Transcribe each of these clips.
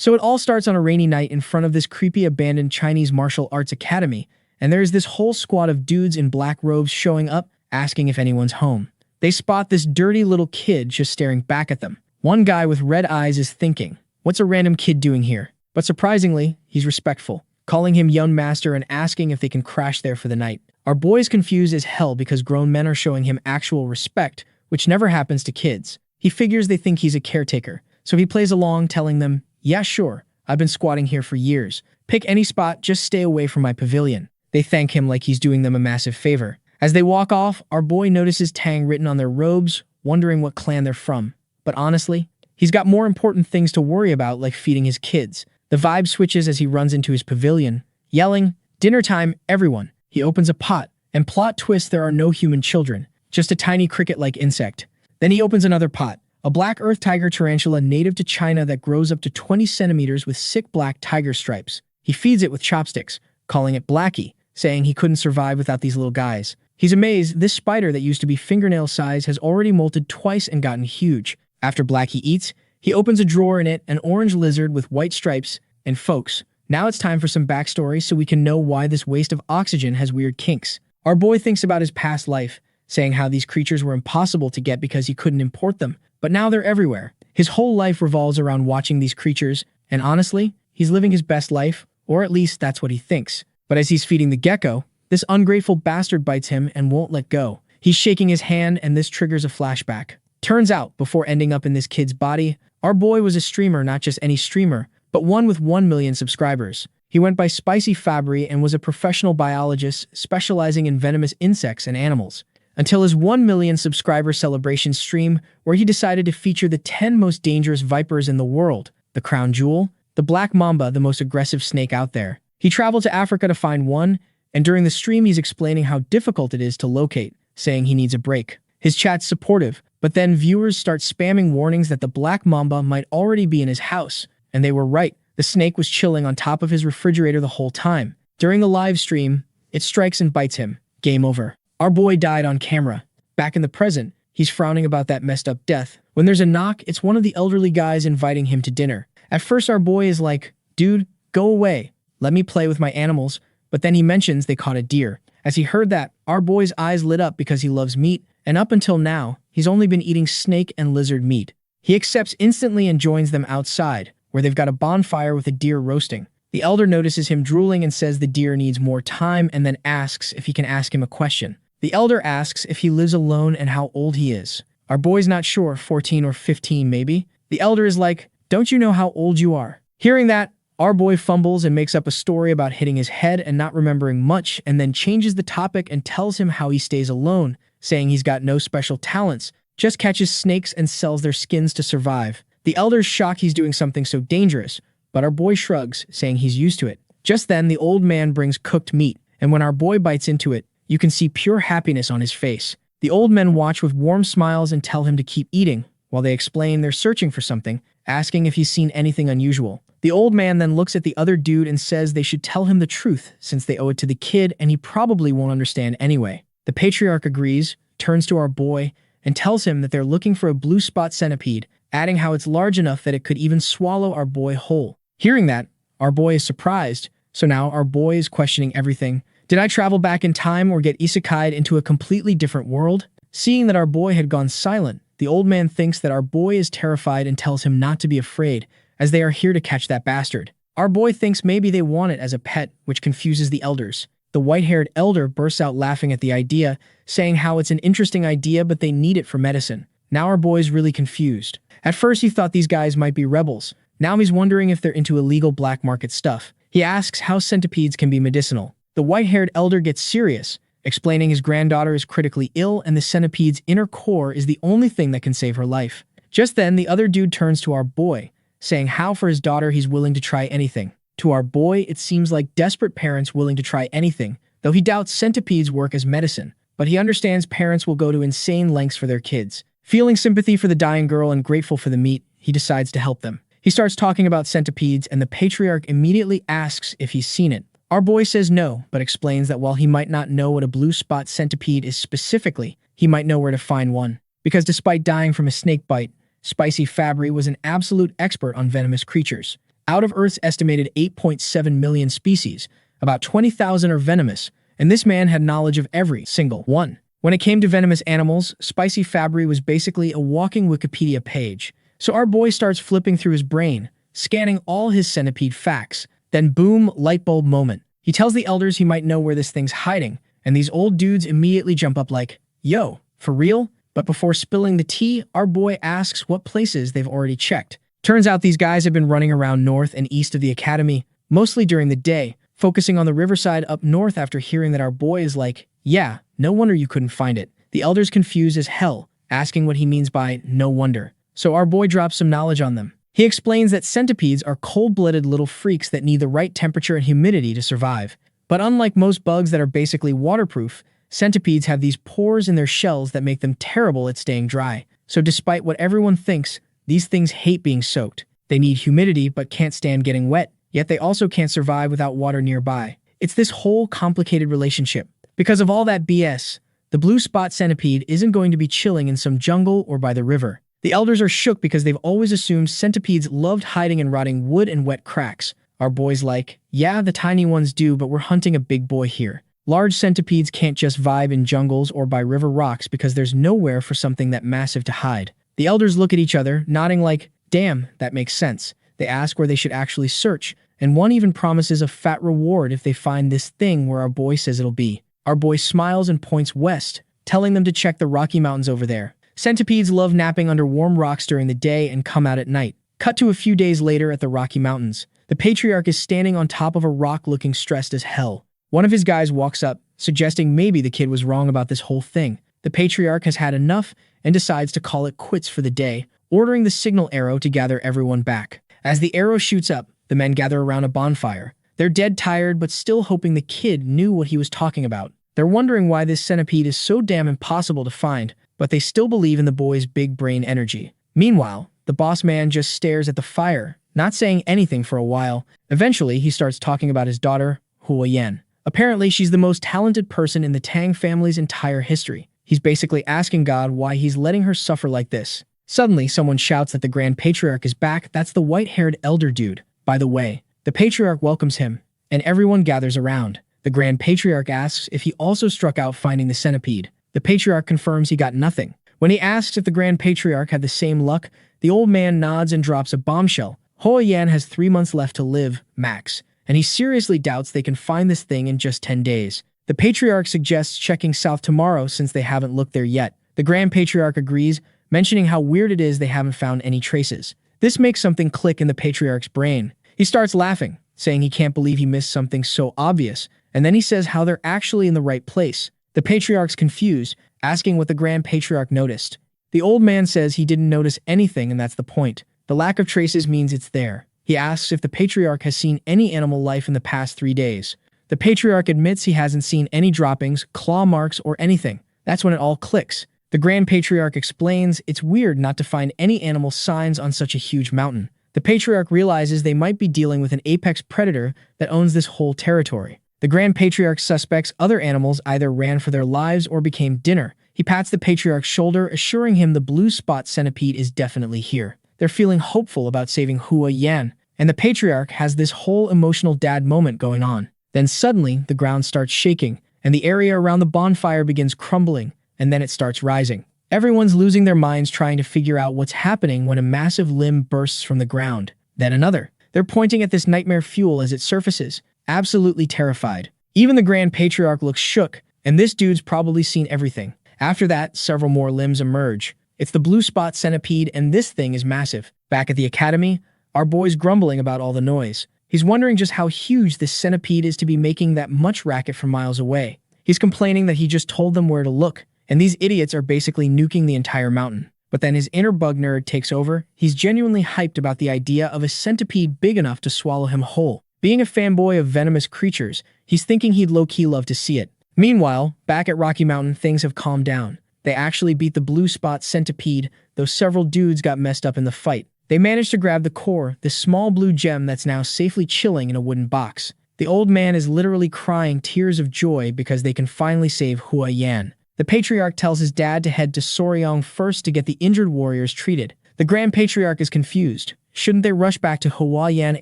So it all starts on a rainy night in front of this creepy abandoned Chinese martial arts academy, and there's this whole squad of dudes in black robes showing up, asking if anyone's home. They spot this dirty little kid just staring back at them. One guy with red eyes is thinking, "What's a random kid doing here?" But surprisingly, he's respectful, calling him young master and asking if they can crash there for the night. Our boy is confused as hell because grown men are showing him actual respect, which never happens to kids. He figures they think he's a caretaker, so he plays along, telling them, "Yeah, sure, I've been squatting here for years. Pick any spot, just stay away from my pavilion." They thank him like he's doing them a massive favor. As they walk off, our boy notices Tang written on their robes, wondering what clan they're from. But honestly, he's got more important things to worry about, like feeding his kids. The vibe switches as he runs into his pavilion, yelling, "Dinner time, everyone." He opens a pot, and plot twist, there are no human children, just a tiny cricket-like insect. Then he opens another pot, a black earth tiger tarantula native to China that grows up to 20 centimeters with sick black tiger stripes. He feeds it with chopsticks, calling it Blackie, saying he couldn't survive without these little guys. He's amazed this spider that used to be fingernail size has already molted twice and gotten huge. After Blackie eats, he opens a drawer in it, an orange lizard with white stripes, and folks, now it's time for some backstory so we can know why this waste of oxygen has weird kinks. Our boy thinks about his past life, saying how these creatures were impossible to get because he couldn't import them, but now they're everywhere. His whole life revolves around watching these creatures, and honestly, he's living his best life, or at least that's what he thinks. But as he's feeding the gecko, this ungrateful bastard bites him and won't let go. He's shaking his hand, and this triggers a flashback. Turns out, before ending up in this kid's body, our boy was a streamer, not just any streamer, but one with 1 million subscribers. He went by Spicy Fabry and was a professional biologist specializing in venomous insects and animals, until his 1 million subscriber celebration stream where he decided to feature the 10 most dangerous vipers in the world, the crown jewel, the black mamba, the most aggressive snake out there. He traveled to Africa to find one, and during the stream he's explaining how difficult it is to locate, saying he needs a break. His chat's supportive, but then viewers start spamming warnings that the black mamba might already be in his house, and they were right. The snake was chilling on top of his refrigerator the whole time. During the live stream, it strikes and bites him. Game over. Our boy died on camera. Back in the present, he's frowning about that messed up death. When there's a knock, it's one of the elderly guys inviting him to dinner. At first our boy is like, "Dude, go away. Let me play with my animals." But then he mentions they caught a deer. As he heard that, our boy's eyes lit up because he loves meat, and up until now, he's only been eating snake and lizard meat. He accepts instantly and joins them outside, where they've got a bonfire with a deer roasting. The elder notices him drooling and says the deer needs more time, and then asks if he can ask him a question. The elder asks if he lives alone and how old he is. Our boy's not sure, 14 or 15 maybe. The elder is like, "Don't you know how old you are?" Hearing that, our boy fumbles and makes up a story about hitting his head and not remembering much, and then changes the topic and tells him how he stays alone, saying he's got no special talents, just catches snakes and sells their skins to survive. The elder's shocked he's doing something so dangerous, but our boy shrugs, saying he's used to it. Just then, the old man brings cooked meat, and when our boy bites into it, you can see pure happiness on his face. The old men watch with warm smiles and tell him to keep eating, while they explain they're searching for something, asking if he's seen anything unusual. The old man then looks at the other dude and says they should tell him the truth since they owe it to the kid and he probably won't understand anyway. The patriarch agrees, turns to our boy, and tells him that they're looking for a blue spot centipede, adding how it's large enough that it could even swallow our boy whole. Hearing that, our boy is surprised, so now our boy is questioning everything. Did I travel back in time or get isekai'd into a completely different world? Seeing that our boy had gone silent, the old man thinks that our boy is terrified and tells him not to be afraid, as they are here to catch that bastard. Our boy thinks maybe they want it as a pet, which confuses the elders. The white-haired elder bursts out laughing at the idea, saying how it's an interesting idea but they need it for medicine. Now our boy's really confused. At first he thought these guys might be rebels. Now he's wondering if they're into illegal black market stuff. He asks how centipedes can be medicinal. The white-haired elder gets serious, explaining his granddaughter is critically ill and the centipede's inner core is the only thing that can save her life. Just then, the other dude turns to our boy, saying how for his daughter he's willing to try anything. To our boy, it seems like desperate parents willing to try anything, though he doubts centipedes work as medicine. But he understands parents will go to insane lengths for their kids. Feeling sympathy for the dying girl and grateful for the meat, he decides to help them. He starts talking about centipedes, and the patriarch immediately asks if he's seen it. Our boy says no, but explains that while he might not know what a blue spot centipede is specifically, he might know where to find one. Because despite dying from a snake bite, Spicy Fabry was an absolute expert on venomous creatures. Out of Earth's estimated 8.7 million species, about 20,000 are venomous, and this man had knowledge of every single one. When it came to venomous animals, Spicy Fabry was basically a walking Wikipedia page. So our boy starts flipping through his brain, scanning all his centipede facts. Then boom, light bulb moment. He tells the elders he might know where this thing's hiding, and these old dudes immediately jump up like, yo, for real? But before spilling the tea, our boy asks what places they've already checked. Turns out these guys have been running around north and east of the academy, mostly during the day, focusing on the riverside up north after hearing that our boy is like, yeah, no wonder you couldn't find it. The elders confused as hell, asking what he means by no wonder. So our boy drops some knowledge on them. He explains that centipedes are cold-blooded little freaks that need the right temperature and humidity to survive. But unlike most bugs that are basically waterproof, centipedes have these pores in their shells that make them terrible at staying dry. So despite what everyone thinks, these things hate being soaked. They need humidity but can't stand getting wet, yet they also can't survive without water nearby. It's this whole complicated relationship. Because of all that BS, the blue spot centipede isn't going to be chilling in some jungle or by the river. The elders are shook because they've always assumed centipedes loved hiding in rotting wood and wet cracks. Our boy's like, yeah, the tiny ones do, but we're hunting a big boy here. Large centipedes can't just vibe in jungles or by river rocks because there's nowhere for something that massive to hide. The elders look at each other, nodding like, damn, that makes sense. They ask where they should actually search, and one even promises a fat reward if they find this thing where our boy says it'll be. Our boy smiles and points west, telling them to check the Rocky Mountains over there. Centipedes love napping under warm rocks during the day and come out at night. Cut to a few days later at the Rocky Mountains. The patriarch is standing on top of a rock looking stressed as hell. One of his guys walks up, suggesting maybe the kid was wrong about this whole thing. The patriarch has had enough and decides to call it quits for the day, ordering the signal arrow to gather everyone back. As the arrow shoots up, the men gather around a bonfire. They're dead tired but still hoping the kid knew what he was talking about. They're wondering why this centipede is so damn impossible to find, but they still believe in the boy's big brain energy. Meanwhile, the boss man just stares at the fire, not saying anything for a while. Eventually, he starts talking about his daughter, Hua Yan. Apparently, she's the most talented person in the Tang family's entire history. He's basically asking God why he's letting her suffer like this. Suddenly, someone shouts that the Grand Patriarch is back. That's the white-haired elder dude. By the way, the Patriarch welcomes him, and everyone gathers around. The Grand Patriarch asks if he also struck out finding the centipede. The Patriarch confirms he got nothing. When he asks if the Grand Patriarch had the same luck, the old man nods and drops a bombshell. Hua Yan has 3 months left to live, max, and he seriously doubts they can find this thing in just 10 days. The Patriarch suggests checking south tomorrow since they haven't looked there yet. The Grand Patriarch agrees, mentioning how weird it is they haven't found any traces. This makes something click in the Patriarch's brain. He starts laughing, saying he can't believe he missed something so obvious, and then he says how they're actually in the right place. The Patriarch's confused, asking what the Grand Patriarch noticed. The old man says he didn't notice anything and that's the point. The lack of traces means it's there. He asks if the Patriarch has seen any animal life in the past 3 days. The Patriarch admits he hasn't seen any droppings, claw marks, or anything. That's when it all clicks. The Grand Patriarch explains it's weird not to find any animal signs on such a huge mountain. The Patriarch realizes they might be dealing with an apex predator that owns this whole territory. The Grand Patriarch suspects other animals either ran for their lives or became dinner. He pats the Patriarch's shoulder, assuring him the blue spot centipede is definitely here. They're feeling hopeful about saving Hua Yan, and the Patriarch has this whole emotional dad moment going on. Then suddenly, the ground starts shaking, and the area around the bonfire begins crumbling, and then it starts rising. Everyone's losing their minds trying to figure out what's happening when a massive limb bursts from the ground. Then another. They're pointing at this nightmare fuel as it surfaces, absolutely terrified. Even the Grand Patriarch looks shook, and this dude's probably seen everything. After that, several more limbs emerge. It's the blue spot centipede, and this thing is massive. Back at the academy, our boy's grumbling about all the noise. He's wondering just how huge this centipede is to be making that much racket from miles away. He's complaining that he just told them where to look, and these idiots are basically nuking the entire mountain. But then his inner bug nerd takes over. He's genuinely hyped about the idea of a centipede big enough to swallow him whole. Being a fanboy of venomous creatures, he's thinking he'd low-key love to see it. Meanwhile, back at Rocky Mountain, things have calmed down. They actually beat the blue spot centipede, though several dudes got messed up in the fight. They managed to grab the core, this small blue gem that's now safely chilling in a wooden box. The old man is literally crying tears of joy because they can finally save Hua Yan. The Patriarch tells his dad to head to Soryong first to get the injured warriors treated. The Grand Patriarch is confused. Shouldn't they rush back to Huayan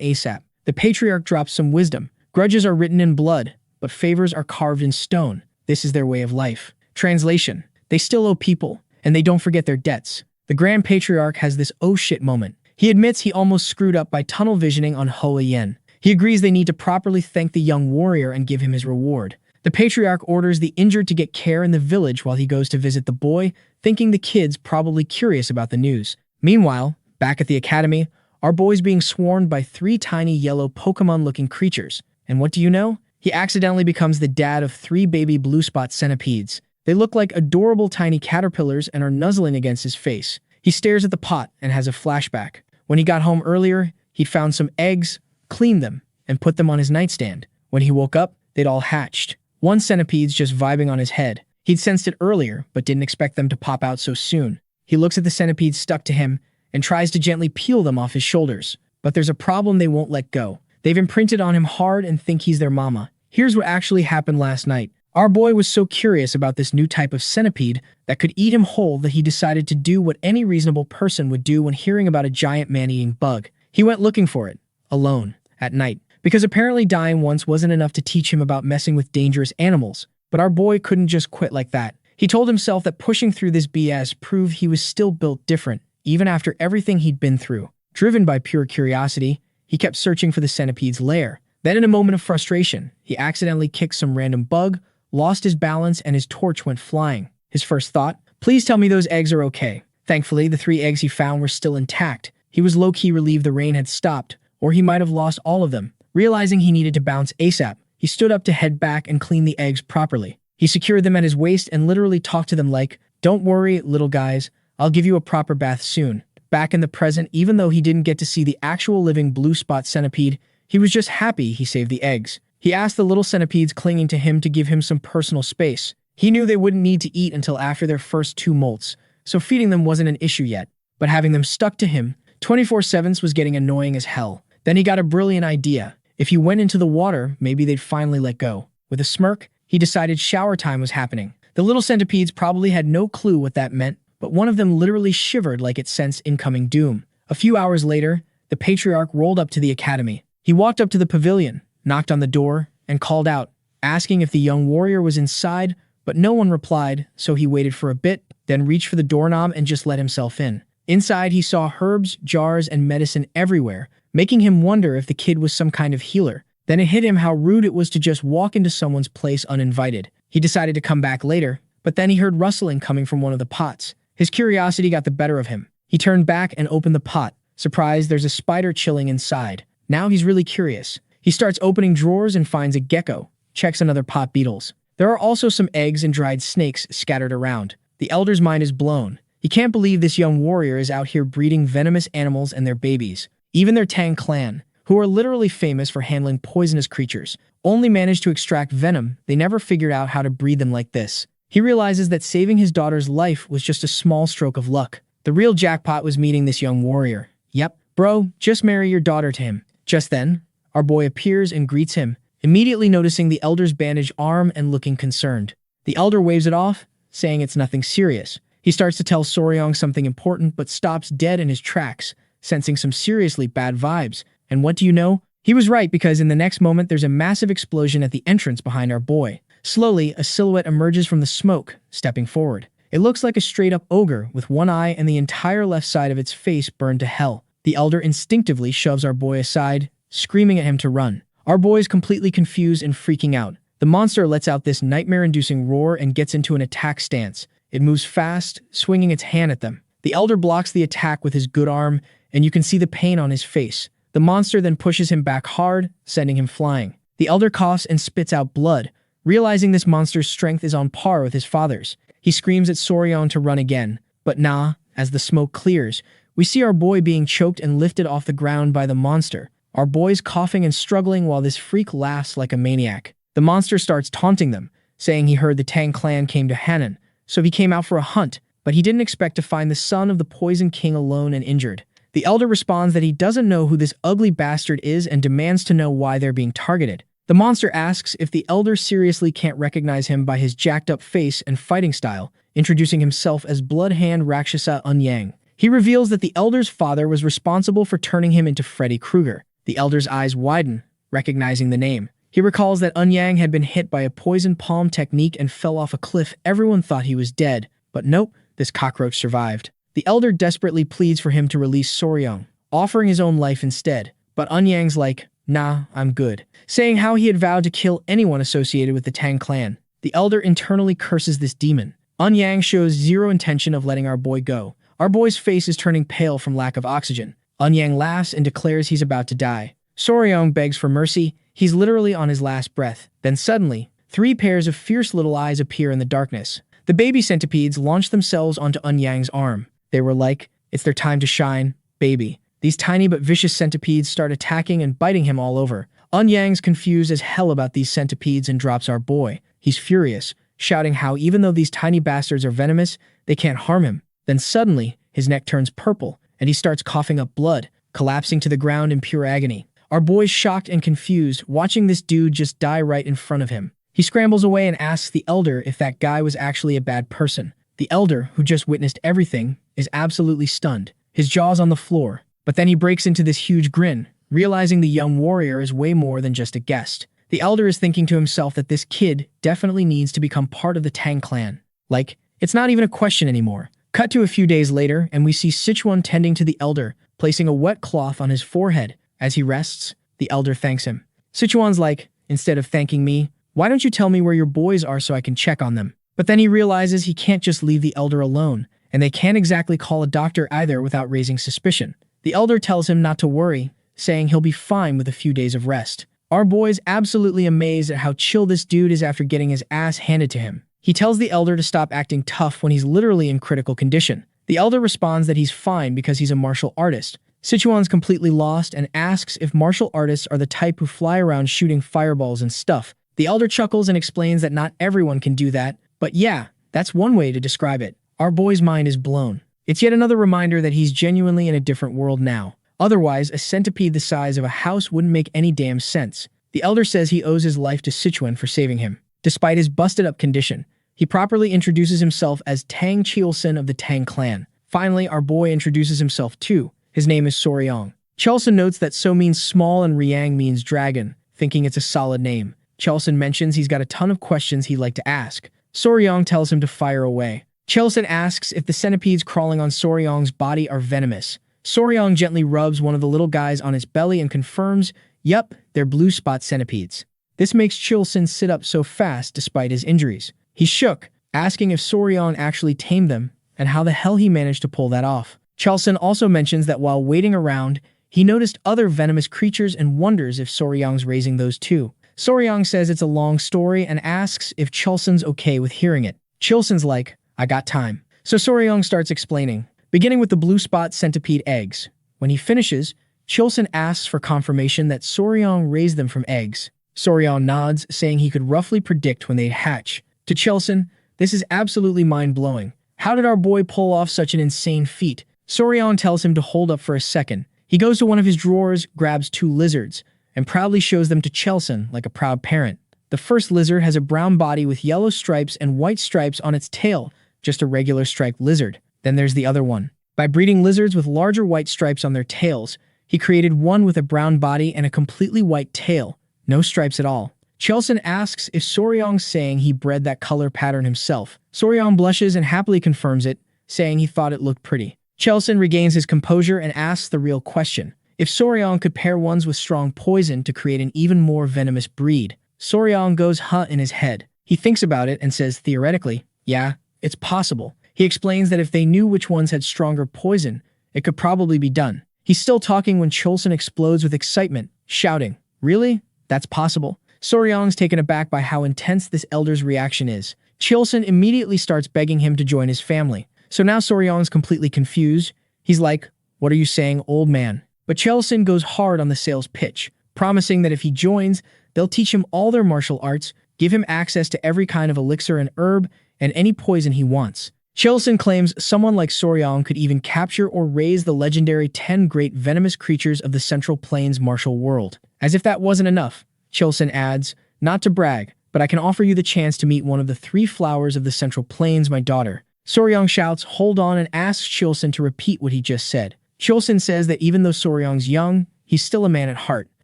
ASAP? The patriarch drops some wisdom. Grudges are written in blood, but favors are carved in stone. This is their way of life. Translation: they still owe people, and they don't forget their debts. The Grand Patriarch has this oh shit moment. He admits he almost screwed up by tunnel visioning on Huayan. He agrees they need to properly thank the young warrior and give him his reward. The Patriarch orders the injured to get care in the village while he goes to visit the boy, thinking the kid's probably curious about the news. Meanwhile, back at the academy, our boy's being swarmed by 3 tiny yellow Pokemon-looking creatures. And what do you know? He accidentally becomes the dad of 3 baby blue spot centipedes. They look like adorable tiny caterpillars and are nuzzling against his face. He stares at the pot and has a flashback. When he got home earlier, he'd found some eggs, cleaned them, and put them on his nightstand. When he woke up, they'd all hatched. One centipede's just vibing on his head. He'd sensed it earlier, but didn't expect them to pop out so soon. He looks at the centipedes stuck to him and tries to gently peel them off his shoulders. But there's a problem: they won't let go. They've imprinted on him hard and think he's their mama. Here's what actually happened last night. Our boy was so curious about this new type of centipede that could eat him whole that he decided to do what any reasonable person would do when hearing about a giant man-eating bug. He went looking for it, alone, at night. Because apparently dying once wasn't enough to teach him about messing with dangerous animals. But our boy couldn't just quit like that. He told himself that pushing through this BS proved he was still built different, even after everything he'd been through. Driven by pure curiosity, he kept searching for the centipede's lair. Then in a moment of frustration, he accidentally kicked some random bug, lost his balance, and his torch went flying. His first thought: please tell me those eggs are okay. Thankfully, the 3 eggs he found were still intact. He was low-key relieved the rain had stopped, or he might have lost all of them. Realizing he needed to bounce ASAP, he stood up to head back and clean the eggs properly. He secured them at his waist and literally talked to them like, "Don't worry, little guys, I'll give you a proper bath soon." Back in the present, even though he didn't get to see the actual living blue spot centipede, he was just happy he saved the eggs. He asked the little centipedes clinging to him to give him some personal space. He knew they wouldn't need to eat until after their first 2 molts, so feeding them wasn't an issue yet. But having them stuck to him 24/7 was getting annoying as hell. Then he got a brilliant idea. If he went into the water, maybe they'd finally let go. With a smirk, he decided shower time was happening. The little centipedes probably had no clue what that meant, but one of them literally shivered like it sensed incoming doom. A few hours later, the patriarch rolled up to the academy. He walked up to the pavilion, knocked on the door, and called out, asking if the young warrior was inside, but no one replied, so he waited for a bit, then reached for the doorknob and just let himself in. Inside, he saw herbs, jars, and medicine everywhere, making him wonder if the kid was some kind of healer. Then it hit him how rude it was to just walk into someone's place uninvited. He decided to come back later, but then he heard rustling coming from one of the pots. His curiosity got the better of him. He turned back and opened the pot. Surprised, there's a spider chilling inside. Now he's really curious. He starts opening drawers and finds a gecko, checks another pot beetles. There are also some eggs and dried snakes scattered around. The elder's mind is blown. He can't believe this young warrior is out here breeding venomous animals and their babies. Even their Tang clan, who are literally famous for handling poisonous creatures, only managed to extract venom. They never figured out how to breed them like this. He realizes that saving his daughter's life was just a small stroke of luck. The real jackpot was meeting this young warrior. Yep, bro, just marry your daughter to him. Just then, our boy appears and greets him, immediately noticing the elder's bandaged arm and looking concerned. The elder waves it off, saying it's nothing serious. He starts to tell Soryong something important but stops dead in his tracks, sensing some seriously bad vibes. And what do you know? He was right, because in the next moment there's a massive explosion at the entrance behind our boy. Slowly, a silhouette emerges from the smoke, stepping forward. It looks like a straight-up ogre with one eye and the entire left side of its face burned to hell. The elder instinctively shoves our boy aside, screaming at him to run. Our boy is completely confused and freaking out. The monster lets out this nightmare-inducing roar and gets into an attack stance. It moves fast, swinging its hand at them. The elder blocks the attack with his good arm, and you can see the pain on his face. The monster then pushes him back hard, sending him flying. The elder coughs and spits out blood, realizing this monster's strength is on par with his father's. He screams at Soryon to run again, but nah, as the smoke clears, we see our boy being choked and lifted off the ground by the monster. Our boy's coughing and struggling while this freak laughs like a maniac. The monster starts taunting them, saying he heard the Tang clan came to Hannan, so he came out for a hunt, but he didn't expect to find the son of the Poison King alone and injured. The elder responds that he doesn't know who this ugly bastard is and demands to know why they're being targeted. The monster asks if the elder seriously can't recognize him by his jacked-up face and fighting style, introducing himself as Bloodhand Rakshasa Unyang. He reveals that the elder's father was responsible for turning him into Freddy Krueger. The elder's eyes widen, recognizing the name. He recalls that Eun-Yang had been hit by a poison palm technique and fell off a cliff. Everyone thought he was dead, but nope, this cockroach survived. The elder desperately pleads for him to release Soryong, offering his own life instead. But Eun-Yang's like, nah, I'm good, saying how he had vowed to kill anyone associated with the Tang clan. The elder internally curses this demon. Eun-Yang shows zero intention of letting our boy go. Our boy's face is turning pale from lack of oxygen. Eun-Yang laughs and declares he's about to die. Soryong begs for mercy. He's literally on his last breath. Then suddenly, 3 pairs of fierce little eyes appear in the darkness. The baby centipedes launch themselves onto Eun-Yang's arm. They were like, it's their time to shine, baby. These tiny but vicious centipedes start attacking and biting him all over. Eun-Yang's confused as hell about these centipedes and drops our boy. He's furious, shouting how even though these tiny bastards are venomous, they can't harm him. Then suddenly, his neck turns purple, and he starts coughing up blood, collapsing to the ground in pure agony. Our boy's shocked and confused, watching this dude just die right in front of him. He scrambles away and asks the elder if that guy was actually a bad person. The elder, who just witnessed everything, is absolutely stunned, his jaw's on the floor. But then he breaks into this huge grin, realizing the young warrior is way more than just a guest. The elder is thinking to himself that this kid definitely needs to become part of the Tang clan. Like, it's not even a question anymore. Cut to a few days later, and we see Sichuan tending to the elder, placing a wet cloth on his forehead. As he rests, the elder thanks him. Sichuan's like, instead of thanking me, why don't you tell me where your boys are so I can check on them? But then he realizes he can't just leave the elder alone, and they can't exactly call a doctor either without raising suspicion. The elder tells him not to worry, saying he'll be fine with a few days of rest. Our boy's absolutely amazed at how chill this dude is after getting his ass handed to him. He tells the elder to stop acting tough when he's literally in critical condition. The elder responds that he's fine because he's a martial artist. Sichuan's completely lost and asks if martial artists are the type who fly around shooting fireballs and stuff. The elder chuckles and explains that not everyone can do that, but yeah, that's one way to describe it. Our boy's mind is blown. It's yet another reminder that he's genuinely in a different world now. Otherwise, a centipede the size of a house wouldn't make any damn sense. The elder says he owes his life to Sichuan for saving him. Despite his busted-up condition, he properly introduces himself as Tang Cheolsun of the Tang clan. Finally, our boy introduces himself too. His name is Soryong. Cheolsun notes that So means small and Riang means dragon, thinking it's a solid name. Cheolsun mentions he's got a ton of questions he'd like to ask. Soryong tells him to fire away. Cheolsun asks if the centipedes crawling on Soryong's body are venomous. Soryong gently rubs one of the little guys on its belly and confirms, yup, they're blue spot centipedes. This makes Cheolsun sit up so fast despite his injuries. He's shook, asking if Soryong actually tamed them and how the hell he managed to pull that off. Cheolsun also mentions that while waiting around, he noticed other venomous creatures and wonders if Soryong's raising those too. Soryong says it's a long story and asks if Cheolsun's okay with hearing it. Cheolsun's like, I got time. So Soryong starts explaining, beginning with the blue spot centipede eggs. When he finishes, Cheolsun asks for confirmation that Soryong raised them from eggs. Soryong nods, saying he could roughly predict when they'd hatch. To Cheolsun, this is absolutely mind-blowing. How did our boy pull off such an insane feat? Soryong tells him to hold up for a second. He goes to one of his drawers, grabs 2 lizards, and proudly shows them to Cheolsun like a proud parent. The first lizard has a brown body with yellow stripes and white stripes on its tail, just a regular striped lizard. Then there's the other one. By breeding lizards with larger white stripes on their tails, he created one with a brown body and a completely white tail. No stripes at all. Cheolsun asks if Soryong's saying he bred that color pattern himself. Soryong blushes and happily confirms it, saying he thought it looked pretty. Cheolsun regains his composure and asks the real question. If Soryong could pair ones with strong poison to create an even more venomous breed. Soryong goes huh in his head. He thinks about it and says theoretically, yeah, it's possible. He explains that if they knew which ones had stronger poison, it could probably be done. He's still talking when Cheolsun explodes with excitement, shouting, really? That's possible? Soryong's taken aback by how intense this elder's reaction is. Cheolsun immediately starts begging him to join his family. So now Soryong's completely confused. He's like, what are you saying, old man? But Cheolsun goes hard on the sales pitch, promising that if he joins, they'll teach him all their martial arts, give him access to every kind of elixir and herb, and any poison he wants. Cheolsun claims someone like Soryong could even capture or raise the legendary 10 great venomous creatures of the Central Plains martial world. As if that wasn't enough, Cheolsun adds, not to brag, but I can offer you the chance to meet one of the 3 flowers of the Central Plains, my daughter. Soryong shouts, "Hold on," and asks Chilson to repeat what he just said. Chilson says that even though Soryong's young, he's still a man at heart.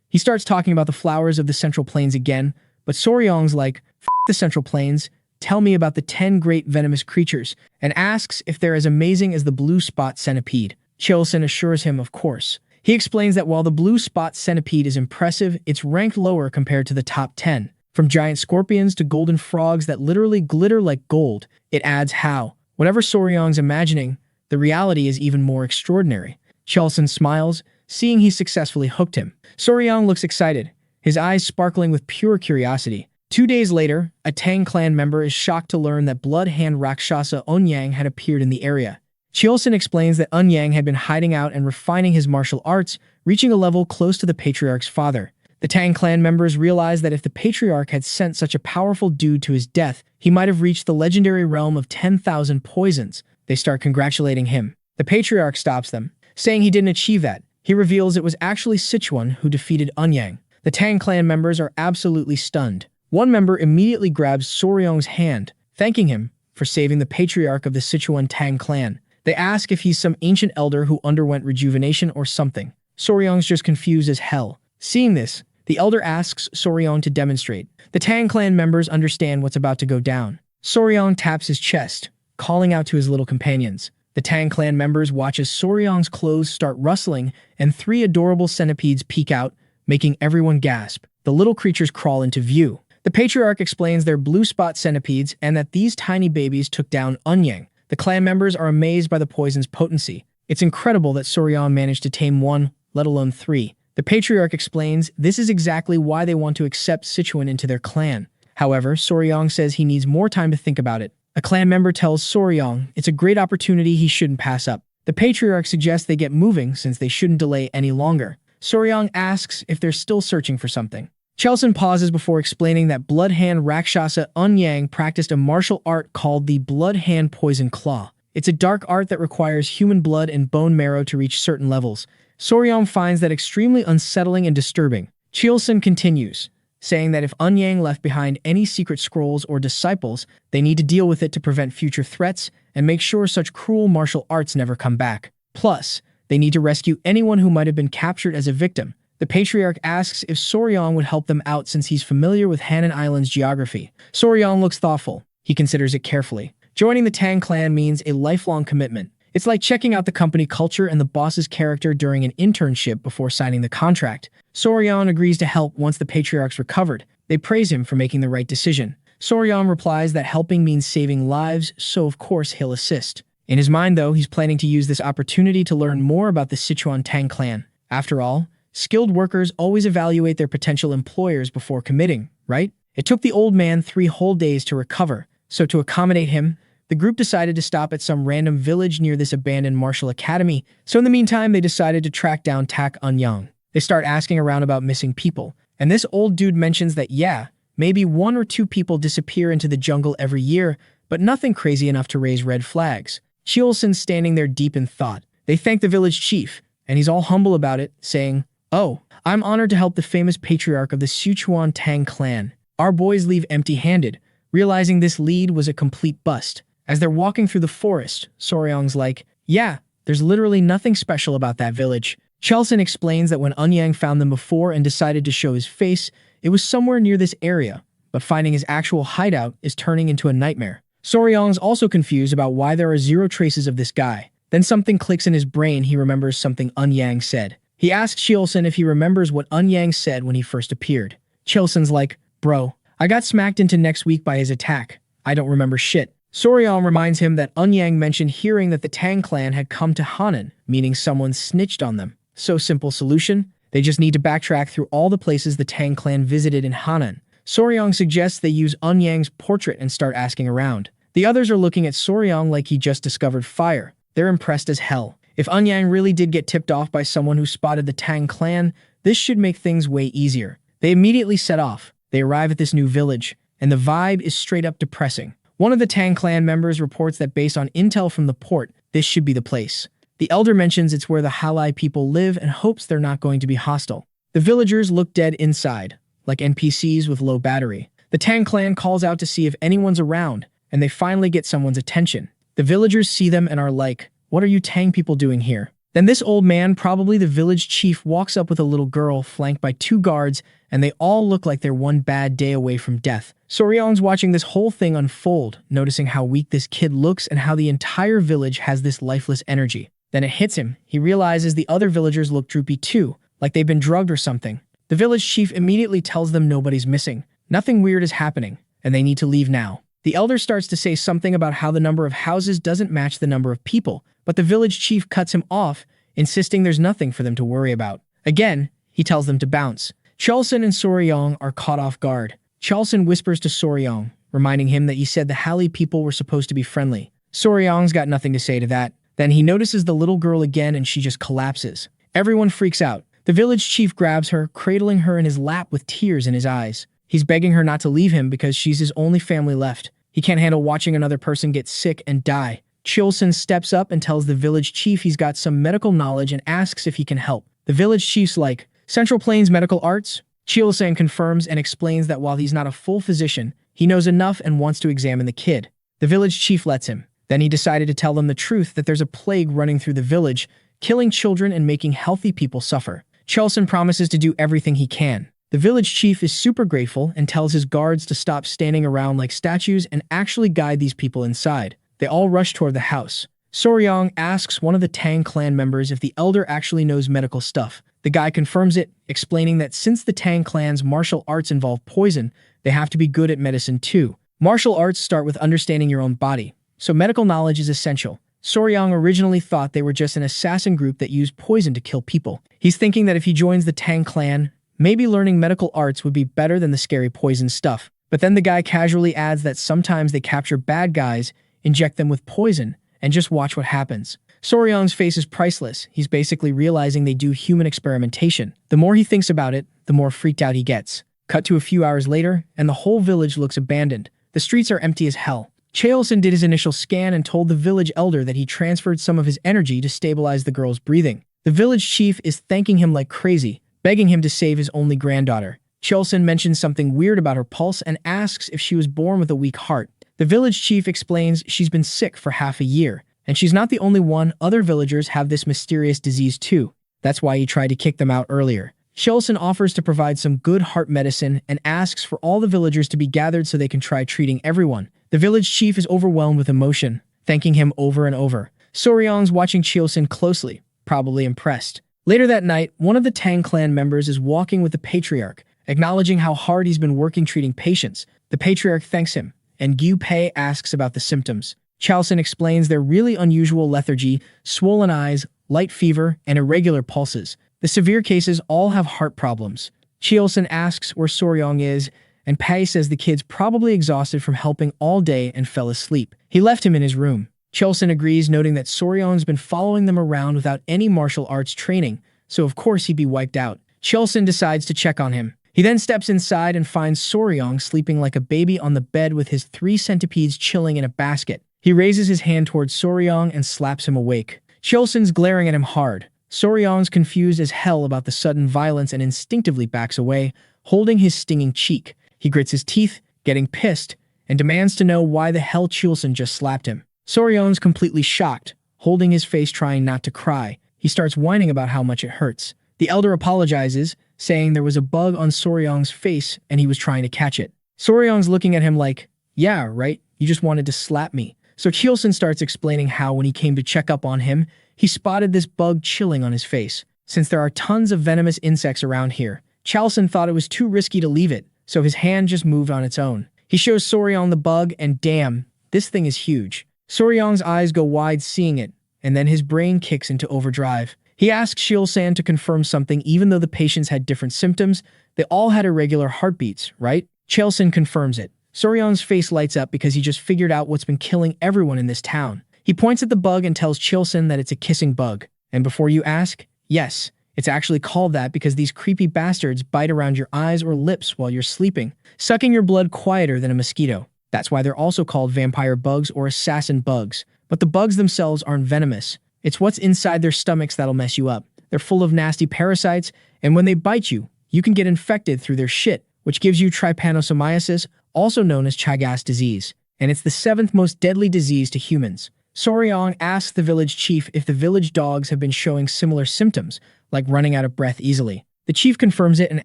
He starts talking about the flowers of the Central Plains again, but Soryong's like, "F the Central Plains, tell me about the 10 great venomous creatures," and asks if they're as amazing as the blue spot centipede. Chilson assures him, of course. He explains that while the blue spot centipede is impressive, it's ranked lower compared to the top 10. From giant scorpions to golden frogs that literally glitter like gold, it adds how, whatever Soryong's imagining, the reality is even more extraordinary. Chilson smiles, seeing he successfully hooked him. Soryong looks excited, his eyes sparkling with pure curiosity. 2 days later, a Tang clan member is shocked to learn that Blood Hand Rakshasa Eunhyang had appeared in the area. Chilson explains that Eunhyang had been hiding out and refining his martial arts, reaching a level close to the Patriarch's father. The Tang clan members realize that if the Patriarch had sent such a powerful dude to his death, he might have reached the legendary realm of 10,000 poisons. They start congratulating him. The Patriarch stops them, saying he didn't achieve that. He reveals it was actually Sichuan who defeated Eunhyang. The Tang clan members are absolutely stunned. One member immediately grabs Soryong's hand, thanking him for saving the Patriarch of the Sichuan Tang clan. They ask if he's some ancient elder who underwent rejuvenation or something. Soryong's just confused as hell. Seeing this, the elder asks Soryong to demonstrate. The Tang clan members understand what's about to go down. Soryong taps his chest, calling out to his little companions. The Tang clan members watch as Soryong's clothes start rustling and 3 adorable centipedes peek out, making everyone gasp. The little creatures crawl into view. The Patriarch explains they're blue spot centipedes and that these tiny babies took down Eunhyang. The clan members are amazed by the poison's potency. It's incredible that Soryong managed to tame 1, let alone 3. The Patriarch explains this is exactly why they want to accept Sichuan into their clan. However, Soryong says he needs more time to think about it. A clan member tells Soryong it's a great opportunity he shouldn't pass up. The Patriarch suggests they get moving since they shouldn't delay any longer. Soryong asks if they're still searching for something. Chilson pauses before explaining that Blood Hand Rakshasa Eunhyang practiced a martial art called the Blood Hand Poison Claw. It's a dark art that requires human blood and bone marrow to reach certain levels. Soryong finds that extremely unsettling and disturbing. Chilson continues, saying that if Eunhyang left behind any secret scrolls or disciples, they need to deal with it to prevent future threats and make sure such cruel martial arts never come back. Plus, they need to rescue anyone who might have been captured as a victim. The Patriarch asks if Soryong would help them out since he's familiar with Hanan Island's geography. Soryong looks thoughtful. He considers it carefully. Joining the Tang clan means a lifelong commitment. It's like checking out the company culture and the boss's character during an internship before signing the contract. Soryong agrees to help once the Patriarch's recovered. They praise him for making the right decision. Soryong replies that helping means saving lives, so of course he'll assist. In his mind, though, he's planning to use this opportunity to learn more about the Sichuan Tang clan. After all, skilled workers always evaluate their potential employers before committing, right? It took the old man 3 whole days to recover, so to accommodate him, the group decided to stop at some random village near this abandoned martial academy, so in the meantime they decided to track down Tak Eunhyang. They start asking around about missing people, and this old dude mentions that yeah, maybe 1 or 2 people disappear into the jungle every year, but nothing crazy enough to raise red flags. Chilson's standing there deep in thought. They thank the village chief, and he's all humble about it, saying, "Oh, I'm honored to help the famous Patriarch of the Sichuan Tang clan. Our boys leave empty-handed," realizing this lead was a complete bust. As they're walking through the forest, Soryong's like, "Yeah, there's literally nothing special about that village." Chilson explains that when Eunhyang found them before and decided to show his face, it was somewhere near this area, but finding his actual hideout is turning into a nightmare. Soryong's also confused about why there are 0 traces of this guy. Then something clicks in his brain. He remembers something Eunhyang said. He asks Chilson if he remembers what Eunhyang said when he first appeared. Chilson's like, "Bro, I got smacked into next week by his attack. I don't remember shit." Soryong reminds him that Eunhyang mentioned hearing that the Tang clan had come to Hanan, meaning someone snitched on them. So simple solution, they just need to backtrack through all the places the Tang clan visited in Hanan. Soryong suggests they use Eunhyang's portrait and start asking around. The others are looking at Soryong like he just discovered fire. They're impressed as hell. If Eunhyang really did get tipped off by someone who spotted the Tang clan, this should make things way easier. They immediately set off. They arrive at this new village, and the vibe is straight up depressing. One of the Tang clan members reports that based on intel from the port, this should be the place. The elder mentions it's where the Halai people live and hopes they're not going to be hostile. The villagers look dead inside, like NPCs with low battery. The Tang clan calls out to see if anyone's around, and they finally get someone's attention. The villagers see them and are like, "What are you Tang people doing here?" Then this old man, probably the village chief, walks up with a little girl flanked by 2 guards, and they all look like they're one bad day away from death. Soryong's watching this whole thing unfold, noticing how weak this kid looks and how the entire village has this lifeless energy. Then it hits him. He realizes the other villagers look droopy too, like they've been drugged or something. The village chief immediately tells them nobody's missing. Nothing weird is happening, and they need to leave now. The elder starts to say something about how the number of houses doesn't match the number of people, but the village chief cuts him off, insisting there's nothing for them to worry about. Again, he tells them to bounce. Chalsen and Soryong are caught off guard. Chalsen whispers to Soryong, reminding him that he said the Halley people were supposed to be friendly. Soryong's got nothing to say to that. Then he notices the little girl again and she just collapses. Everyone freaks out. The village chief grabs her, cradling her in his lap with tears in his eyes. He's begging her not to leave him because she's his only family left. He can't handle watching another person get sick and die. Chalsen steps up and tells the village chief he's got some medical knowledge and asks if he can help. The village chief's like, "Central Plains Medical Arts?" Chalsen confirms and explains that while he's not a full physician, he knows enough and wants to examine the kid. The village chief lets him. Then he decided to tell them the truth that there's a plague running through the village, killing children and making healthy people suffer. Chalsen promises to do everything he can. The village chief is super grateful and tells his guards to stop standing around like statues and actually guide these people inside. They all rush toward the house. Soryong asks one of the Tang clan members if the elder actually knows medical stuff. The guy confirms it, explaining that since the Tang clan's martial arts involve poison, they have to be good at medicine too. Martial arts start with understanding your own body, so medical knowledge is essential. Soryong originally thought they were just an assassin group that used poison to kill people. He's thinking that if he joins the Tang clan, maybe learning medical arts would be better than the scary poison stuff. But then the guy casually adds that sometimes they capture bad guys, inject them with poison, and just watch what happens. Soryong's face is priceless. He's basically realizing they do human experimentation. The more he thinks about it, the more freaked out he gets. Cut to a few hours later, and the whole village looks abandoned. The streets are empty as hell. Chalsen did his initial scan and told the village elder that he transferred some of his energy to stabilize the girl's breathing. The village chief is thanking him like crazy, begging him to save his only granddaughter. Chalsen mentions something weird about her pulse and asks if she was born with a weak heart. The village chief explains she's been sick for half a year, and she's not the only one. Other villagers have this mysterious disease too. That's why he tried to kick them out earlier. Chalsen offers to provide some good heart medicine and asks for all the villagers to be gathered so they can try treating everyone. The village chief is overwhelmed with emotion, thanking him over and over. Soryong's watching Chalsen closely, probably impressed. Later that night, one of the Tang clan members is walking with the patriarch, acknowledging how hard he's been working treating patients. The patriarch thanks him, and Gu Pei asks about the symptoms. Chalsen explains their really unusual lethargy, swollen eyes, light fever, and irregular pulses. The severe cases all have heart problems. Chalsen asks where Soryong is, and Pei says the kid's probably exhausted from helping all day and fell asleep. He left him in his room. Chalsen agrees, noting that Soryong's been following them around without any martial arts training, so of course he'd be wiped out. Chalsen decides to check on him. He then steps inside and finds Soryong sleeping like a baby on the bed with his 3 centipedes chilling in a basket. He raises his hand towards Soryong and slaps him awake. Chalsen's glaring at him hard. Soryong's confused as hell about the sudden violence and instinctively backs away, holding his stinging cheek. He grits his teeth, getting pissed, and demands to know why the hell Chalsen just slapped him. Soryong's completely shocked, holding his face trying not to cry. He starts whining about how much it hurts. The elder apologizes, saying there was a bug on Soryong's face and he was trying to catch it. Soryong's looking at him like, "Yeah, right, you just wanted to slap me." So Chalsen starts explaining how when he came to check up on him, he spotted this bug chilling on his face. Since there are tons of venomous insects around here, Chalsen thought it was too risky to leave it, so his hand just moved on its own. He shows Soryong the bug, and damn, this thing is huge. Soryong's eyes go wide seeing it, and then his brain kicks into overdrive. He asks Chalsen to confirm something even though the patients had different symptoms. They all had irregular heartbeats, right? Chalsen confirms it. Soryong's face lights up because he just figured out what's been killing everyone in this town. He points at the bug and tells Chalsen that it's a kissing bug. And before you ask, yes, it's actually called that because these creepy bastards bite around your eyes or lips while you're sleeping, sucking your blood quieter than a mosquito. That's why they're also called vampire bugs or assassin bugs. But the bugs themselves aren't venomous. It's what's inside their stomachs that'll mess you up. They're full of nasty parasites, and when they bite you, you can get infected through their shit, which gives you trypanosomiasis, also known as Chagas disease. And it's the 7th most deadly disease to humans. Soryong asks the village chief if the village dogs have been showing similar symptoms, like running out of breath easily. The chief confirms it and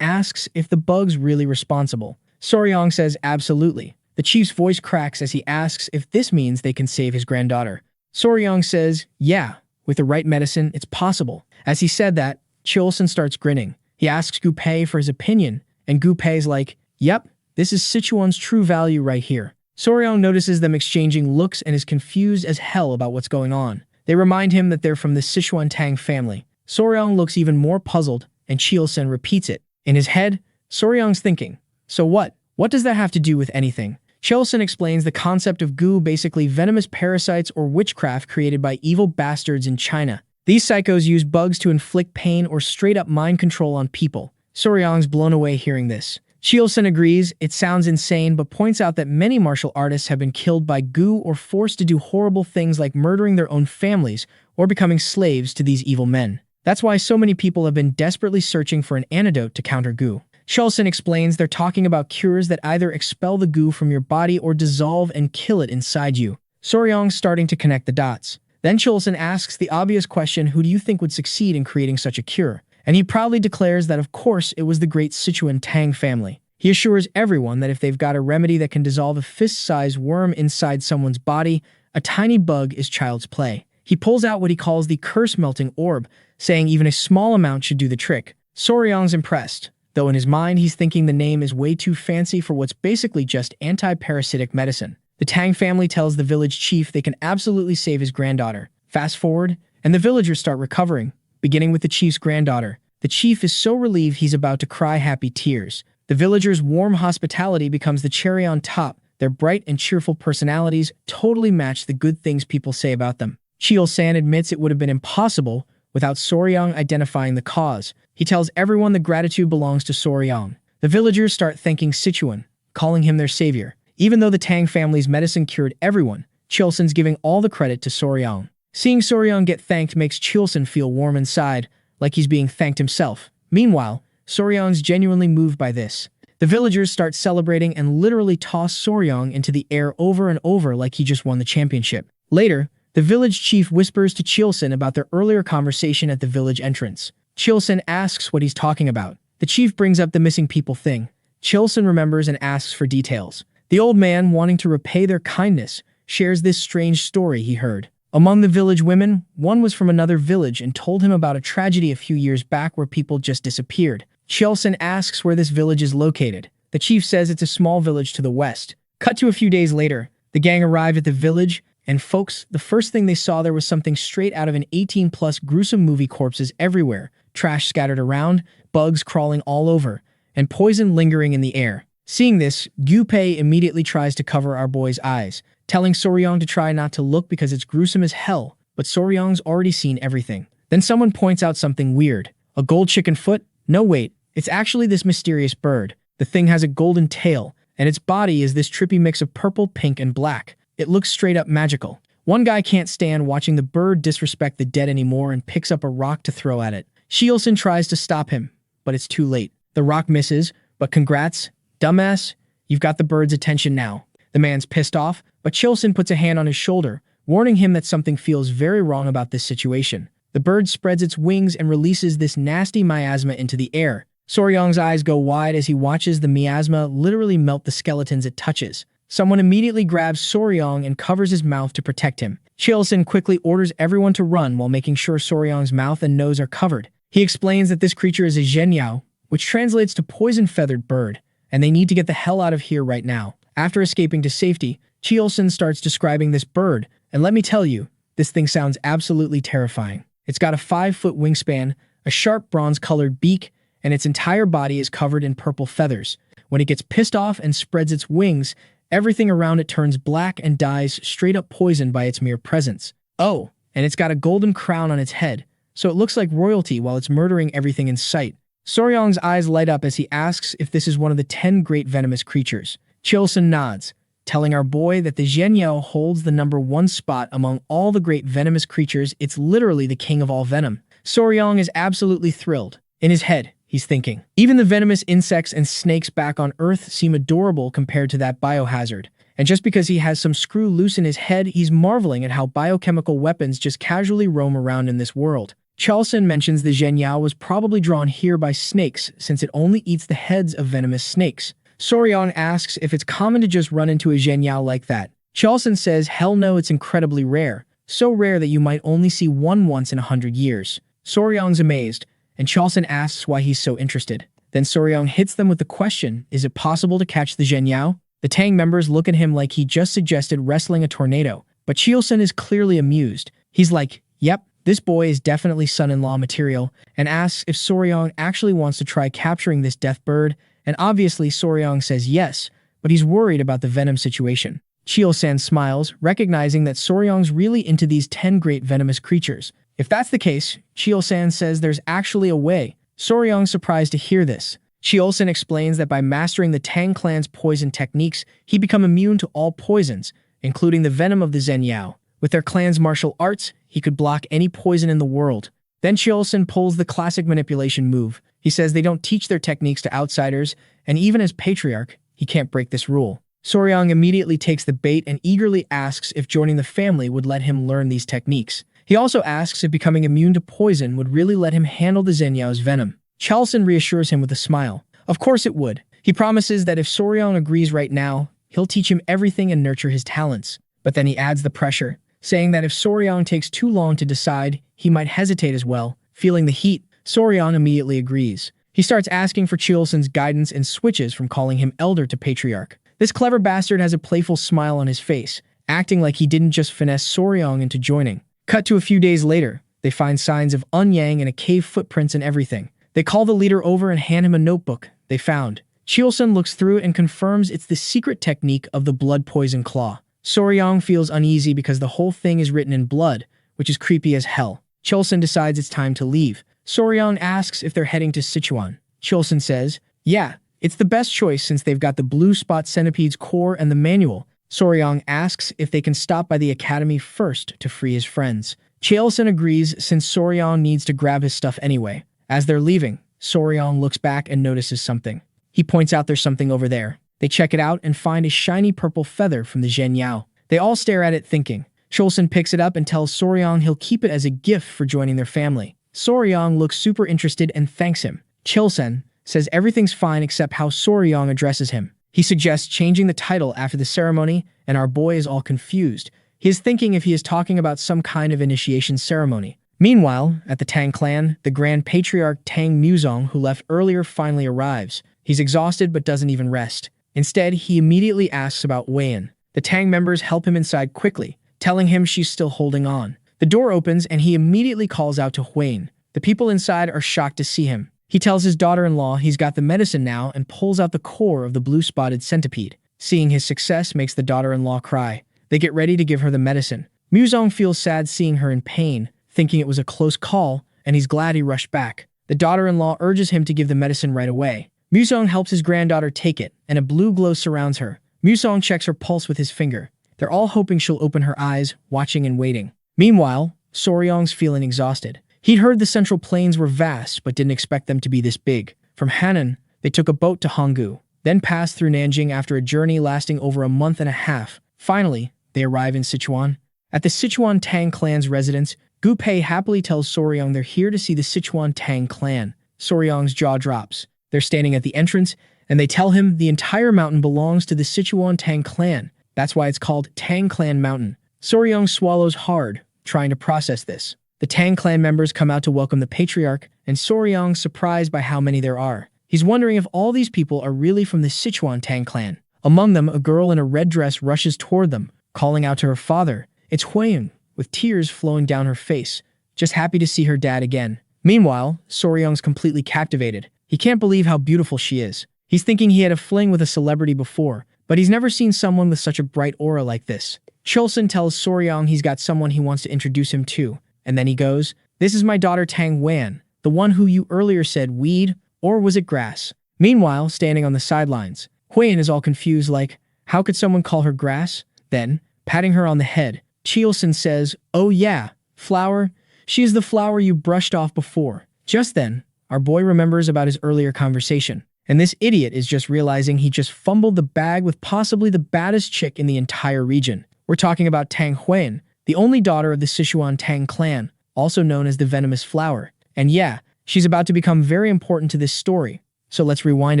asks if the bug's really responsible. Soryong says absolutely. The chief's voice cracks as he asks if this means they can save his granddaughter. Soryong says, yeah, with the right medicine, it's possible. As he said that, Chilson starts grinning. He asks Gu-pei for his opinion, and Gu-pei's like, yep, this is Sichuan's true value right here. Soryong notices them exchanging looks and is confused as hell about what's going on. They remind him that they're from the Sichuan Tang family. Soryong looks even more puzzled, and Chilson repeats it. In his head, Soryong's thinking, so what? What does that have to do with anything? Chilson explains the concept of gu, basically venomous parasites or witchcraft created by evil bastards in China. These psychos use bugs to inflict pain or straight-up mind control on people. Soryong's blown away hearing this. Chilson agrees, it sounds insane, but points out that many martial artists have been killed by gu or forced to do horrible things like murdering their own families or becoming slaves to these evil men. That's why so many people have been desperately searching for an antidote to counter gu. Chilson explains they're talking about cures that either expel the gu from your body or dissolve and kill it inside you. Soryong's starting to connect the dots. Then Chilson asks the obvious question, who do you think would succeed in creating such a cure? And he proudly declares that of course it was the great Sichuan Tang family. He assures everyone that if they've got a remedy that can dissolve a fist-sized worm inside someone's body, a tiny bug is child's play. He pulls out what he calls the curse-melting orb, saying even a small amount should do the trick. Soryong's impressed, though in his mind he's thinking the name is way too fancy for what's basically just anti-parasitic medicine. The Tang family tells the village chief they can absolutely save his granddaughter. Fast forward, and the villagers start recovering, beginning with the chief's granddaughter. The chief is so relieved he's about to cry happy tears. The villagers' warm hospitality becomes the cherry on top. Their bright and cheerful personalities totally match the good things people say about them. Chilson admits it would have been impossible without Soryong identifying the cause. He tells everyone the gratitude belongs to Soryong. The villagers start thanking Sichuan, calling him their savior. Even though the Tang family's medicine cured everyone, Chilson's giving all the credit to Soryong. Seeing Soryong get thanked makes Chilson feel warm inside, like he's being thanked himself. Meanwhile, Soryong's genuinely moved by this. The villagers start celebrating and literally toss Soryong into the air over and over like he just won the championship. Later, the village chief whispers to Chilson about their earlier conversation at the village entrance. Chilson asks what he's talking about. The chief brings up the missing people thing. Chilson remembers and asks for details. The old man, wanting to repay their kindness, shares this strange story he heard. Among the village women, one was from another village and told him about a tragedy a few years back where people just disappeared. Chilson asks where this village is located. The chief says it's a small village to the west. Cut to a few days later, the gang arrived at the village, and folks, the first thing they saw there was something straight out of an 18-plus gruesome movie. Corpses everywhere, trash scattered around, bugs crawling all over, and poison lingering in the air. Seeing this, Gu-pei immediately tries to cover our boy's eyes, telling Soryong to try not to look because it's gruesome as hell, but Soryong's already seen everything. Then someone points out something weird. A gold chicken foot? No wait, it's actually this mysterious bird. The thing has a golden tail, and its body is this trippy mix of purple, pink, and black. It looks straight up magical. One guy can't stand watching the bird disrespect the dead anymore and picks up a rock to throw at it. Chilson tries to stop him, but it's too late. The rock misses, but congrats, dumbass, you've got the bird's attention now. The man's pissed off, but Chilson puts a hand on his shoulder, warning him that something feels very wrong about this situation. The bird spreads its wings and releases this nasty miasma into the air. Soryong's eyes go wide as he watches the miasma literally melt the skeletons it touches. Someone immediately grabs Soryong and covers his mouth to protect him. Chilson quickly orders everyone to run while making sure Soryong's mouth and nose are covered. He explains that this creature is a zhenyao, which translates to poison-feathered bird, and they need to get the hell out of here right now. After escaping to safety, Chilson starts describing this bird, and let me tell you, this thing sounds absolutely terrifying. It's got a 5-foot wingspan, a sharp bronze-colored beak, and its entire body is covered in purple feathers. When it gets pissed off and spreads its wings, everything around it turns black and dies straight up poisoned by its mere presence. Oh, and it's got a golden crown on its head, so it looks like royalty while it's murdering everything in sight. Soryong's eyes light up as he asks if this is one of the 10 great venomous creatures. Chilson nods, telling our boy that the zhenyao holds the #1 spot among all the great venomous creatures. It's literally the king of all venom. Soryong is absolutely thrilled. In his head, he's thinking, even the venomous insects and snakes back on Earth seem adorable compared to that biohazard. And just because he has some screw loose in his head, he's marveling at how biochemical weapons just casually roam around in this world. Chalsen mentions the Zhenyao was probably drawn here by snakes since it only eats the heads of venomous snakes. Soryong asks if it's common to just run into a Zhenyao like that. Chalsen says hell no, it's incredibly rare. So rare that you might only see one once in 100 years. Soryong's amazed, and Chalsen asks why he's so interested. Then Soryong hits them with the question, is it possible to catch the Zhenyao? The Tang members look at him like he just suggested wrestling a tornado, but Chalsen is clearly amused. He's like, yep, this boy is definitely son-in-law material, and asks if Soryong actually wants to try capturing this death bird, and obviously Soryong says yes, but he's worried about the venom situation. Chio-san smiles, recognizing that Soryong's really into these 10 great venomous creatures. If that's the case, Chio-san says there's actually a way. Soryong's surprised to hear this. Chio-san explains that by mastering the Tang clan's poison techniques, he become immune to all poisons, including the venom of the Zhenyao. With their clan's martial arts, he could block any poison in the world. Then Chio-san pulls the classic manipulation move. He says they don't teach their techniques to outsiders, and even as patriarch, he can't break this rule. Soryong immediately takes the bait and eagerly asks if joining the family would let him learn these techniques. He also asks if becoming immune to poison would really let him handle the Zhenyao's venom. Chalsen reassures him with a smile. Of course it would. He promises that if Soryong agrees right now, he'll teach him everything and nurture his talents. But then he adds the pressure, saying that if Soryong takes too long to decide, he might hesitate as well. Feeling the heat, Soryong immediately agrees. He starts asking for Chalsen's guidance and switches from calling him elder to patriarch. This clever bastard has a playful smile on his face, acting like he didn't just finesse Soryong into joining. Cut to a few days later, they find signs of Unyang and a cave footprints and everything. They call the leader over and hand him a notebook they found. Chilson looks through it and confirms it's the secret technique of the blood poison claw. Soryong feels uneasy because the whole thing is written in blood, which is creepy as hell. Chilson decides it's time to leave. Soryong asks if they're heading to Sichuan. Chilson says, yeah, it's the best choice since they've got the blue spot centipede's core and the manual. Soryong asks if they can stop by the academy first to free his friends. Chilson agrees since Soryong needs to grab his stuff anyway. As they're leaving, Soryong looks back and notices something. He points out there's something over there. They check it out and find a shiny purple feather from the Zhenyao. They all stare at it thinking. Cholson picks it up and tells Soryong he'll keep it as a gift for joining their family. Soryong looks super interested and thanks him. Chilson says everything's fine except how Soryong addresses him. He suggests changing the title after the ceremony, and our boy is all confused. He is thinking if he is talking about some kind of initiation ceremony. Meanwhile, at the Tang clan, the Grand Patriarch Tang Muzong, who left earlier, finally arrives. He's exhausted but doesn't even rest. Instead, he immediately asks about Weian. The Tang members help him inside quickly, telling him she's still holding on. The door opens and he immediately calls out to Weian. The people inside are shocked to see him. He tells his daughter-in-law he's got the medicine now and pulls out the core of the blue-spotted centipede. Seeing his success makes the daughter-in-law cry. They get ready to give her the medicine. Muzong feels sad seeing her in pain, thinking it was a close call, and he's glad he rushed back. The daughter-in-law urges him to give the medicine right away. Muzong helps his granddaughter take it, and a blue glow surrounds her. Muzong checks her pulse with his finger. They're all hoping she'll open her eyes, watching and waiting. Meanwhile, Soryong's feeling exhausted. He'd heard the Central Plains were vast, but didn't expect them to be this big. From Hannan, they took a boat to Hanggu, then passed through Nanjing after a journey lasting over a month and a half. Finally, they arrive in Sichuan. At the Sichuan Tang clan's residence, Gu Pei happily tells Soryong they're here to see the Sichuan Tang clan. Soryong's jaw drops. They're standing at the entrance, and they tell him the entire mountain belongs to the Sichuan Tang clan. That's why it's called Tang Clan Mountain. Soryong swallows hard, trying to process this. The Tang clan members come out to welcome the patriarch, and Soryong's surprised by how many there are. He's wondering if all these people are really from the Sichuan Tang clan. Among them, a girl in a red dress rushes toward them, calling out to her father. It's Huiyun, with tears flowing down her face, just happy to see her dad again. Meanwhile, Soryong's completely captivated. He can't believe how beautiful she is. He's thinking he had a fling with a celebrity before, but he's never seen someone with such a bright aura like this. Chulson tells Soryong he's got someone he wants to introduce him to, and then he goes, "This is my daughter Tang Wan, the one who you earlier said weed, or was it grass?" Meanwhile, standing on the sidelines, Huiyun is all confused like, how could someone call her grass? Then, patting her on the head, Chulson says, "Oh yeah, flower. She is the flower you brushed off before." Just then, our boy remembers about his earlier conversation. And this idiot is just realizing he just fumbled the bag with possibly the baddest chick in the entire region. We're talking about Tang Huan, the only daughter of the Sichuan Tang clan, also known as the Venomous Flower. And yeah, she's about to become very important to this story. So let's rewind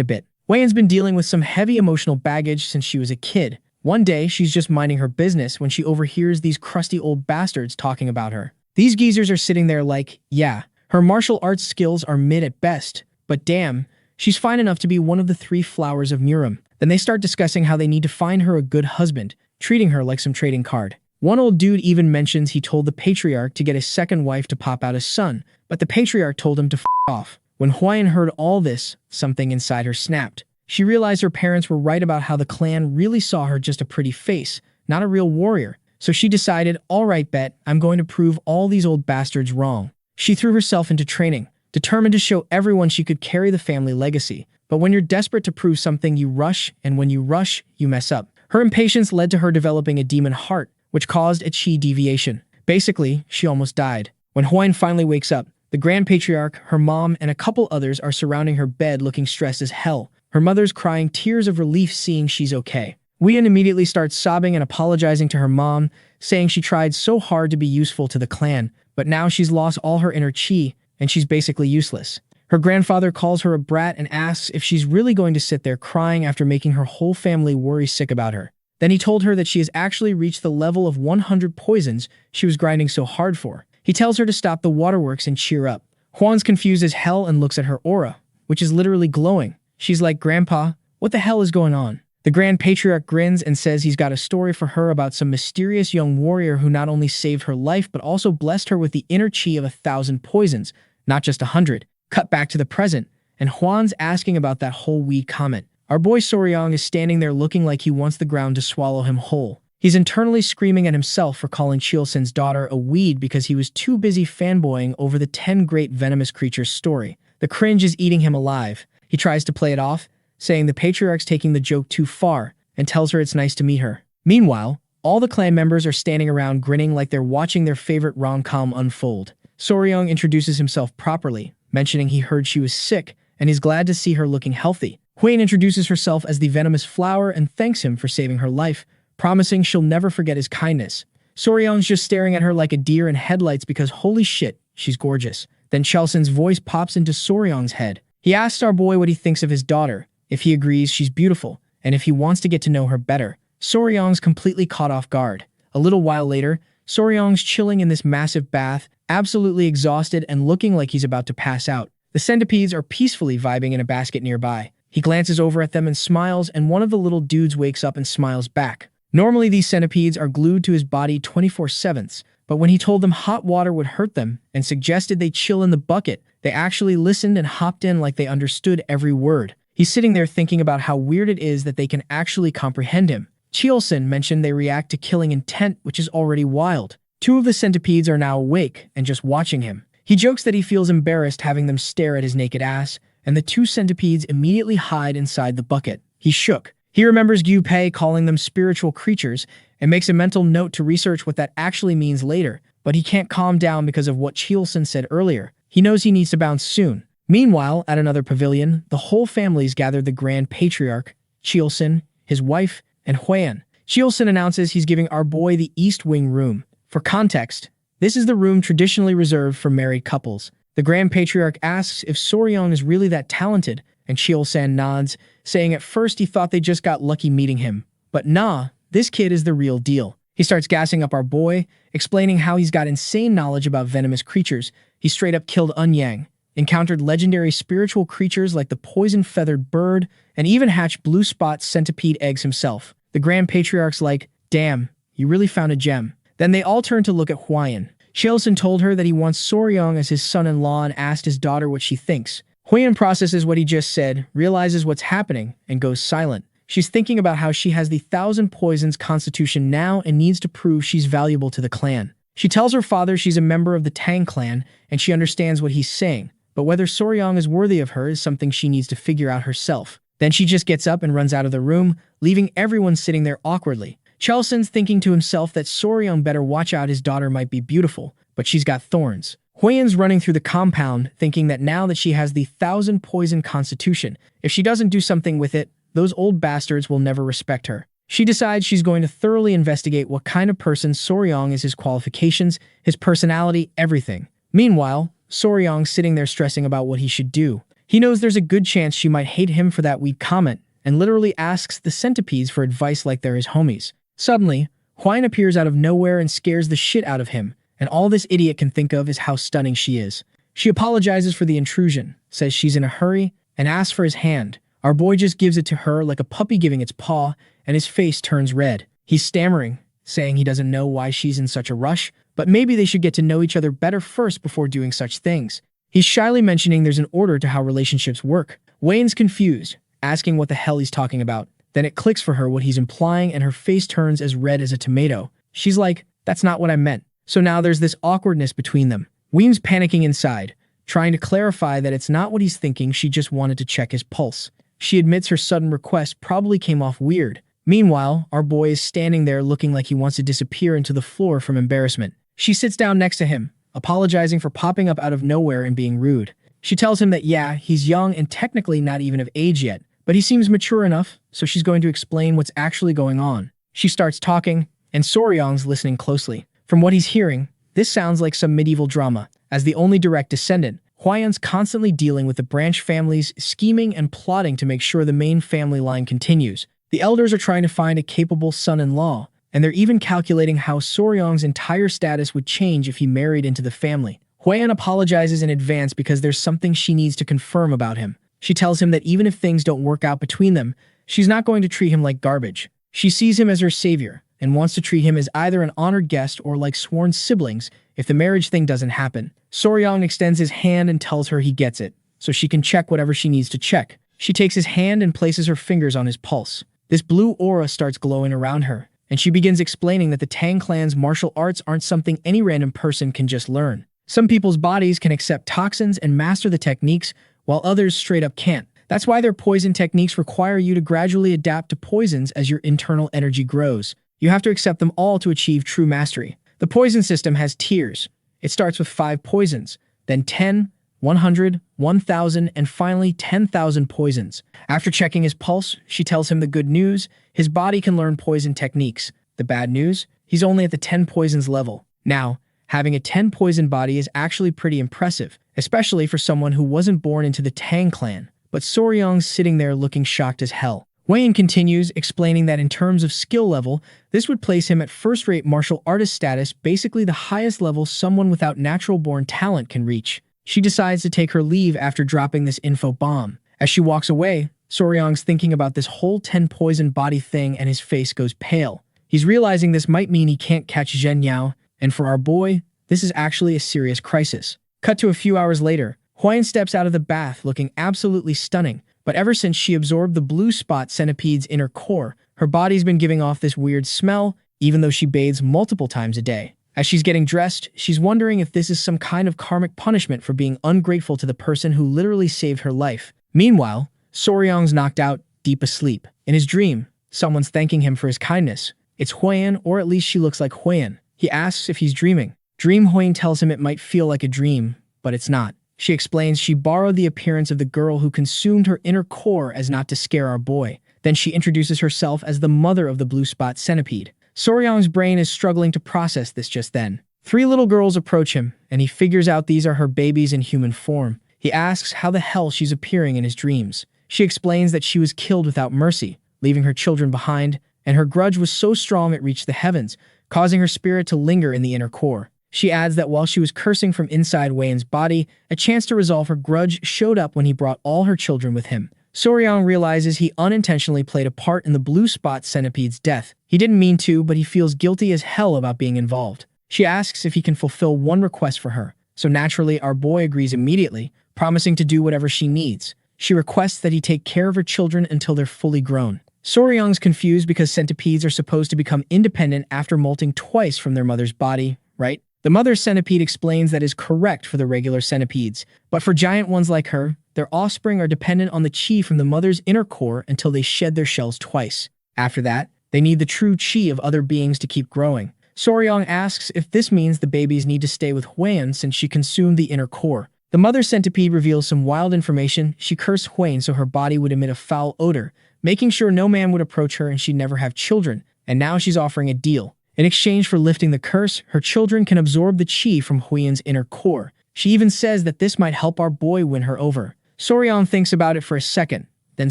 a bit. Huan's been dealing with some heavy emotional baggage since she was a kid. One day, she's just minding her business when she overhears these crusty old bastards talking about her. These geezers are sitting there like, yeah, her martial arts skills are mid at best, but damn, she's fine enough to be one of the 3 flowers of Muram. Then they start discussing how they need to find her a good husband, treating her like some trading card. One old dude even mentions he told the patriarch to get a second wife to pop out a son, but the patriarch told him to f off. When Huan heard all this, something inside her snapped. She realized her parents were right about how the clan really saw her just a pretty face, not a real warrior. So she decided, alright bet, I'm going to prove all these old bastards wrong. She threw herself into training, determined to show everyone she could carry the family legacy. But when you're desperate to prove something, you rush, and when you rush, you mess up. Her impatience led to her developing a demon heart, which caused a chi deviation. Basically, she almost died. When Huan finally wakes up, the Grand Patriarch, her mom, and a couple others are surrounding her bed looking stressed as hell. Her mother's crying tears of relief seeing she's okay. Huan immediately starts sobbing and apologizing to her mom, saying she tried so hard to be useful to the clan, but now she's lost all her inner chi, and she's basically useless. Her grandfather calls her a brat and asks if she's really going to sit there crying after making her whole family worry sick about her. Then he told her that she has actually reached the level of 100 poisons she was grinding so hard for. He tells her to stop the waterworks and cheer up. Huan's confused as hell and looks at her aura, which is literally glowing. She's like, "Grandpa, what the hell is going on?" The Grand Patriarch grins and says he's got a story for her about some mysterious young warrior who not only saved her life but also blessed her with the inner chi of 1,000 poisons, not just 100. Cut back to the present, and Huan's asking about that whole weed comment. Our boy Soryong is standing there looking like he wants the ground to swallow him whole. He's internally screaming at himself for calling Chilsin's daughter a weed because he was too busy fanboying over the 10 great venomous creatures story. The cringe is eating him alive. He tries to play it off, saying the patriarch's taking the joke too far, and tells her it's nice to meet her. Meanwhile, all the clan members are standing around grinning like they're watching their favorite rom-com unfold. Soryong introduces himself properly, mentioning he heard she was sick, and he's glad to see her looking healthy. Huan introduces herself as the Venomous Flower and thanks him for saving her life, promising she'll never forget his kindness. Soryong's just staring at her like a deer in headlights because holy shit, she's gorgeous. Then Chelsin's voice pops into Soryong's head. He asks our boy what he thinks of his daughter, if he agrees she's beautiful, and if he wants to get to know her better. Soryong's completely caught off guard. A little while later, Soryong's chilling in this massive bath, absolutely exhausted and looking like he's about to pass out. The centipedes are peacefully vibing in a basket nearby. He glances over at them and smiles, and one of the little dudes wakes up and smiles back. Normally, these centipedes are glued to his body 24/7, but when he told them hot water would hurt them and suggested they chill in the bucket, they actually listened and hopped in like they understood every word. He's sitting there thinking about how weird it is that they can actually comprehend him. Chilsin mentioned they react to killing intent, which is already wild. 2 of the centipedes are now awake and just watching him. He jokes that he feels embarrassed having them stare at his naked ass, and the 2 centipedes immediately hide inside the bucket. He's shook. He remembers Gu Pei calling them spiritual creatures and makes a mental note to research what that actually means later, but he can't calm down because of what Chilsin said earlier. He knows he needs to bounce soon. Meanwhile, at another pavilion, the whole family's gathered the Grand Patriarch, Chilsin, his wife, and Huan. Chilsin announces he's giving our boy the East Wing room. For context, this is the room traditionally reserved for married couples. The Grand Patriarch asks if Soryong is really that talented, and Chilsin nods, saying at first he thought they just got lucky meeting him. But nah, this kid is the real deal. He starts gassing up our boy, explaining how he's got insane knowledge about venomous creatures. He straight up killed Unyang, encountered legendary spiritual creatures like the poison-feathered bird, and even hatched blue spot centipede eggs himself. The Grand Patriarch's like, damn, you really found a gem. Then they all turn to look at Huan. Chilsin told her that he wants Soryong as his son-in-law and asked his daughter what she thinks. Huan processes what he just said, realizes what's happening, and goes silent. She's thinking about how she has the 1,000 poisons constitution now and needs to prove she's valuable to the clan. She tells her father she's a member of the Tang clan, and she understands what he's saying, but whether Soryong is worthy of her is something she needs to figure out herself. Then she just gets up and runs out of the room, leaving everyone sitting there awkwardly. Chelsin's thinking to himself that Soryong better watch out, his daughter might be beautiful, but she's got thorns. Huiyan's running through the compound, thinking that now that she has the 1,000 poison constitution, if she doesn't do something with it, those old bastards will never respect her. She decides she's going to thoroughly investigate what kind of person Soryong is, his qualifications, his personality, everything. Meanwhile, Soryong's sitting there stressing about what he should do. He knows there's a good chance she might hate him for that weak comment, and literally asks the Centipedes for advice like they're his homies. Suddenly, Huiyan appears out of nowhere and scares the shit out of him, and all this idiot can think of is how stunning she is. She apologizes for the intrusion, says she's in a hurry, and asks for his hand. Our boy just gives it to her like a puppy giving its paw, and his face turns red. He's stammering, saying he doesn't know why she's in such a rush, but maybe they should get to know each other better first before doing such things. He's shyly mentioning there's an order to how relationships work. Wayne's confused, asking what the hell he's talking about. Then it clicks for her what he's implying, and her face turns as red as a tomato. She's like, that's not what I meant. So now there's this awkwardness between them. Weem's panicking inside, trying to clarify that it's not what he's thinking, she just wanted to check his pulse. She admits her sudden request probably came off weird. Meanwhile, our boy is standing there looking like he wants to disappear into the floor from embarrassment. She sits down next to him, apologizing for popping up out of nowhere and being rude. She tells him that yeah, he's young and technically not even of age yet, but he seems mature enough, so she's going to explain what's actually going on. She starts talking, and Soryong's listening closely. From what he's hearing, this sounds like some medieval drama. As the only direct descendant, Huiyan's constantly dealing with the branch families, scheming and plotting to make sure the main family line continues. The elders are trying to find a capable son-in-law, and they're even calculating how Soryong's entire status would change if he married into the family. Huiyan apologizes in advance because there's something she needs to confirm about him. She tells him that even if things don't work out between them, she's not going to treat him like garbage. She sees him as her savior, and wants to treat him as either an honored guest or like sworn siblings if the marriage thing doesn't happen. Soryong extends his hand and tells her he gets it, so she can check whatever she needs to check. She takes his hand and places her fingers on his pulse. This blue aura starts glowing around her, and she begins explaining that the Tang clan's martial arts aren't something any random person can just learn. Some people's bodies can accept toxins and master the techniques, while others straight up can't. That's why their poison techniques require you to gradually adapt to poisons as your internal energy grows. You have to accept them all to achieve true mastery. The poison system has tiers. It starts with 5 poisons, then 10, 100, 1,000, and finally 10,000 poisons. After checking his pulse, she tells him the good news: his body can learn poison techniques. The bad news? He's only at the 10 poisons level. Now, having a 10 poison body is actually pretty impressive, especially for someone who wasn't born into the Tang clan. But Soryong's sitting there looking shocked as hell. Huiyan continues, explaining that in terms of skill level, this would place him at first-rate martial artist status, basically the highest level someone without natural-born talent can reach. She decides to take her leave after dropping this info bomb. As she walks away, Soryong's thinking about this whole 10 poison body thing and his face goes pale. He's realizing this might mean he can't catch Zhen Yao, and for our boy, this is actually a serious crisis. Cut to a few hours later, Huiyan steps out of the bath looking absolutely stunning. But ever since she absorbed the blue spot centipede's inner core, her body's been giving off this weird smell, even though she bathes multiple times a day. As she's getting dressed, she's wondering if this is some kind of karmic punishment for being ungrateful to the person who literally saved her life. Meanwhile, Soryong's knocked out, deep asleep. In his dream, someone's thanking him for his kindness. It's Huiyan, or at least she looks like Huiyan. He asks if he's dreaming. Huiyan tells him it might feel like a dream, but it's not. She explains she borrowed the appearance of the girl who consumed her inner core as not to scare our boy. Then she introduces herself as the mother of the blue spot centipede. Soryong's brain is struggling to process this just then. 3 little girls approach him, and he figures out these are her babies in human form. He asks how the hell she's appearing in his dreams. She explains that she was killed without mercy, leaving her children behind, and her grudge was so strong it reached the heavens, causing her spirit to linger in the inner core. She adds that while she was cursing from inside Huiyan's body, a chance to resolve her grudge showed up when he brought all her children with him. Soryong realizes he unintentionally played a part in the blue spot centipede's death. He didn't mean to, but he feels guilty as hell about being involved. She asks if he can fulfill one request for her, so naturally our boy agrees immediately, promising to do whatever she needs. She requests that he take care of her children until they're fully grown. Soryong's confused because centipedes are supposed to become independent after molting twice from their mother's body, right? The mother centipede explains that is correct for the regular centipedes, but for giant ones like her, their offspring are dependent on the chi from the mother's inner core until they shed their shells twice. After that, they need the true chi of other beings to keep growing. Soryong asks if this means the babies need to stay with Hwaeun since she consumed the inner core. The mother centipede reveals some wild information. She cursed Hwaeun so her body would emit a foul odor, making sure no man would approach her and she'd never have children, and now she's offering a deal. In exchange for lifting the curse, her children can absorb the chi from Hwaeun's inner core. She even says that this might help our boy win her over. Soryong thinks about it for a second, then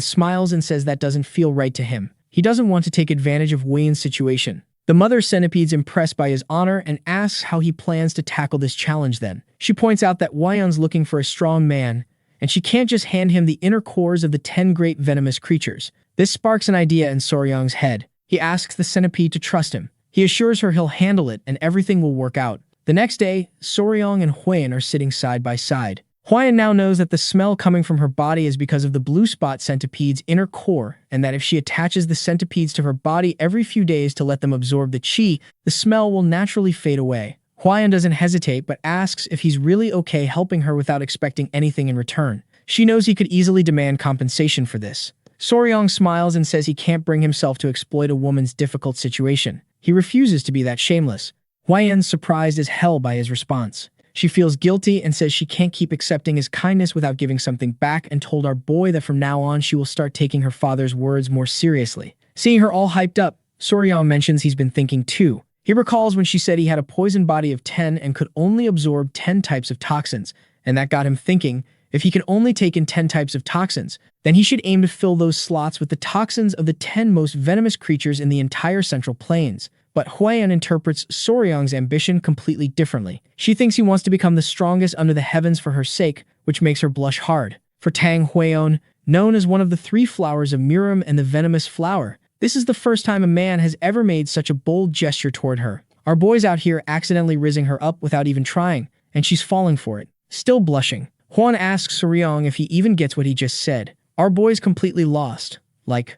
smiles and says that doesn't feel right to him. He doesn't want to take advantage of Hwaeun's situation. The mother centipede's impressed by his honor and asks how he plans to tackle this challenge then. She points out that Hwaeun's looking for a strong man, and she can't just hand him the inner cores of the 10 great venomous creatures. This sparks an idea in Soryong's head. He asks the centipede to trust him. He assures her he'll handle it and everything will work out. The next day, Soryong and Hwaeun are sitting side by side. Hwaeun now knows that the smell coming from her body is because of the blue spot centipede's inner core, and that if she attaches the centipedes to her body every few days to let them absorb the chi, the smell will naturally fade away. Hwaeun doesn't hesitate but asks if he's really okay helping her without expecting anything in return. She knows he could easily demand compensation for this. Soryong smiles and says he can't bring himself to exploit a woman's difficult situation. He refuses to be that shameless. Hwaeun's surprised as hell by his response. She feels guilty and says she can't keep accepting his kindness without giving something back, and told our boy that from now on she will start taking her father's words more seriously. Seeing her all hyped up, Soryong mentions he's been thinking too. He recalls when she said he had a poison body of 10 and could only absorb 10 types of toxins, and that got him thinking, if he can only take in 10 types of toxins, then he should aim to fill those slots with the toxins of the 10 most venomous creatures in the entire Central Plains. But Hwaeun interprets Soryong's ambition completely differently. She thinks he wants to become the strongest under the heavens for her sake, which makes her blush hard. For Tang Hwaeun, known as one of the 3 flowers of Murim and the venomous flower, this is the first time a man has ever made such a bold gesture toward her. Our boy's out here accidentally rizzing her up without even trying, and she's falling for it. Still blushing, Hwaeun asks Soryong if he even gets what he just said. Our boy's completely lost. Like,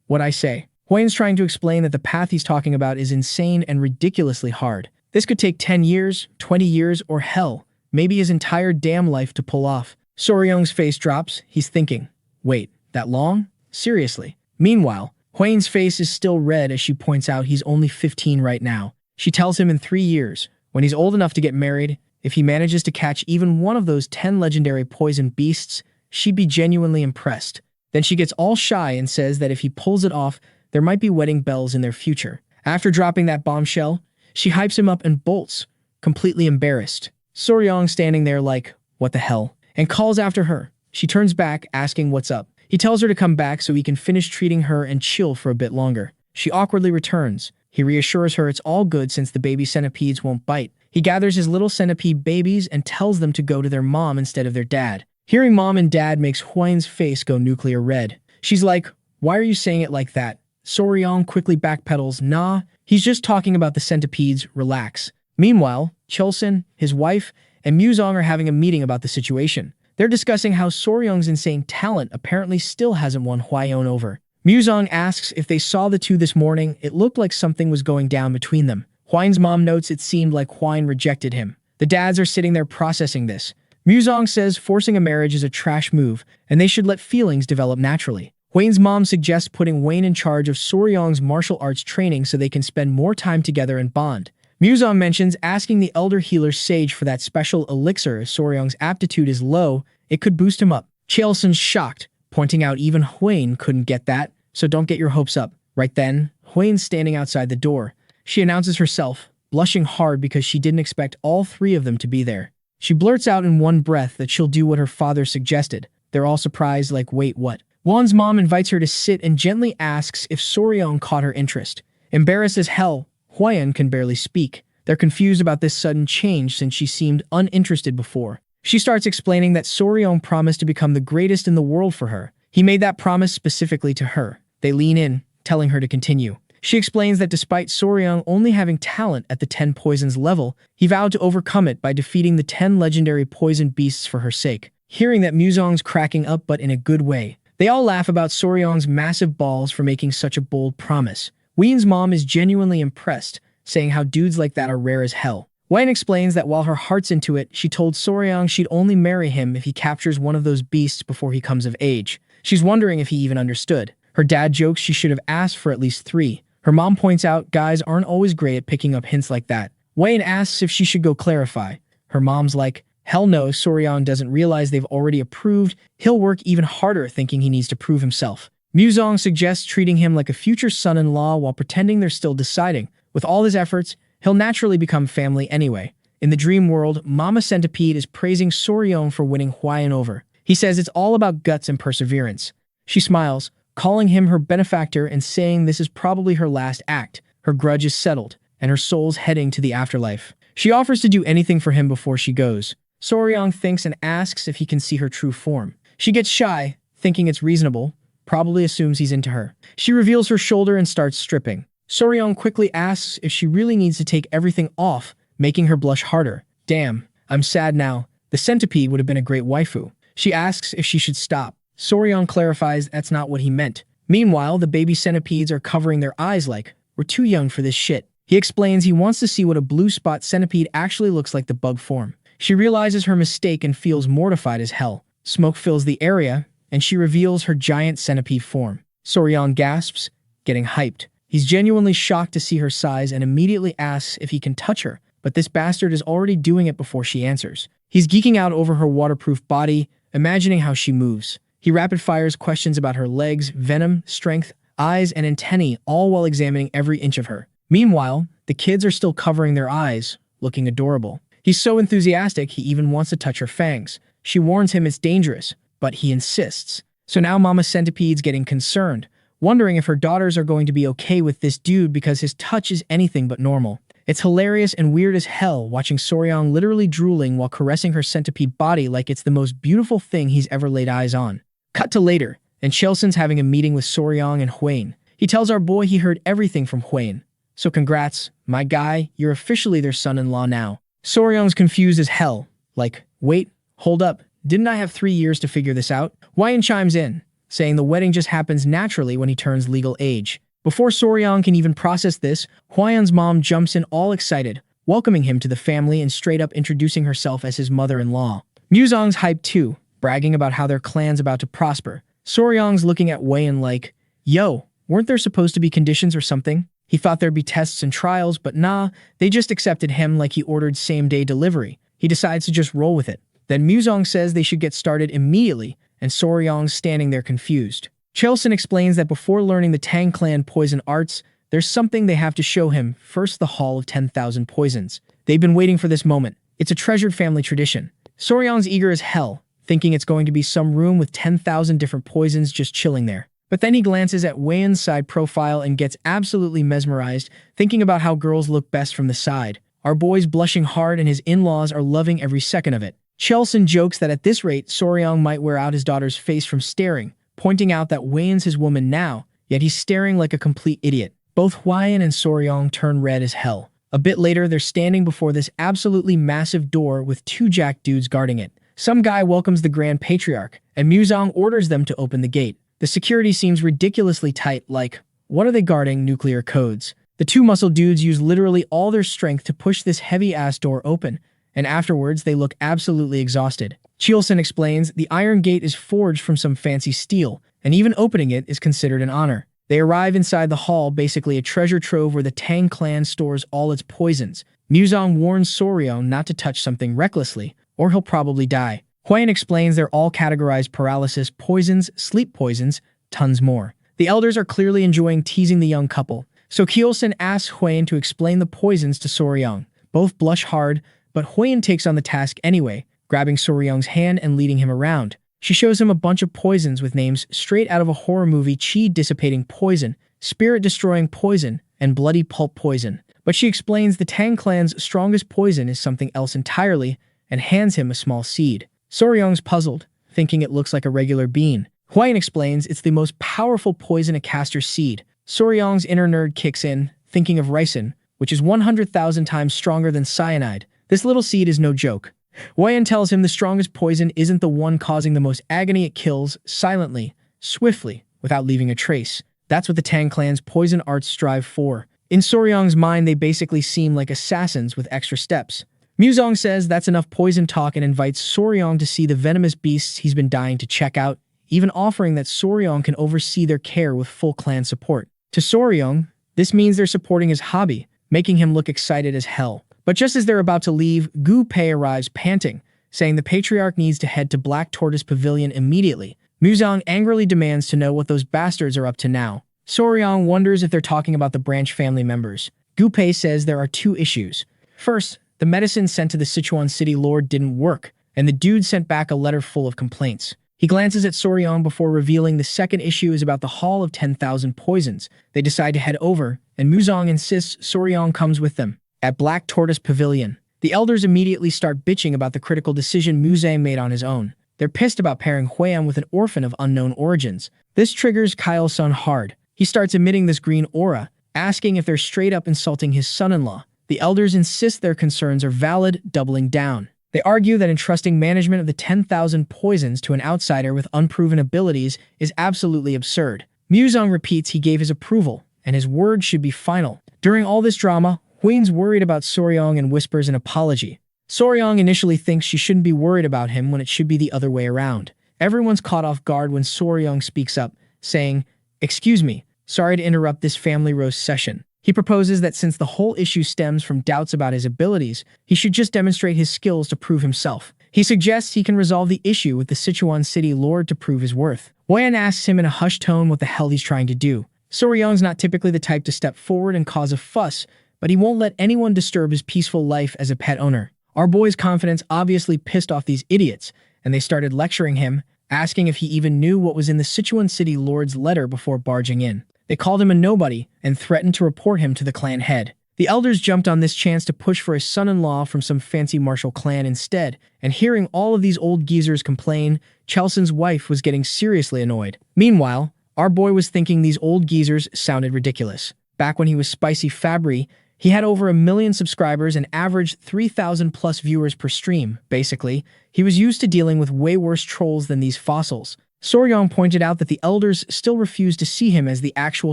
what'd I say? Hwaeun's trying to explain that the path he's talking about is insane and ridiculously hard. This could take 10 years, 20 years, or hell, maybe his entire damn life to pull off. Soryong's face drops. He's thinking, wait, that long? Seriously. Meanwhile, Hwaeun's face is still red as she points out he's only 15 right now. She tells him in 3 years, when he's old enough to get married, if he manages to catch even one of those 10 legendary poison beasts, she'd be genuinely impressed. Then she gets all shy and says that if he pulls it off, there might be wedding bells in their future. After dropping that bombshell, she hypes him up and bolts, completely embarrassed. Soryong standing there like, what the hell? And calls after her. She turns back, asking what's up. He tells her to come back so he can finish treating her and chill for a bit longer. She awkwardly returns. He reassures her it's all good since the baby centipedes won't bite. He gathers his little centipede babies and tells them to go to their mom instead of their dad. Hearing mom and dad makes Hwaeun's face go nuclear red. She's like, why are you saying it like that? Soryong quickly backpedals, nah, he's just talking about the centipedes, relax. Meanwhile, Chulsun, his wife, and Muzong are having a meeting about the situation. They're discussing how Soryong's insane talent apparently still hasn't won Hwaeun over. Muzong asks if they saw the two this morning. It looked like something was going down between them. Hwaeun's mom notes it seemed like Hwaeun rejected him. The dads are sitting there processing this. Muzong says forcing a marriage is a trash move, and they should let feelings develop naturally. Hwaeun's mom suggests putting Hwaeun in charge of Soryong's martial arts training so they can spend more time together and bond. Muzong mentions asking the elder healer Sage for that special elixir. If Soryong's aptitude is low, it could boost him up. Chulsun's shocked, pointing out even Hwaeun couldn't get that, so don't get your hopes up. Right then, Hwaeun's standing outside the door. She announces herself, blushing hard because she didn't expect all 3 of them to be there. She blurts out in one breath that she'll do what her father suggested. They're all surprised like, wait, what? Hwaeun's mom invites her to sit and gently asks if Soryong caught her interest. Embarrassed as hell, Hwaeun can barely speak. They're confused about this sudden change since she seemed uninterested before. She starts explaining that Soryong promised to become the greatest in the world for her. He made that promise specifically to her. They lean in, telling her to continue. She explains that despite Soryong only having talent at the 10 poisons level, he vowed to overcome it by defeating the 10 legendary poison beasts for her sake. Hearing that, Muzong's cracking up, but in a good way. They all laugh about Soryong's massive balls for making such a bold promise. Hwaeun's mom is genuinely impressed, saying how dudes like that are rare as hell. Hwaeun explains that while her heart's into it, she told Soryong she'd only marry him if he captures one of those beasts before he comes of age. She's wondering if he even understood. Her dad jokes she should have asked for at least 3. Her mom points out guys aren't always great at picking up hints like that. Wayne asks if she should go clarify. Her mom's like, hell no, Soryeon doesn't realize they've already approved. He'll work even harder thinking he needs to prove himself. Muzong suggests treating him like a future son-in-law while pretending they're still deciding. With all his efforts, he'll naturally become family anyway. In the dream world, Mama Centipede is praising Soryeon for winning Hwayan over. He says it's all about guts and perseverance. She smiles, calling him her benefactor and saying this is probably her last act. Her grudge is settled, and her soul's heading to the afterlife. She offers to do anything for him before she goes. Soryeon thinks and asks if he can see her true form. She gets shy, thinking it's reasonable, probably assumes he's into her. She reveals her shoulder and starts stripping. Soryeon quickly asks if she really needs to take everything off, making her blush harder. Damn, I'm sad now. The centipede would have been a great waifu. She asks if she should stop. Soryeon clarifies that's not what he meant. Meanwhile, the baby centipedes are covering their eyes like, we're too young for this shit. He explains he wants to see what a blue spot centipede actually looks like the bug form. She realizes her mistake and feels mortified as hell. Smoke fills the area, and she reveals her giant centipede form. Soryeon gasps, getting hyped. He's genuinely shocked to see her size and immediately asks if he can touch her, but this bastard is already doing it before she answers. He's geeking out over her waterproof body, imagining how she moves. He rapid-fires questions about her legs, venom, strength, eyes, and antennae, all while examining every inch of her. Meanwhile, the kids are still covering their eyes, looking adorable. He's so enthusiastic he even wants to touch her fangs. She warns him it's dangerous, but he insists. So now Mama Centipede's getting concerned, wondering if her daughters are going to be okay with this dude because his touch is anything but normal. It's hilarious and weird as hell watching Soryeon literally drooling while caressing her centipede body like it's the most beautiful thing he's ever laid eyes on. Cut to later, and Chelsen's having a meeting with Soryeon and Hwain. He tells our boy he heard everything from Hwain. So congrats, my guy, you're officially their son-in-law now. Soryeon's confused as hell. Like, wait, hold up, didn't I have 3 years to figure this out? Hwain chimes in, saying the wedding just happens naturally when he turns legal age. Before Soryeon can even process this, Hwayan's mom jumps in all excited, welcoming him to the family and straight up introducing herself as his mother-in-law. Muzong's hyped too, bragging about how their clan's about to prosper. Soryeon's looking at Hwayan like, yo, weren't there supposed to be conditions or something? He thought there'd be tests and trials, but nah, they just accepted him like he ordered same-day delivery. He decides to just roll with it. Then Muzong says they should get started immediately, and Soryeon's standing there confused. Chelsen explains that before learning the Tang clan poison arts, there's something they have to show him, first the Hall of 10,000 Poisons. They've been waiting for this moment. It's a treasured family tradition. Soryeon's eager as hell, thinking it's going to be some room with 10,000 different poisons just chilling there. But then he glances at Hwayan's side profile and gets absolutely mesmerized, thinking about how girls look best from the side. Our boy's blushing hard and his in-laws are loving every second of it. Chelsen jokes that at this rate, Soryeon might wear out his daughter's face from staring, pointing out that Hwayan's his woman now, yet he's staring like a complete idiot. Both Hwayan and Soryeon turn red as hell. A bit later, they're standing before this absolutely massive door with 2 jack dudes guarding it. Some guy welcomes the Grand Patriarch, and Muzong orders them to open the gate. The security seems ridiculously tight, like, what are they guarding, nuclear codes? The 2 muscle dudes use literally all their strength to push this heavy-ass door open, and afterwards they look absolutely exhausted. Chelsen explains the iron gate is forged from some fancy steel, and even opening it is considered an honor. They arrive inside the hall, basically a treasure trove where the Tang clan stores all its poisons. Muzong warns Soryeon not to touch something recklessly, or he'll probably die. Hwayan explains they're all categorized paralysis, poisons, sleep poisons, tons more. The elders are clearly enjoying teasing the young couple, so Chelsen asks Hwayan to explain the poisons to Soryeon. Both blush hard, but Hwayan takes on the task anyway, grabbing Soryeon's hand and leading him around. She shows him a bunch of poisons with names straight out of a horror movie: chi-dissipating poison, spirit-destroying poison, and bloody pulp poison. But she explains the Tang clan's strongest poison is something else entirely, and hands him a small seed. Soryeon's puzzled, thinking it looks like a regular bean. Hwayan explains it's the most powerful poison a caster seed. Soryeon's inner nerd kicks in, thinking of ricin, which is 100,000 times stronger than cyanide. This little seed is no joke. Hwayan tells him the strongest poison isn't the one causing the most agony. It kills silently, swiftly, without leaving a trace. That's what the Tang clan's poison arts strive for. In Soryeon's mind, they basically seem like assassins with extra steps. Muzong says that's enough poison talk and invites Soryeon to see the venomous beasts he's been dying to check out, even offering that Soryeon can oversee their care with full clan support. To Soryeon, This means they're supporting his hobby, making him look excited as hell. But just as they're about to leave, Gu Pei arrives panting, saying the patriarch needs to head to Black Tortoise Pavilion immediately. Muzong angrily demands to know what those bastards are up to now. Soryong wonders if they're talking about the branch family members. Gu Pei says there are two issues. First, the medicine sent to the Sichuan city lord didn't work, and the dude sent back a letter full of complaints. He glances at Soryong before revealing the second issue is about the Hall of 10,000 Poisons. They decide to head over, and Muzong insists Soryong comes with them. At Black Tortoise Pavilion, the elders immediately start bitching about the critical decision Muzong made on his own. They're pissed about pairing Huiyang with an orphan of unknown origins. This triggers Kyle-sun hard. He starts emitting this green aura, asking if they're straight up insulting his son-in-law. The elders insist their concerns are valid, doubling down. They argue that entrusting management of the 10,000 poisons to an outsider with unproven abilities is absolutely absurd. Muzong repeats he gave his approval, and his word should be final. During all this drama, Huiyang's worried about Soryong and whispers an apology. Soryong initially thinks she shouldn't be worried about him when it should be the other way around. Everyone's caught off guard when Soryong speaks up, saying, "Excuse me, sorry to interrupt this family roast session." He proposes that since the whole issue stems from doubts about his abilities, he should just demonstrate his skills to prove himself. He suggests he can resolve the issue with the Sichuan city lord to prove his worth. Huiyang asks him in a hushed tone what the hell he's trying to do. Soryong's not typically the type to step forward and cause a fuss, but he won't let anyone disturb his peaceful life as a pet owner. Our boy's confidence obviously pissed off these idiots, and they started lecturing him, asking if he even knew what was in the Sichuan city lord's letter before barging in. They called him a nobody and threatened to report him to the clan head. The elders jumped on this chance to push for his son-in-law from some fancy martial clan instead, and hearing all of these old geezers complain, Chelson's wife was getting seriously annoyed. Meanwhile, our boy was thinking these old geezers sounded ridiculous. Back when he was Spicy Fabry, he had over 1 million subscribers and averaged 3,000 plus viewers per stream. Basically, he was used to dealing with way worse trolls than these fossils. Soryong pointed out that the elders still refused to see him as the actual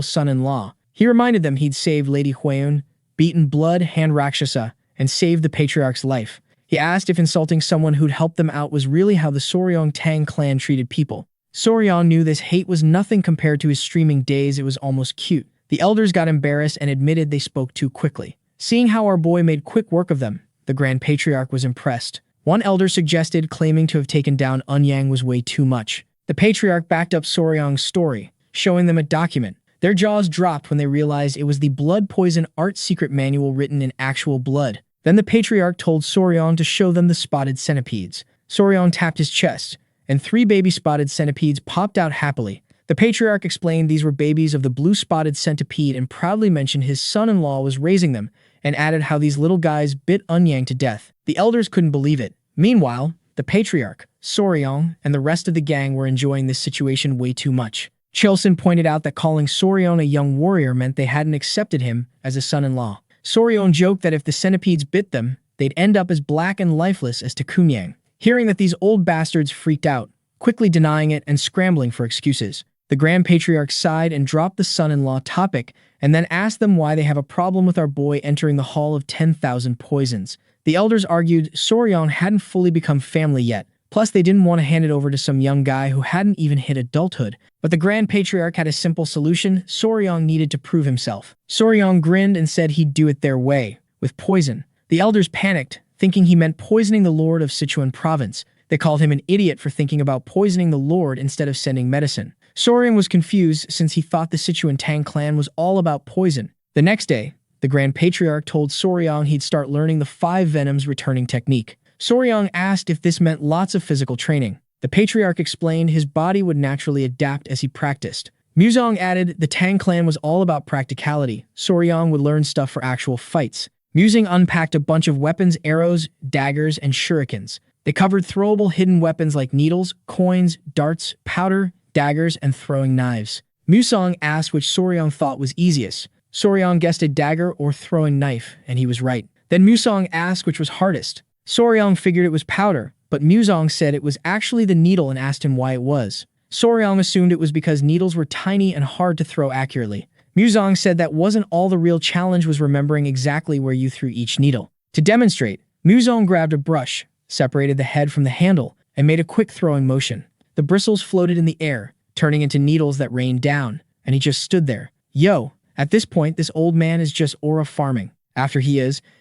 son-in-law. He reminded them he'd saved Lady Huiyang, beaten Blood Hand Rakshasa, and saved the patriarch's life. He asked if insulting someone who'd helped them out was really how the Soryong Tang clan treated people. Soryong knew this hate was nothing compared to his streaming days. It was almost cute. The elders got embarrassed and admitted they spoke too quickly. Seeing how our boy made quick work of them, the Grand Patriarch was impressed. One elder suggested claiming to have taken down Enyang was way too much. The Patriarch backed up Soryong's story, showing them a document. Their jaws dropped when they realized it was the blood poison art secret manual written in actual blood. Then the Patriarch told Soryong to show them the spotted centipedes. Soryong tapped his chest, and 3 baby spotted centipedes popped out happily. The Patriarch explained these were babies of the blue spotted centipede and proudly mentioned his son-in-law was raising them, and added how these little guys bit Enyang to death. The elders couldn't believe it. Meanwhile, the Patriarch, Soryong, and the rest of the gang were enjoying this situation way too much. Chilson pointed out that calling Soryong a young warrior meant they hadn't accepted him as a son-in-law. Soryong joked that if the centipedes bit them, they'd end up as black and lifeless as Takunyang. Hearing that these old bastards freaked out, quickly denying it and scrambling for excuses. The Grand Patriarch sighed and dropped the son-in-law topic, and then asked them why they have a problem with our boy entering the Hall of 10,000 Poisons. The elders argued Soryong hadn't fully become family yet, plus they didn't want to hand it over to some young guy who hadn't even hit adulthood. But the Grand Patriarch had a simple solution: Soryong needed to prove himself. Soryong grinned and said he'd do it their way, with poison. The elders panicked, thinking he meant poisoning the Lord of Sichuan province. They called him an idiot for thinking about poisoning the Lord instead of sending medicine. Soryong was confused since he thought the Sichuan Tang clan was all about poison. The next day, the Grand Patriarch told Soryong he'd start learning the 5 Venoms returning technique. Soryong asked if this meant lots of physical training. The Patriarch explained his body would naturally adapt as he practiced. Muzong added the Tang clan was all about practicality. Soryong would learn stuff for actual fights. Muzong unpacked a bunch of weapons, arrows, daggers, and shurikens. They covered throwable hidden weapons like needles, coins, darts, powder, daggers, and throwing knives. Muzong asked which Soryong thought was easiest. Soryong guessed a dagger or throwing knife, and he was right. Then Muzong asked which was hardest. Soryong figured it was powder, but Muzong said it was actually the needle and asked him why it was. Soryong assumed it was because needles were tiny and hard to throw accurately. Muzong said that wasn't all. The real challenge was remembering exactly where you threw each needle. To demonstrate, Muzong grabbed a brush, separated the head from the handle, and made a quick throwing motion. The bristles floated in the air, turning into needles that rained down, and he just stood there. Yo! At this point, this old man is just aura farming. After he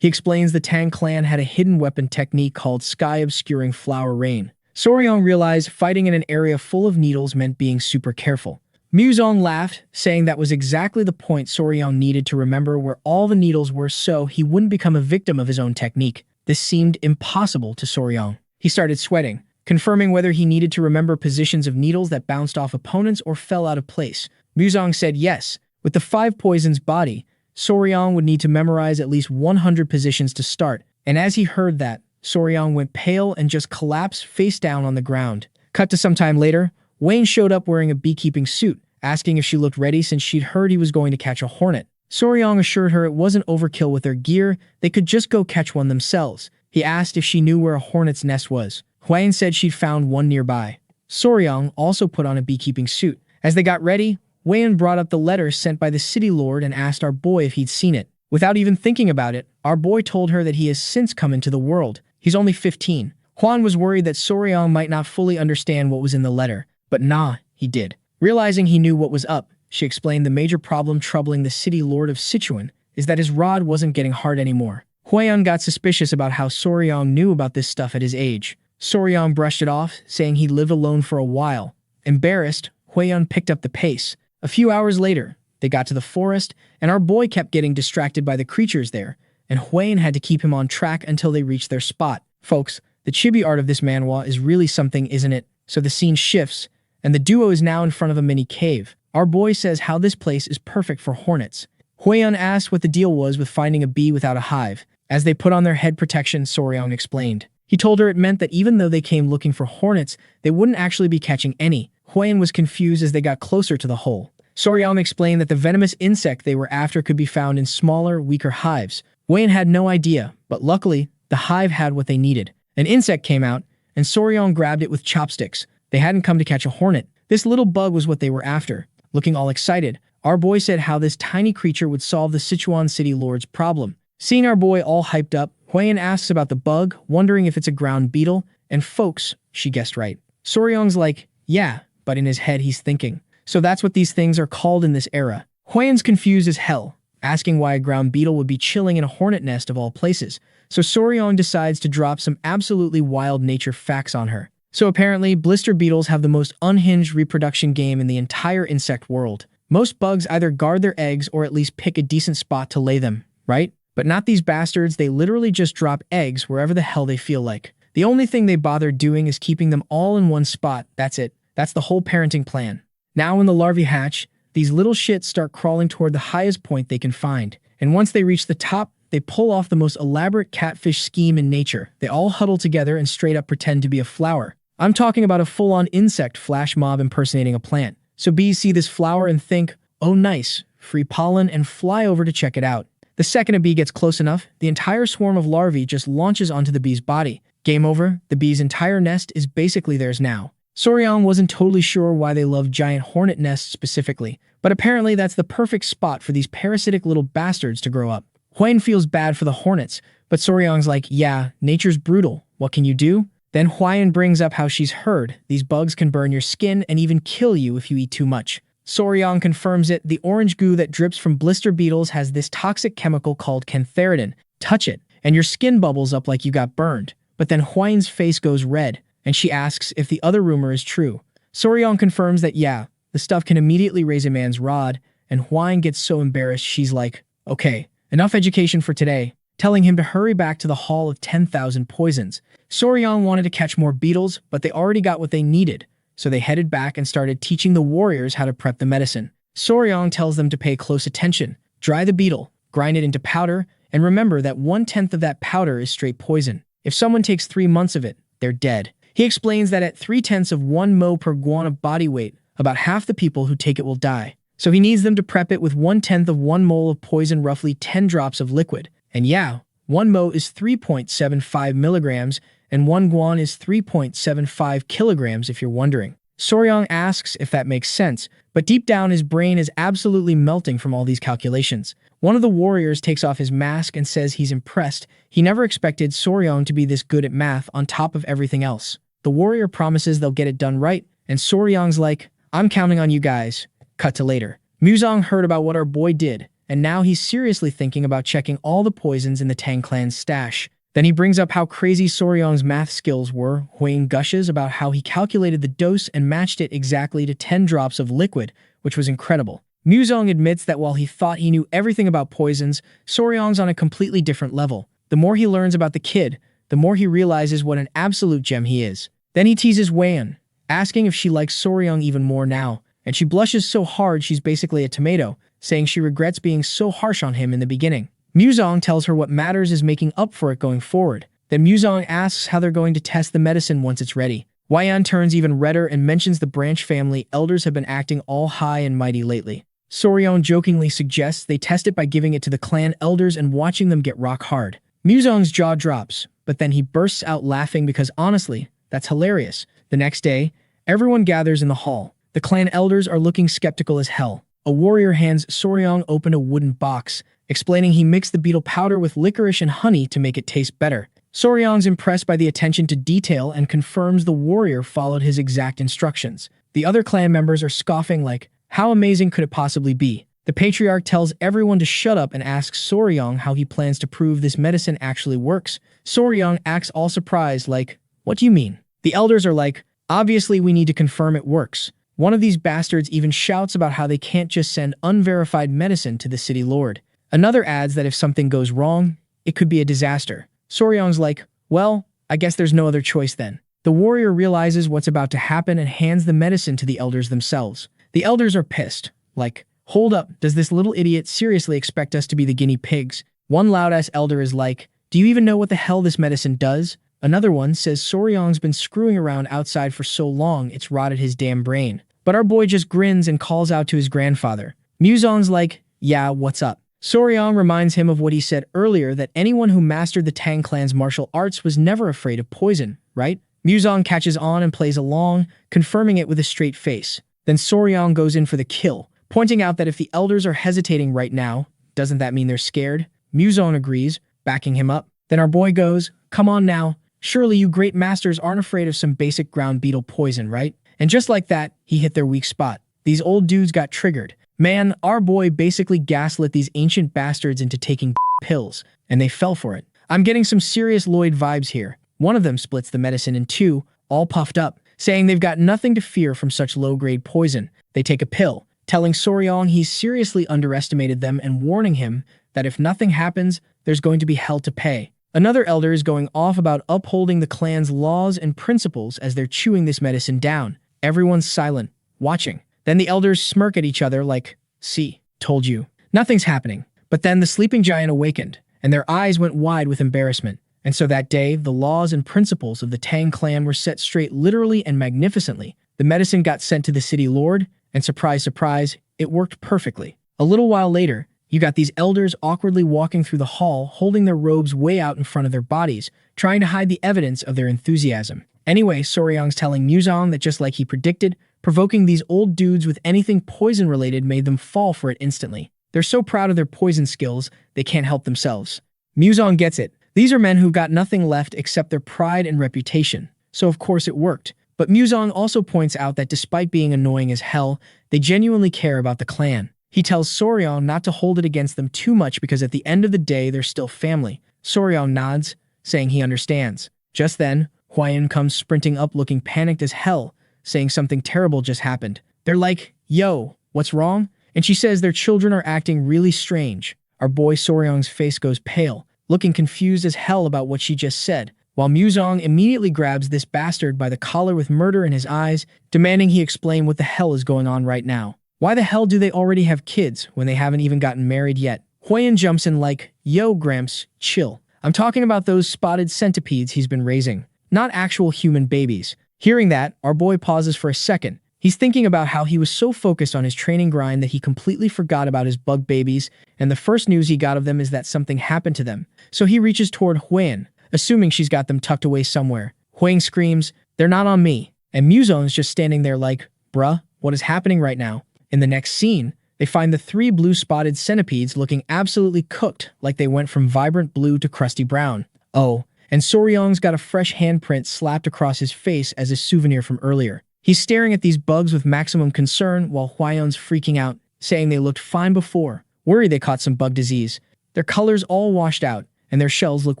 explains the Tang clan had a hidden weapon technique called Sky Obscuring Flower Rain. Soryong realized fighting in an area full of needles meant being super careful. Muzong laughed, saying that was exactly the point Soryong needed to remember where all the needles were so he wouldn't become a victim of his own technique. This seemed impossible to Soryong. He started sweating, confirming whether he needed to remember positions of needles that bounced off opponents or fell out of place. Muzong said yes. With the 5 poisons body, Soryong would need to memorize at least 100 positions to start, and as he heard that, Soryong went pale and just collapsed face down on the ground. Cut to some time later, Wayne showed up wearing a beekeeping suit, asking if she looked ready since she'd heard he was going to catch a hornet. Soryong assured her it wasn't overkill with their gear, they could just go catch one themselves. He asked if she knew where a hornet's nest was. Wayne said she'd found one nearby. Soryong also put on a beekeeping suit. As they got ready, Wayne brought up the letter sent by the city lord and asked our boy if he'd seen it. Without even thinking about it, our boy told her that he has since come into the world. He's only 15. Juan was worried that Soryong might not fully understand what was in the letter, but nah, he did. Realizing he knew what was up, she explained the major problem troubling the city lord of Sichuan is that his rod wasn't getting hard anymore. Huayan got suspicious about how Soryong knew about this stuff at his age. Soryong brushed it off, saying he'd lived alone for a while. Embarrassed, Huayan picked up the pace. A few hours later, they got to the forest, and our boy kept getting distracted by the creatures there, and Huayan had to keep him on track until they reached their spot. Folks, the chibi art of this manhwa is really something, isn't it? So the scene shifts, and the duo is now in front of a mini cave. Our boy says how this place is perfect for hornets. Huayan asked what the deal was with finding a bee without a hive. As they put on their head protection, Soryong explained. He told her it meant that even though they came looking for hornets, they wouldn't actually be catching any. Huayan was confused as they got closer to the hole. Soryong explained that the venomous insect they were after could be found in smaller, weaker hives. Huayan had no idea, but luckily, the hive had what they needed. An insect came out, and Soryong grabbed it with chopsticks. They hadn't come to catch a hornet. This little bug was what they were after. Looking all excited, our boy said how this tiny creature would solve the Sichuan city lord's problem. Seeing our boy all hyped up, Huayan asks about the bug, wondering if it's a ground beetle, and folks, she guessed right. Soryong's like, yeah, but in his head he's thinking, so that's what these things are called in this era. Huayan's confused as hell, asking why a ground beetle would be chilling in a hornet nest of all places, so Soryong decides to drop some absolutely wild nature facts on her. So apparently, blister beetles have the most unhinged reproduction game in the entire insect world. Most bugs either guard their eggs or at least pick a decent spot to lay them, right? But not these bastards, they literally just drop eggs wherever the hell they feel like. The only thing they bother doing is keeping them all in one spot, that's it. That's the whole parenting plan. Now when the larvae hatch, these little shits start crawling toward the highest point they can find. And once they reach the top, they pull off the most elaborate catfish scheme in nature. They all huddle together and straight up pretend to be a flower. I'm talking about a full-on insect flash mob impersonating a plant. So bees see this flower and think, oh nice, free pollen, and fly over to check it out. The second a bee gets close enough, the entire swarm of larvae just launches onto the bee's body. Game over, the bee's entire nest is basically theirs now. Soryong wasn't totally sure why they love giant hornet nests specifically, but apparently that's the perfect spot for these parasitic little bastards to grow up. Huayan feels bad for the hornets, but Soryong's like, yeah, nature's brutal, what can you do? Then Huayan brings up how she's heard these bugs can burn your skin and even kill you if you eat too much. Soryong confirms it, the orange goo that drips from blister beetles has this toxic chemical called cantharidin. Touch it, and your skin bubbles up like you got burned. But then Huayan's face goes red, and she asks if the other rumor is true. Soryong confirms that yeah, the stuff can immediately raise a man's rod, and Huayan gets so embarrassed she's like, okay, enough education for today, telling him to hurry back to the Hall of 10,000 Poisons. Soryong wanted to catch more beetles, but they already got what they needed, so they headed back and started teaching the warriors how to prep the medicine. Soryong tells them to pay close attention, dry the beetle, grind it into powder, and remember that 1/10 of that powder is straight poison. If someone takes 3 months of it, they're dead. He explains that at 3/10 of 1 mo per guan of body weight, about half the people who take it will die. So he needs them to prep it with 1/10 of 1 mole of poison, roughly 10 drops of liquid. And yeah, 1 mo is 3.75 milligrams, and 1 guan is 3.75 kilograms if you're wondering. Soryong asks if that makes sense, but deep down his brain is absolutely melting from all these calculations. One of the warriors takes off his mask and says he's impressed. He never expected Soryong to be this good at math on top of everything else. The warrior promises they'll get it done right, and Soryong's like, I'm counting on you guys. Cut to later. Muzong heard about what our boy did, and now he's seriously thinking about checking all the poisons in the Tang clan's stash. Then he brings up how crazy Soryong's math skills were. Huang gushes about how he calculated the dose and matched it exactly to 10 drops of liquid, which was incredible. Muzong admits that while he thought he knew everything about poisons, Soryong's on a completely different level. The more he learns about the kid, the more he realizes what an absolute gem he is. Then he teases Weian, asking if she likes Soryong even more now, and she blushes so hard she's basically a tomato, saying she regrets being so harsh on him in the beginning. Muzong tells her what matters is making up for it going forward. Then Muzong asks how they're going to test the medicine once it's ready. Weian turns even redder and mentions the branch family elders have been acting all high and mighty lately. Soryong jokingly suggests they test it by giving it to the clan elders and watching them get rock hard. Muzong's jaw drops, but then he bursts out laughing because honestly, that's hilarious. The next day, everyone gathers in the hall. The clan elders are looking skeptical as hell. A warrior hands Soryong open a wooden box, explaining he mixed the beetle powder with licorice and honey to make it taste better. Soryong's impressed by the attention to detail and confirms the warrior followed his exact instructions. The other clan members are scoffing like, how amazing could it possibly be? The patriarch tells everyone to shut up and asks Soryong how he plans to prove this medicine actually works. Soryong acts all surprised like, what do you mean? The elders are like, obviously we need to confirm it works. One of these bastards even shouts about how they can't just send unverified medicine to the city lord. Another adds that if something goes wrong, it could be a disaster. Soryong's like, well, I guess there's no other choice then. The warrior realizes what's about to happen and hands the medicine to the elders themselves. The elders are pissed, like, hold up, does this little idiot seriously expect us to be the guinea pigs? One loud-ass elder is like, do you even know what the hell this medicine does? Another one says Soryong's been screwing around outside for so long it's rotted his damn brain. But our boy just grins and calls out to his grandfather. Muzong's like, yeah, what's up? Soryong reminds him of what he said earlier that anyone who mastered the Tang clan's martial arts was never afraid of poison, right? Muzong catches on and plays along, confirming it with a straight face. Then Soryong goes in for the kill, pointing out that if the elders are hesitating right now, doesn't that mean they're scared? Muzong agrees, backing him up. Then our boy goes, come on now, surely you great masters aren't afraid of some basic ground beetle poison, right? And just like that, he hit their weak spot. These old dudes got triggered. Man, our boy basically gaslit these ancient bastards into taking pills, and they fell for it. I'm getting some serious Lloyd vibes here. One of them splits the medicine in two, all puffed up, saying they've got nothing to fear from such low-grade poison. They take a pill, telling Soryong he's seriously underestimated them and warning him that if nothing happens, there's going to be hell to pay. Another elder is going off about upholding the clan's laws and principles as they're chewing this medicine down. Everyone's silent, watching. Then the elders smirk at each other like, see, told you. Nothing's happening. But then the sleeping giant awakened, and their eyes went wide with embarrassment. And so that day, the laws and principles of the Tang clan were set straight literally and magnificently. The medicine got sent to the city lord, and surprise, surprise, it worked perfectly. A little while later, you got these elders awkwardly walking through the hall, holding their robes way out in front of their bodies, trying to hide the evidence of their enthusiasm. Anyway, Soryong's telling Muzong that just like he predicted, provoking these old dudes with anything poison-related made them fall for it instantly. They're so proud of their poison skills, they can't help themselves. Muzong gets it. These are men who've got nothing left except their pride and reputation. So of course it worked. But Muzong also points out that despite being annoying as hell, they genuinely care about the clan. He tells Soryong not to hold it against them too much because at the end of the day, they're still family. Soryong nods, saying he understands. Just then, Huayan comes sprinting up looking panicked as hell, saying something terrible just happened. They're like, yo, what's wrong? And she says their children are acting really strange. Our boy Soryong's face goes pale, looking confused as hell about what she just said, while Muzong immediately grabs this bastard by the collar with murder in his eyes, demanding he explain what the hell is going on right now. Why the hell do they already have kids when they haven't even gotten married yet? Huayan jumps in like, yo, Gramps, chill. I'm talking about those spotted centipedes he's been raising, not actual human babies. Hearing that, our boy pauses for a second. He's thinking about how he was so focused on his training grind that he completely forgot about his bug babies, and the first news he got of them is that something happened to them. So he reaches toward Huayan, assuming she's got them tucked away somewhere. Huayan screams, they're not on me. And Muzong's just standing there like, bruh, what is happening right now? In the next scene, they find the 3 blue-spotted centipedes looking absolutely cooked, like they went from vibrant blue to crusty brown. Oh, and Soryong's got a fresh handprint slapped across his face as a souvenir from earlier. He's staring at these bugs with maximum concern while Huayan's freaking out. saying they looked fine before, worried they caught some bug disease. Their colors all washed out, and their shells look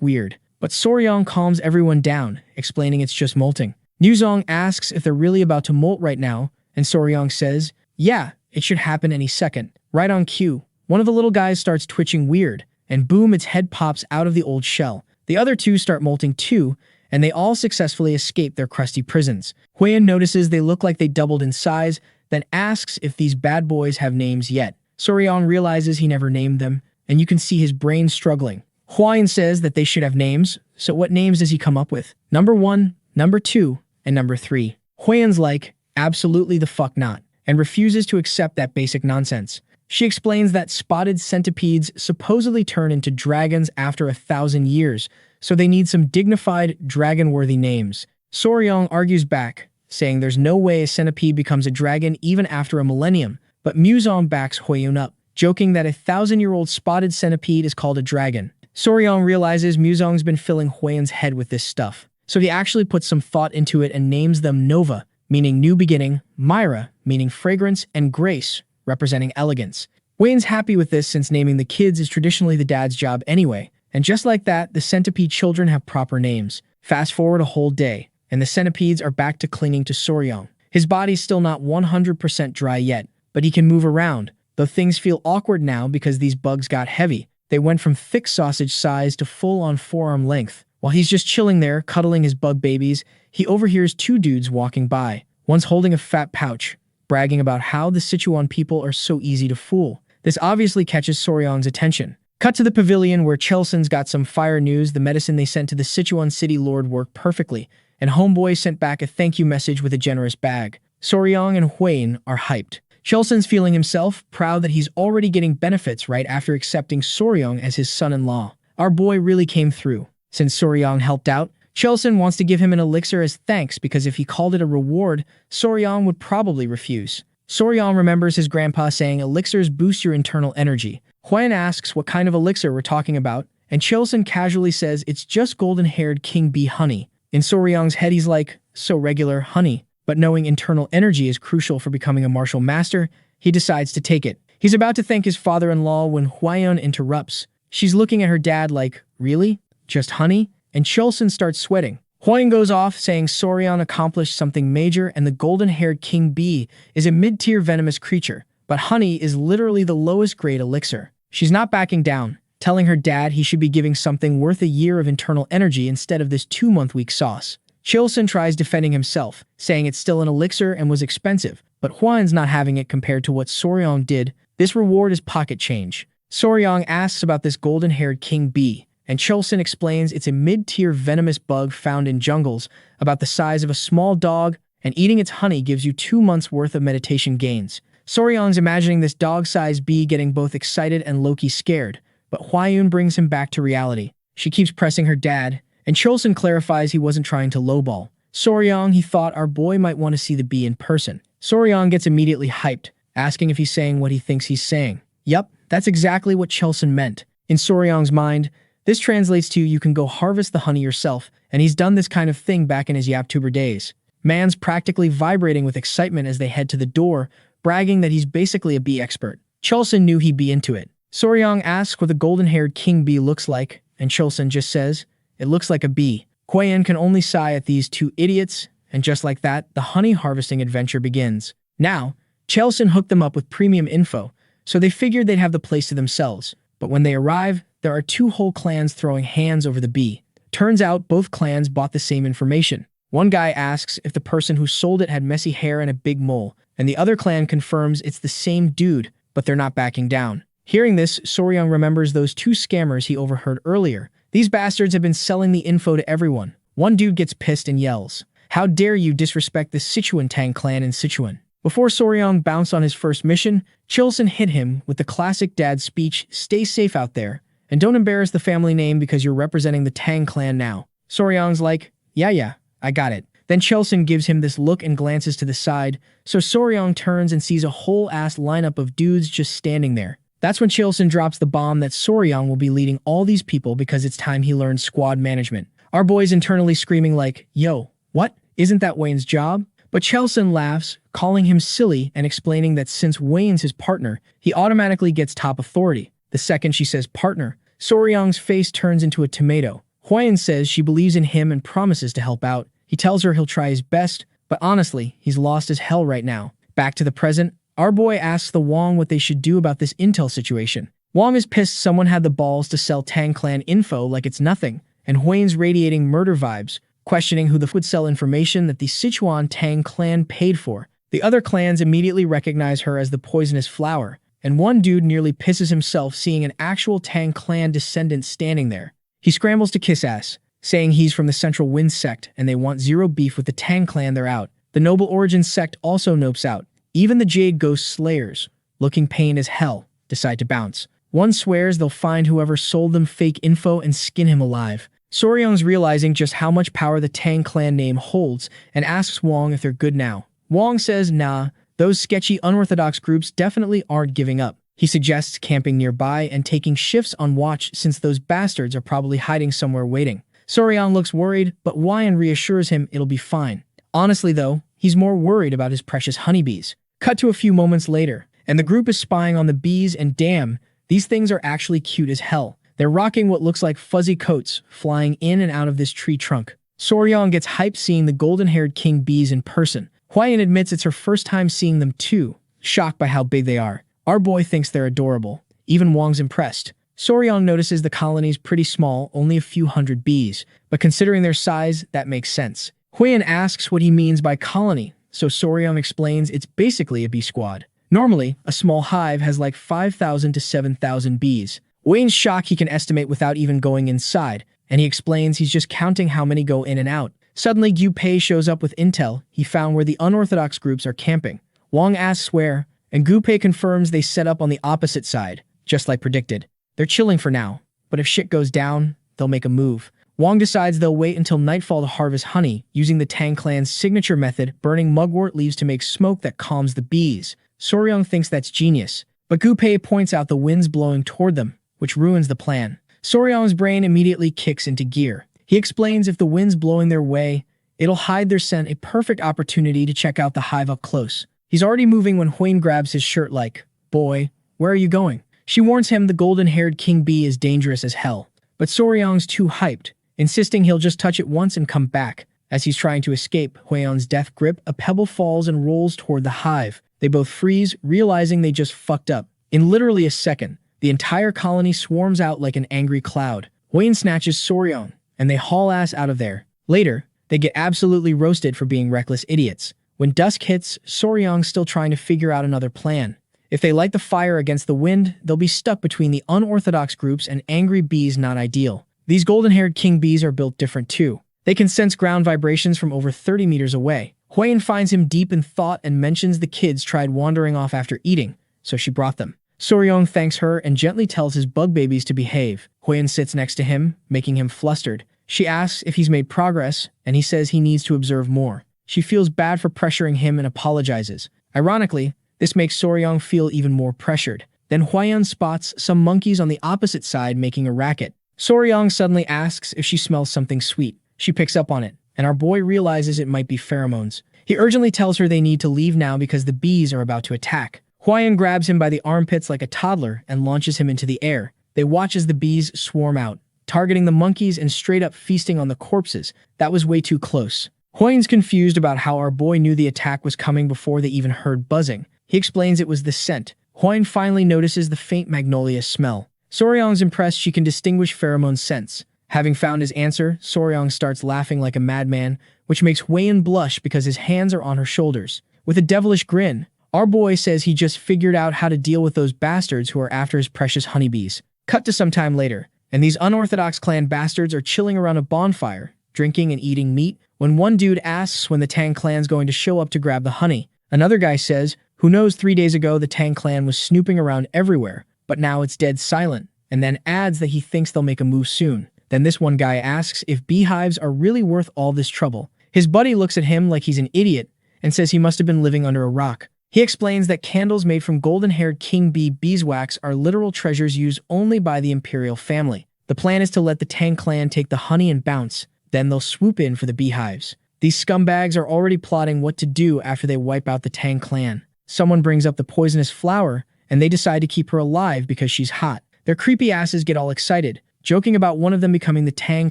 weird. But Soryong calms everyone down, explaining it's just molting. Nuzong asks if they're really about to molt right now, and Soryong says, yeah, it should happen any second. Right on cue, one of the little guys starts twitching weird, and boom, its head pops out of the old shell. The other two start molting too, and they all successfully escape their crusty prisons. Huiyan notices they look like they doubled in size, then asks if these bad boys have names yet. Soryong realizes he never named them, and you can see his brain struggling. Huiyan says that they should have names, so what names does he come up with? Number 1, number 2, and number 3. Huiyan's like, absolutely the fuck not, and refuses to accept that basic nonsense. She explains that spotted centipedes supposedly turn into dragons after 1,000 years, so they need some dignified, dragon-worthy names. Soryong argues back, saying there's no way a centipede becomes a dragon even after a millennium, but Muzong backs Huiyan up, joking that a 1,000-year-old spotted centipede is called a dragon. Soryong realizes Muzong's been filling Huiyan's head with this stuff, so he actually puts some thought into it and names them Nova, meaning new beginning, Myra, meaning fragrance, and Grace, representing elegance. Huiyan's happy with this since naming the kids is traditionally the dad's job anyway, and just like that, the centipede children have proper names. Fast forward a whole day, and the centipedes are back to clinging to Soryong. His body's still not 100% dry yet, but he can move around, though things feel awkward now because these bugs got heavy. They went from thick sausage size to full-on forearm length. While he's just chilling there, cuddling his bug babies, he overhears two dudes walking by. One's holding a fat pouch, bragging about how the Sichuan people are so easy to fool. This obviously catches Soryong's attention. Cut to the pavilion where Chelsen's got some fire news. The medicine they sent to the Sichuan city lord worked perfectly, and Homeboy sent back a thank you message with a generous bag. Soryong and Huiyan are hyped. Chelsen's feeling himself, proud that he's already getting benefits right after accepting Soryong as his son-in-law. Our boy really came through. Since Soryong helped out, Chelsen wants to give him an elixir as thanks because if he called it a reward, Soryong would probably refuse. Soryong remembers his grandpa saying elixirs boost your internal energy. Huiyan asks what kind of elixir we're talking about, and Chelsen casually says it's just golden-haired king bee honey. In Soryong's head he's like, so regular honey. But knowing internal energy is crucial for becoming a martial master, he decides to take it. He's about to thank his father-in-law when Huiyan interrupts. She's looking at her dad like, really? Just honey? And Chelsen starts sweating. Huiyan goes off saying Soryong accomplished something major and the golden-haired king bee is a mid-tier venomous creature, but honey is literally the lowest grade elixir. She's not backing down, telling her dad he should be giving something worth a year of internal energy instead of this 2-month weak sauce. Chelsen tries defending himself, saying it's still an elixir and was expensive, but Huiyan's not having it compared to what Soryong did. This reward is pocket change. Soryong asks about this golden-haired king bee, and Chelsen explains it's a mid-tier venomous bug found in jungles, about the size of a small dog, and eating its honey gives you 2 months worth of meditation gains. Soryong's imagining this dog-sized bee getting both excited and low-key scared, but Huiyan brings him back to reality. She keeps pressing her dad, and Chelsen clarifies he wasn't trying to lowball. Soryong, he thought our boy might want to see the bee in person. Soryong gets immediately hyped, asking if he's saying what he thinks he's saying. Yup, that's exactly what Chelsen meant. In Soryong's mind, this translates to you can go harvest the honey yourself, and he's done this kind of thing back in his YapTuber days. Man's practically vibrating with excitement as they head to the door, bragging that he's basically a bee expert. Chelsen knew he'd be into it. Soryong asks what the golden-haired king bee looks like, and Chelsen just says, it looks like a bee. Huiyan can only sigh at these two idiots, and just like that, the honey harvesting adventure begins. Now, Chelsen hooked them up with premium info, so they figured they'd have the place to themselves. But when they arrive, there are 2 whole clans throwing hands over the bee. Turns out both clans bought the same information. One guy asks if the person who sold it had messy hair and a big mole, and the other clan confirms it's the same dude, but they're not backing down. Hearing this, Soryong remembers those 2 scammers he overheard earlier. These bastards have been selling the info to everyone. One dude gets pissed and yells, how dare you disrespect the Sichuan Tang clan in Sichuan. Before Soryong bounced on his first mission, Chelsen hit him with the classic dad speech, stay safe out there, and don't embarrass the family name because you're representing the Tang clan now. Soryong's like, yeah, I got it. Then Chelsen gives him this look and glances to the side, so Soryong turns and sees a whole-ass lineup of dudes just standing there. That's when Chelsen drops the bomb that Soryong will be leading all these people because it's time he learns squad management. Our boy's internally screaming like, yo, what? Isn't that Wayne's job? But Chelson laughs, calling him silly and explaining that since Wayne's his partner, he automatically gets top authority. The second she says partner, Soryang's face turns into a tomato. Hwayan says she believes in him and promises to help out. He tells her he'll try his best, but honestly, he's lost as hell right now. Back to the present, our boy asks the Wong what they should do about this intel situation. Wong is pissed someone had the balls to sell Tang Clan info like it's nothing, and Hwayan's radiating murder vibes, questioning who the would sell information that the Sichuan Tang Clan paid for. The other clans immediately recognize her as the poisonous flower, and one dude nearly pisses himself seeing an actual Tang Clan descendant standing there. He scrambles to kiss ass, saying he's from the Central Wind sect and they want zero beef with the Tang Clan. They're out. The Noble Origin sect also nopes out. Even the Jade Ghost Slayers, looking pained as hell, decide to bounce. One swears they'll find whoever sold them fake info and skin him alive. Soryang's realizing just how much power the Tang Clan name holds and asks Wong if they're good now. Wong says nah, those sketchy unorthodox groups definitely aren't giving up. He suggests camping nearby and taking shifts on watch since those bastards are probably hiding somewhere waiting. Soryang looks worried, but Wyan reassures him it'll be fine. Honestly though, he's more worried about his precious honeybees. Cut to a few moments later, and the group is spying on the bees and damn, these things are actually cute as hell. They're rocking what looks like fuzzy coats, flying in and out of this tree trunk. Soryang gets hyped seeing the golden-haired king bees in person. Hwayan admits it's her first time seeing them too, shocked by how big they are. Our boy thinks they're adorable. Even Wong's impressed. Soryang notices the colony's pretty small, only a few hundred bees, but considering their size, that makes sense. Hwayan asks what he means by colony, so Soryang explains it's basically a bee squad. Normally, a small hive has like 5,000 to 7,000 bees. Wayne's shocked he can estimate without even going inside, and he explains he's just counting how many go in and out. Suddenly, Gu Pei shows up with intel he found where the unorthodox groups are camping. Wong asks where, and Gu Pei confirms they set up on the opposite side, just like predicted. They're chilling for now, but if shit goes down, they'll make a move. Wong decides they'll wait until nightfall to harvest honey, using the Tang Clan's signature method, burning mugwort leaves to make smoke that calms the bees. Soryang thinks that's genius, but Gu Pei points out the wind's blowing toward them, which ruins the plan. Soryang's brain immediately kicks into gear. He explains if the wind's blowing their way, it'll hide their scent, a perfect opportunity to check out the hive up close. He's already moving when Hwayan grabs his shirt like, boy, where are you going? She warns him the golden-haired king bee is dangerous as hell, but Soryang's too hyped, insisting he'll just touch it once and come back. As he's trying to escape Hwayan's death grip, a pebble falls and rolls toward the hive. They both freeze, realizing they just fucked up. In literally a second, the entire colony swarms out like an angry cloud. Hwayan snatches Soryang, and they haul ass out of there. Later, they get absolutely roasted for being reckless idiots. When dusk hits, Soryang's still trying to figure out another plan. If they light the fire against the wind, they'll be stuck between the unorthodox groups and angry bees. Not ideal. These golden-haired king bees are built different too. They can sense ground vibrations from over 30 meters away. Hwayan finds him deep in thought and mentions the kids tried wandering off after eating, so she brought them. Soryang thanks her and gently tells his bug babies to behave. Hwayan sits next to him, making him flustered. She asks if he's made progress, and he says he needs to observe more. She feels bad for pressuring him and apologizes. Ironically, this makes Soryang feel even more pressured. Then Hwayan spots some monkeys on the opposite side making a racket. Soryang suddenly asks if she smells something sweet. She picks up on it, and our boy realizes it might be pheromones. He urgently tells her they need to leave now because the bees are about to attack. Hwayan grabs him by the armpits like a toddler and launches him into the air. They watch as the bees swarm out, targeting the monkeys and straight up feasting on the corpses. That was way too close. Hwayan's confused about how our boy knew the attack was coming before they even heard buzzing. He explains it was the scent. Hwayan finally notices the faint magnolia smell. Soryang's impressed she can distinguish pheromone scents. Having found his answer, Soryang starts laughing like a madman, which makes Hwayan blush because his hands are on her shoulders. With a devilish grin, our boy says he just figured out how to deal with those bastards who are after his precious honeybees. Cut to some time later, and these unorthodox clan bastards are chilling around a bonfire, drinking and eating meat, when one dude asks when the Tang clan's going to show up to grab the honey. Another guy says, who knows, 3 days ago the Tang clan was snooping around everywhere, but now it's dead silent, and then adds that he thinks they'll make a move soon. Then this one guy asks if beehives are really worth all this trouble. His buddy looks at him like he's an idiot and says he must have been living under a rock. He explains that candles made from golden-haired king bee beeswax are literal treasures used only by the imperial family. The plan is to let the Tang clan take the honey and bounce, then they'll swoop in for the beehives. These scumbags are already plotting what to do after they wipe out the Tang clan. Someone brings up the poisonous flower, and they decide to keep her alive because she's hot. Their creepy asses get all excited, joking about one of them becoming the Tang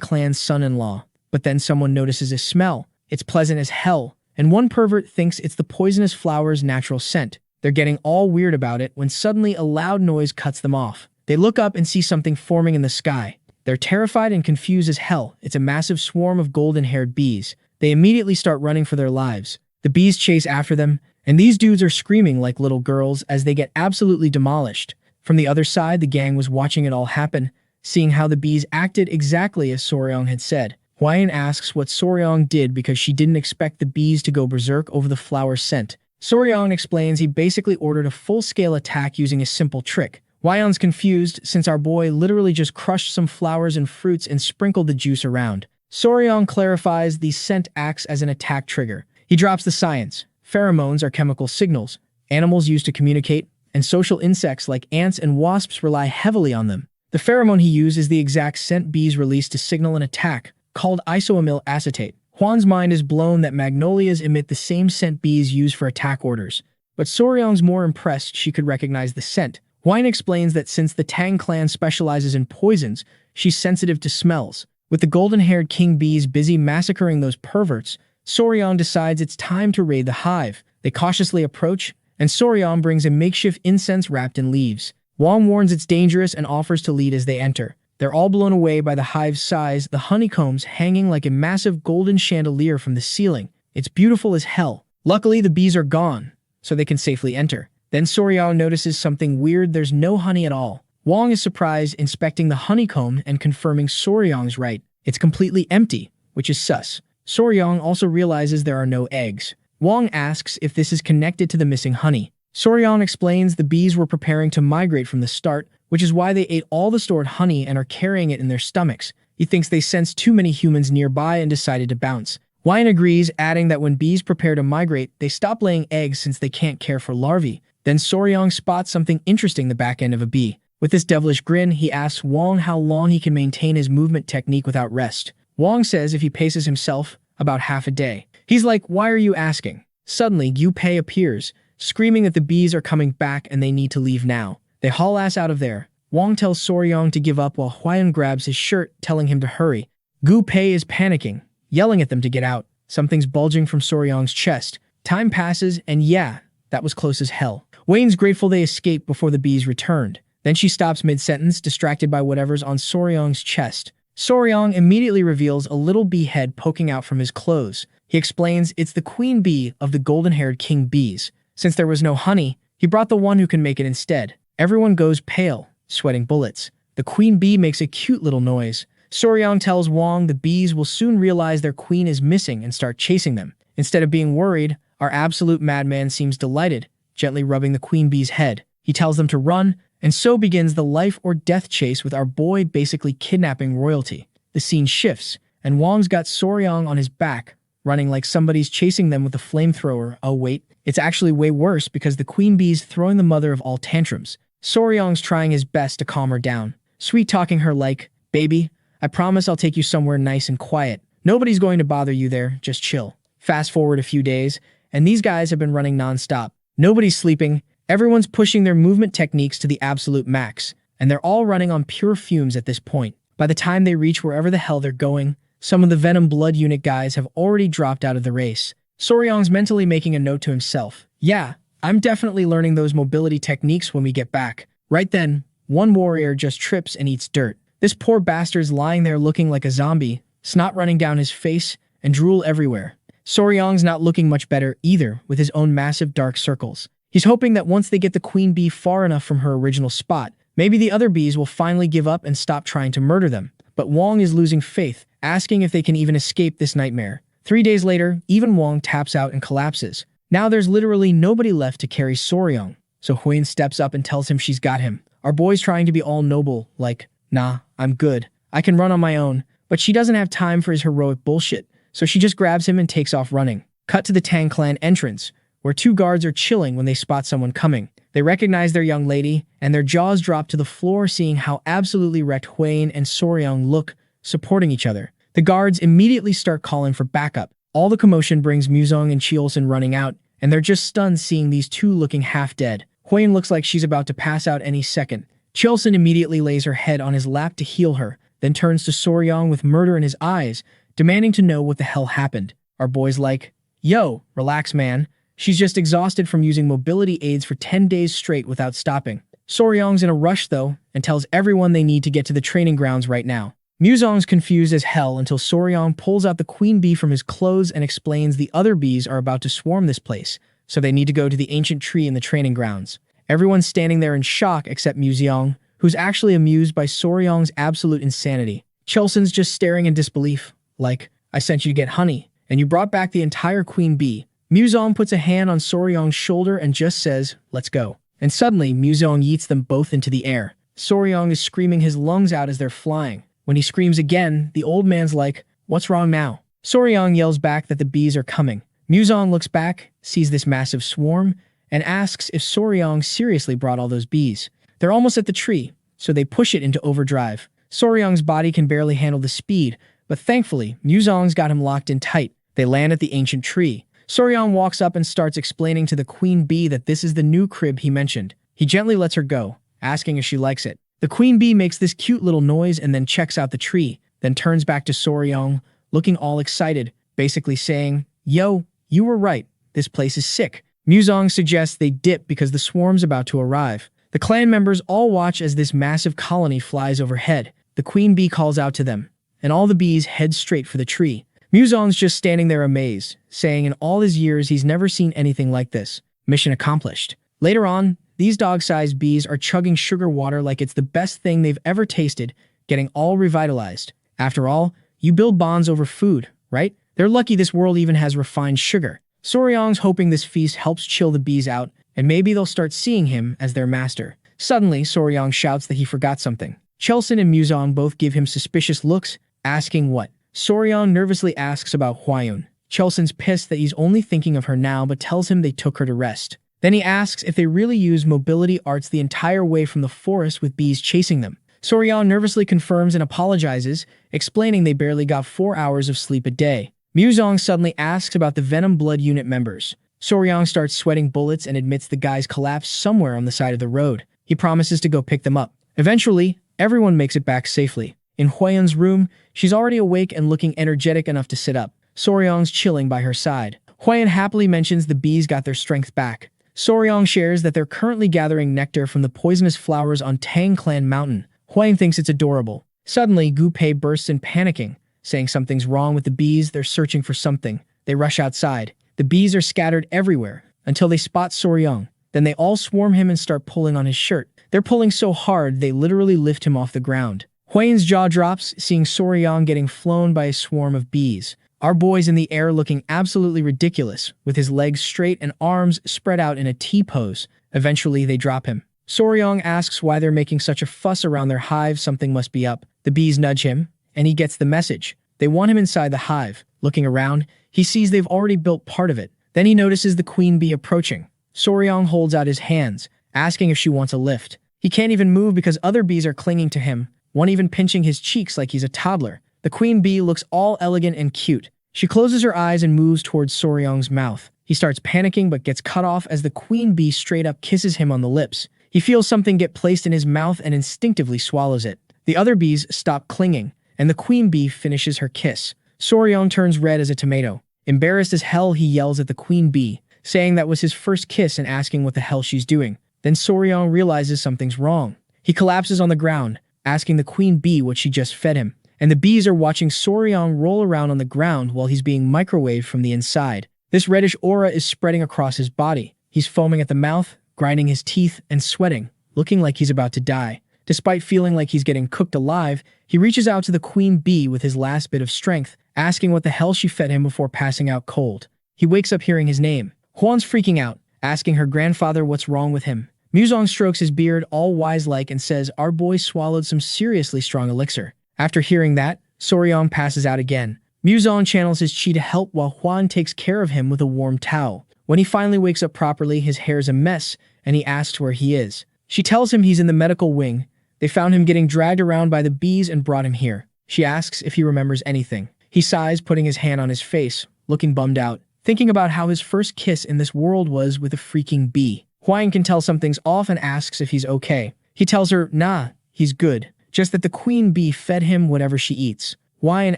clan's son-in-law. But then someone notices a smell. It's pleasant as hell, and one pervert thinks it's the poisonous flower's natural scent. They're getting all weird about it when suddenly a loud noise cuts them off. They look up and see something forming in the sky. They're terrified and confused as hell. It's a massive swarm of golden-haired bees. They immediately start running for their lives. The bees chase after them, and these dudes are screaming like little girls as they get absolutely demolished. From the other side, the gang was watching it all happen, seeing how the bees acted exactly as Soryong had said. Hwayun asks what Soryong did because she didn't expect the bees to go berserk over the flower's scent. Soryong explains he basically ordered a full-scale attack using a simple trick. Hwayun's confused since our boy literally just crushed some flowers and fruits and sprinkled the juice around. Soryong clarifies the scent acts as an attack trigger. He drops the science. Pheromones are chemical signals animals use to communicate, and social insects like ants and wasps rely heavily on them. The pheromone he used is the exact scent bees release to signal an attack, called isoamyl acetate. Hwan's mind is blown that magnolias emit the same scent bees use for attack orders, but Soryong's more impressed she could recognize the scent. Hwayun explains that since the Tang clan specializes in poisons, she's sensitive to smells. With the golden-haired king bees busy massacring those perverts, Soryong decides it's time to raid the hive. They cautiously approach, and Soryong brings a makeshift incense wrapped in leaves. Hwang warns it's dangerous and offers to lead as they enter. They're all blown away by the hive's size, the honeycombs hanging like a massive golden chandelier from the ceiling. It's beautiful as hell. Luckily, the bees are gone, so they can safely enter. Then Soryong notices something weird. There's no honey at all. Hwang is surprised, inspecting the honeycomb and confirming Soryong's right. It's completely empty, which is sus. Soryong also realizes there are no eggs. Hwang asks if this is connected to the missing honey. Soryong explains the bees were preparing to migrate from the start, which is why they ate all the stored honey and are carrying it in their stomachs. He thinks they sensed too many humans nearby and decided to bounce. Hwayun agrees, adding that when bees prepare to migrate, they stop laying eggs since they can't care for larvae. Then Soryong spots something interesting in the back end of a bee. With this devilish grin, he asks Hwang how long he can maintain his movement technique without rest. Hwang says if he paces himself, about half a day. He's like, why are you asking? Suddenly, Yu Pei appears, screaming that the bees are coming back and they need to leave now. They haul ass out of there. Hwang tells Soryong to give up while Hwayun grabs his shirt, telling him to hurry. Gu Pei is panicking, yelling at them to get out. Something's bulging from Soryong's chest. Time passes, and yeah, that was close as hell. Wayne's grateful they escaped before the bees returned. Then she stops mid-sentence, distracted by whatever's on Soryong's chest. Soryong immediately reveals a little bee head poking out from his clothes. He explains it's the queen bee of the golden-haired king bees. Since there was no honey, he brought the one who can make it instead. Everyone goes pale, sweating bullets. The queen bee makes a cute little noise. Soryong tells Hwang the bees will soon realize their queen is missing and start chasing them. Instead of being worried, our absolute madman seems delighted, gently rubbing the queen bee's head. He tells them to run, and so begins the life or death chase with our boy basically kidnapping royalty. The scene shifts, and Hwang's got Soryong on his back, running like somebody's chasing them with a flamethrower. Oh wait, it's actually way worse because the queen bee's throwing the mother of all tantrums. Soryong's trying his best to calm her down, sweet-talking her like, baby, I promise I'll take you somewhere nice and quiet. Nobody's going to bother you there, just chill. Fast forward a few days, and these guys have been running non-stop. Nobody's sleeping, everyone's pushing their movement techniques to the absolute max, and they're all running on pure fumes at this point. By the time they reach wherever the hell they're going, some of the Venom Blood Unit guys have already dropped out of the race. Soryong's mentally making a note to himself. Yeah, I'm definitely learning those mobility techniques when we get back. Right then, one warrior just trips and eats dirt. This poor bastard's lying there looking like a zombie, snot running down his face, and drool everywhere. Soryong's not looking much better either, with his own massive dark circles. He's hoping that once they get the queen bee far enough from her original spot, maybe the other bees will finally give up and stop trying to murder them. But Hwang is losing faith, asking if they can even escape this nightmare. 3 days later, even Hwang taps out and collapses. Now there's literally nobody left to carry Soryong, so Hwayun steps up and tells him she's got him. Our boy's trying to be all noble, like, nah, I'm good. I can run on my own, but she doesn't have time for his heroic bullshit, so she just grabs him and takes off running. Cut to the Tang clan entrance, where 2 guards are chilling when they spot someone coming. They recognize their young lady, and their jaws drop to the floor seeing how absolutely wrecked Hwayun and Soryong look, supporting each other. The guards immediately start calling for backup. All the commotion brings Muzong and Cheolson running out, and they're just stunned seeing these two looking half dead. Huyen looks like she's about to pass out any second. Cheolson immediately lays her head on his lap to heal her, then turns to Soryong with murder in his eyes, demanding to know what the hell happened. Our boy's like, "Yo, relax man. She's just exhausted from using mobility aids for 10 days straight without stopping." Soryong's in a rush though, and tells everyone they need to get to the training grounds right now. Muzong's confused as hell until Soryong pulls out the queen bee from his clothes and explains the other bees are about to swarm this place, so they need to go to the ancient tree in the training grounds. Everyone's standing there in shock except Muzong, who's actually amused by Soryong's absolute insanity. Cheolson's just staring in disbelief, like, "I sent you to get honey, and you brought back the entire queen bee." Muzong puts a hand on Soryong's shoulder and just says, "Let's go." And suddenly, Muzong yeets them both into the air. Soryong is screaming his lungs out as they're flying. When he screams again, the old man's like, "What's wrong now?" Soryong yells back that the bees are coming. Muzong looks back, sees this massive swarm, and asks if Soryong seriously brought all those bees. They're almost at the tree, so they push it into overdrive. Soryong's body can barely handle the speed, but thankfully, Muzong's got him locked in tight. They land at the ancient tree. Soryong walks up and starts explaining to the queen bee that this is the new crib he mentioned. He gently lets her go, asking if she likes it. The queen bee makes this cute little noise and then checks out the tree, then turns back to Soryong, looking all excited, basically saying, "Yo, you were right. This place is sick." Muzong suggests they dip because the swarm's about to arrive. The clan members all watch as this massive colony flies overhead. The queen bee calls out to them, and all the bees head straight for the tree. Muzong's just standing there amazed, saying in all his years he's never seen anything like this. Mission accomplished. Later on, these dog-sized bees are chugging sugar water like it's the best thing they've ever tasted, getting all revitalized. After all, you build bonds over food, right? They're lucky this world even has refined sugar. Soryong's hoping this feast helps chill the bees out, and maybe they'll start seeing him as their master. Suddenly, Soryong shouts that he forgot something. Cheolson and Muzong both give him suspicious looks, asking what. Soryong nervously asks about Hwayun. Cheolson's pissed that he's only thinking of her now but tells him they took her to rest. Then he asks if they really use mobility arts the entire way from the forest with bees chasing them. Soryong nervously confirms and apologizes, explaining they barely got 4 hours of sleep a day. Muzong suddenly asks about the Venom Blood Unit members. Soryong starts sweating bullets and admits the guys collapsed somewhere on the side of the road. He promises to go pick them up. Eventually, everyone makes it back safely. In Hwayun's room, she's already awake and looking energetic enough to sit up. Soryong's chilling by her side. Hwayun happily mentions the bees got their strength back. Soryong shares that they're currently gathering nectar from the poisonous flowers on Tang Clan Mountain. Hwayun thinks it's adorable. Suddenly, Gu-pei bursts in panicking, saying something's wrong with the bees. They're searching for something. They rush outside. The bees are scattered everywhere until they spot Soryong. Then they all swarm him and start pulling on his shirt. They're pulling so hard they literally lift him off the ground. Hwayun's jaw drops, seeing Soryong getting flown by a swarm of bees. Our boy's in the air looking absolutely ridiculous, with his legs straight and arms spread out in a T-pose. Eventually, they drop him. Soryong asks why they're making such a fuss around their hive. Something must be up. The bees nudge him, and he gets the message. They want him inside the hive. Looking around, he sees they've already built part of it. Then he notices the queen bee approaching. Soryong holds out his hands, asking if she wants a lift. He can't even move because other bees are clinging to him, one even pinching his cheeks like he's a toddler. The queen bee looks all elegant and cute. She closes her eyes and moves towards Soryong's mouth. He starts panicking but gets cut off as the queen bee straight up kisses him on the lips. He feels something get placed in his mouth and instinctively swallows it. The other bees stop clinging, and the queen bee finishes her kiss. Soryong turns red as a tomato. Embarrassed as hell, he yells at the queen bee, saying that was his first kiss and asking what the hell she's doing. Then Soryong realizes something's wrong. He collapses on the ground, asking the queen bee what she just fed him. And the bees are watching Soryong roll around on the ground while he's being microwaved from the inside. This reddish aura is spreading across his body. He's foaming at the mouth, grinding his teeth, and sweating, looking like he's about to die. Despite feeling like he's getting cooked alive, he reaches out to the queen bee with his last bit of strength, asking what the hell she fed him before passing out cold. He wakes up hearing his name. Hwan's freaking out, asking her grandfather what's wrong with him. Muzong strokes his beard all wise-like and says our boy swallowed some seriously strong elixir. After hearing that, Soryong passes out again. Muzong channels his chi to help while Hwan takes care of him with a warm towel. When he finally wakes up properly, his hair's a mess, and he asks where he is. She tells him he's in the medical wing. They found him getting dragged around by the bees and brought him here. She asks if he remembers anything. He sighs, putting his hand on his face, looking bummed out, thinking about how his first kiss in this world was with a freaking bee. Huayan can tell something's off and asks if he's okay. He tells her, nah, he's good, just that the queen bee fed him whatever she eats. Huayan